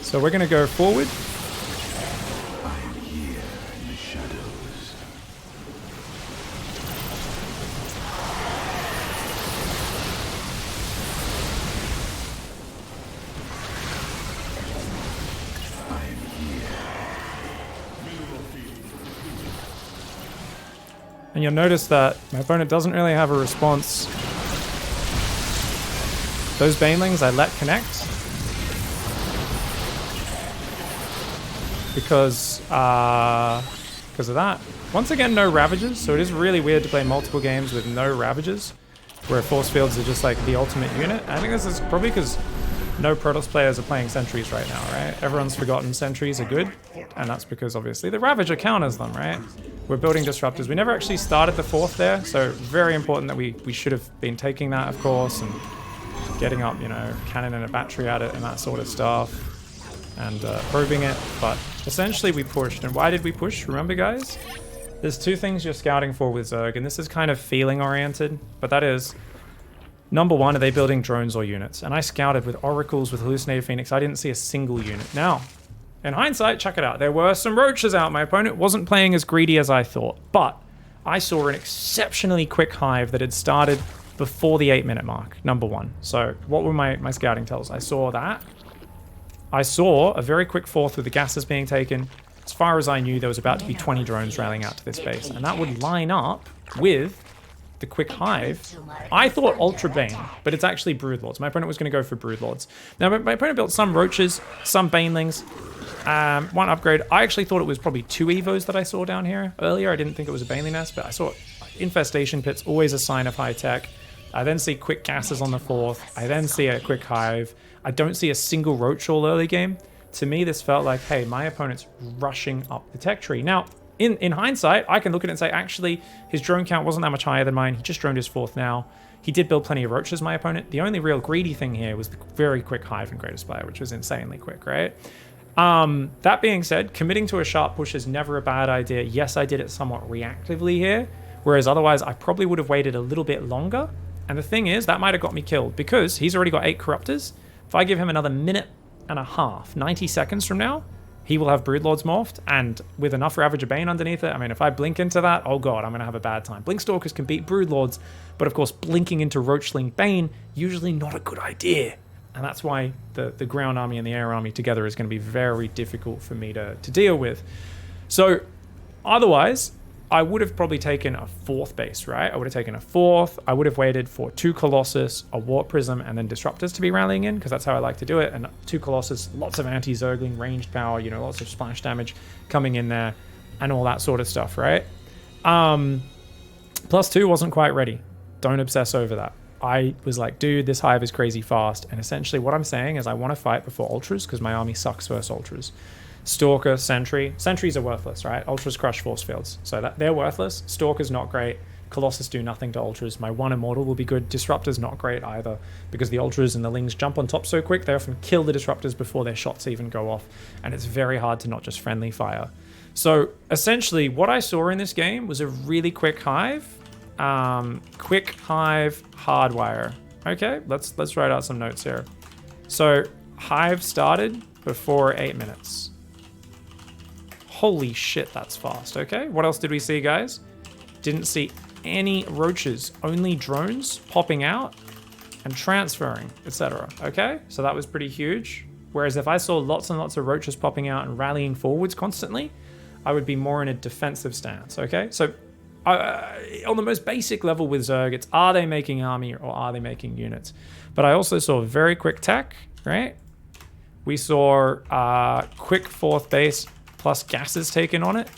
So we're going to go forward. And you'll notice that my opponent doesn't really have a response. Those Banelings I let connect. Because of that. Once again, no Ravagers, so it is really weird to play multiple games with no Ravagers, where Force Fields are just like the ultimate unit. I think this is probably because no Protoss players are playing Sentries right now, right? Everyone's forgotten Sentries are good, and that's because obviously the Ravager counters them, right? We're building Disruptors. We never actually started the 4th there, so very important that we should have been taking that, of course, and getting up, you know, cannon and a battery at it and that sort of stuff, and probing it. But essentially we pushed. And why did we push? Remember, guys? There's 2 things you're scouting for with Zerg, and this is kind of feeling oriented, but that is, number 1, are they building drones or units? And I scouted with Oracles, with Hallucinated Phoenix. I didn't see a single unit. Now, in hindsight, check it out. There were some roaches out. My opponent wasn't playing as greedy as I thought, but I saw an exceptionally quick hive that had started before the 8-minute mark, number 1. So what were my scouting tells? I saw that. I saw a very quick 4th with the gases being taken. As far as I knew, there was about to be 20 drones rallying out to this base, and that would line up with the quick hive. I thought Ultra Bane, but it's actually Broodlords. My opponent was going to go for Broodlords. Now, my opponent built some Roaches, some Banelings, 1 upgrade. I actually thought it was probably 2 Evos that I saw down here earlier. I didn't think it was a Baneling nest, but I saw Infestation Pits, always a sign of high tech. I then see quick gases on the 4th. I then see a quick hive. I don't see a single Roach all early game. To me, this felt like, hey, my opponent's rushing up the tech tree. Now, in hindsight, I can look at it and say, actually, his drone count wasn't that much higher than mine. He just droned his 4th now. He did build plenty of Roaches, my opponent. The only real greedy thing here was the very quick hive and Greatest Player, which was insanely quick, right? That being said, committing to a sharp push is never a bad idea. Yes, I did it somewhat reactively here, whereas otherwise I probably would have waited a little bit longer. And the thing is, that might have got me killed because he's already got 8 Corruptors. If I give him another minute and a half, 90 seconds from now, he will have Broodlords morphed, and with enough Ravager Bane underneath it, I mean, if I blink into that, oh god, I'm going to have a bad time. Blinkstalkers can beat Broodlords, but of course, blinking into Roachling Bane, usually not a good idea. And that's why the ground army and the air army together is going to be very difficult for me to deal with. So, otherwise, I would have probably taken a 4th base, right? I would have taken a 4th. I would have waited for 2 Colossus, a Warp Prism, and then Disruptors to be rallying in, because that's how I like to do it. And 2 Colossus, lots of anti-Zergling, ranged power, you know, lots of splash damage coming in there, and all that sort of stuff, right? +2 wasn't quite ready. Don't obsess over that. I was like, dude, this hive is crazy fast. And essentially what I'm saying is I want to fight before Ultras, because my army sucks versus Ultras. Stalker, Sentry. Sentries are worthless, right? Ultras crush force fields. So that they're worthless. Stalker's not great. Colossus do nothing to Ultras. My 1 Immortal will be good. Disruptor's not great either, because the Ultras and the Lings jump on top so quick, they often kill the Disruptors before their shots even go off. And it's very hard to not just friendly fire. So essentially what I saw in this game was a really quick hive. Quick hive, hardwire. Okay, let's write out some notes here. So Hive started before 8 minutes. Holy shit, that's fast. Okay, what else did we see, guys? Didn't see any roaches, only drones popping out and transferring, etc. Okay, so that was pretty huge. Whereas if I saw lots and lots of roaches popping out and rallying forwards constantly, I would be more in a defensive stance. Okay, so on the most basic level with Zerg, it's are they making army or are they making units? But I also saw very quick tech, right? We saw quick fourth base plus gases taken on it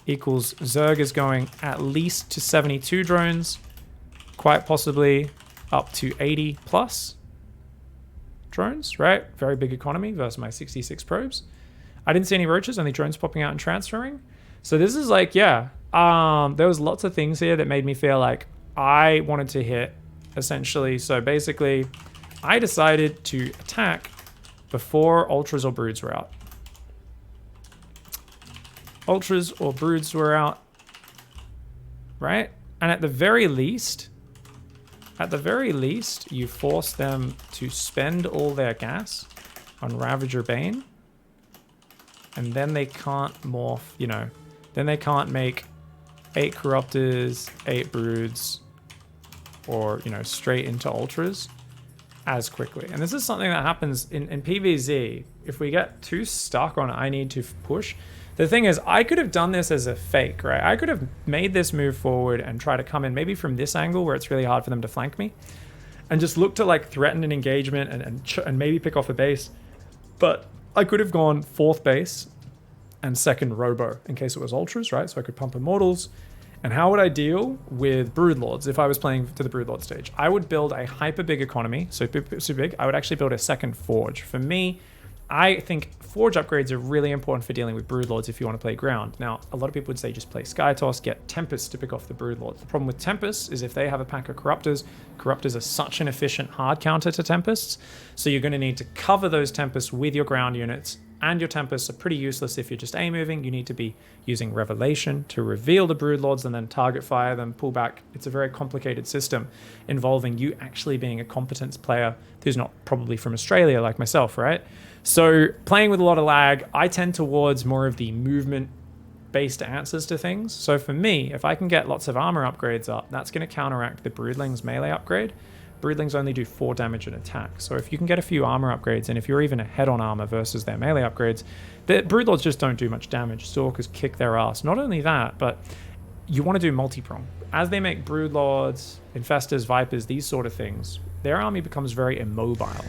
equals Zerg is going at least to 72 drones, quite possibly up to 80 plus drones, right? Very big economy versus my 66 probes. I didn't see any roaches, only drones popping out and transferring. So this is like, yeah, there was lots of things here that made me feel like I wanted to hit, essentially. So basically, I decided to attack before Ultras or Broods were out. Ultras or Broods were out, right? And at the very least, you force them to spend all their gas on Ravager Bane. And then they can't morph, you know, then they can't make 8 Corruptors, 8 Broods, or, you know, straight into Ultras as quickly. And this is something that happens in PvZ. If we get too stuck on I need to push, the thing is, I could have done this as a fake, right? I could have made this move forward and try to come in maybe from this angle where it's really hard for them to flank me and just look to like threaten an engagement and maybe pick off a base. But I could have gone 4th base and 2nd robo in case it was Ultras, right? So I could pump Immortals. And how would I deal with Broodlords if I was playing to the Broodlord stage? I would build a hyper big economy, so super big. I would actually build a 2nd Forge. For me, I think Forge upgrades are really important for dealing with Broodlords if you want to play ground. Now, a lot of people would say just play Sky Toss, get Tempests to pick off the Broodlords. The problem with Tempests is if they have a pack of Corruptors, Corruptors are such an efficient hard counter to Tempests, so you're going to need to cover those Tempests with your ground units, and your Tempests are pretty useless if you're just A moving. You need to be using Revelation to reveal the Broodlords and then target fire them, pull back. It's a very complicated system involving you actually being a competent player who's not probably from Australia like myself, right? So playing with a lot of lag, I tend towards more of the movement-based answers to things. So for me, if I can get lots of armor upgrades up, that's going to counteract the Broodlings melee upgrade. Broodlings only do 4 damage and attack. So if you can get a few armor upgrades, and if you're even ahead on armor versus their melee upgrades, the Broodlords just don't do much damage. Stalkers kick their ass. Not only that, but you want to do multi-prong. As they make Broodlords, Infestors, Vipers, these sort of things, their army becomes very immobile.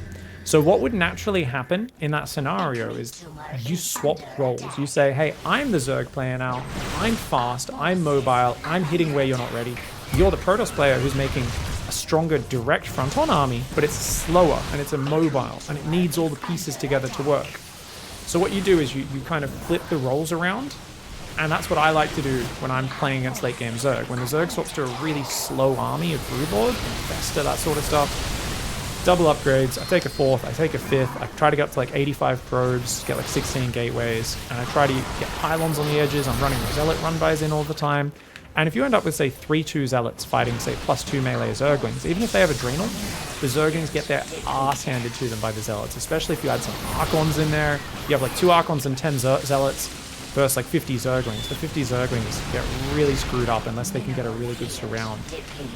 So what would naturally happen in that scenario is you swap roles. You say, hey, I'm the Zerg player now. I'm fast. I'm mobile. I'm hitting where you're not ready. You're the Protoss player who's making a stronger direct front-on army, but it's slower and it's immobile and it needs all the pieces together to work. So what you do is you kind of flip the roles around, and that's what I like to do when I'm playing against late-game Zerg. When the Zerg swaps to a really slow army of Broodlord, Infestor, that sort of stuff, double upgrades, I take a 4th, I take a 5th, I try to get up to like 85 probes, get like 16 gateways, and I try to get pylons on the edges. I'm running Zealot run-bys in all the time. And if you end up with, say, 3-2 Zealots fighting, say, +2 melee Zerglings, even if they have Adrenal, the Zerglings get their ass handed to them by the Zealots, especially if you add some Archons in there. You have like 2 Archons and 10 Zealots versus like 50 Zerglings. The 50 Zerglings get really screwed up unless they can get a really good surround.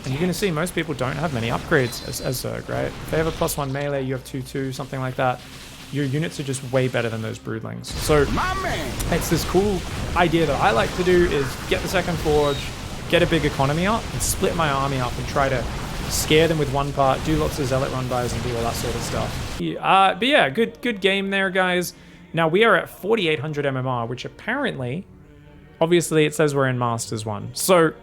And you're going to see most people don't have many upgrades as Zerg, right? If they have a +1 melee, you have 2-2, something like that. Your units are just way better than those Broodlings. So it's this cool idea that I like to do is get the 2nd Forge, get a big economy up, and split my army up and try to scare them with one part, do lots of Zealot run-bys and do all that sort of stuff. But yeah, good game there, guys. Now we are at 4,800 MMR, which apparently, obviously it says we're in Masters 1. So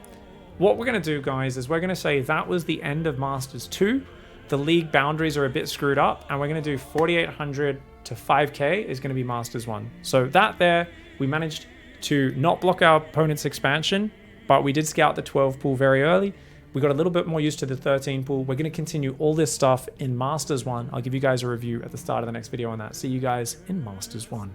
what we're going to do, guys, is we're going to say that was the end of Masters 2. The league boundaries are a bit screwed up, and we're going to do 4,800 to 5k is going to be Masters 1. So that there, we managed to not block our opponent's expansion, but we did scout the 12 pool very early. We got a little bit more used to the 13 pool. We're going to continue all this stuff in Masters 1. I'll give you guys a review at the start of the next video on that. See you guys in Masters 1.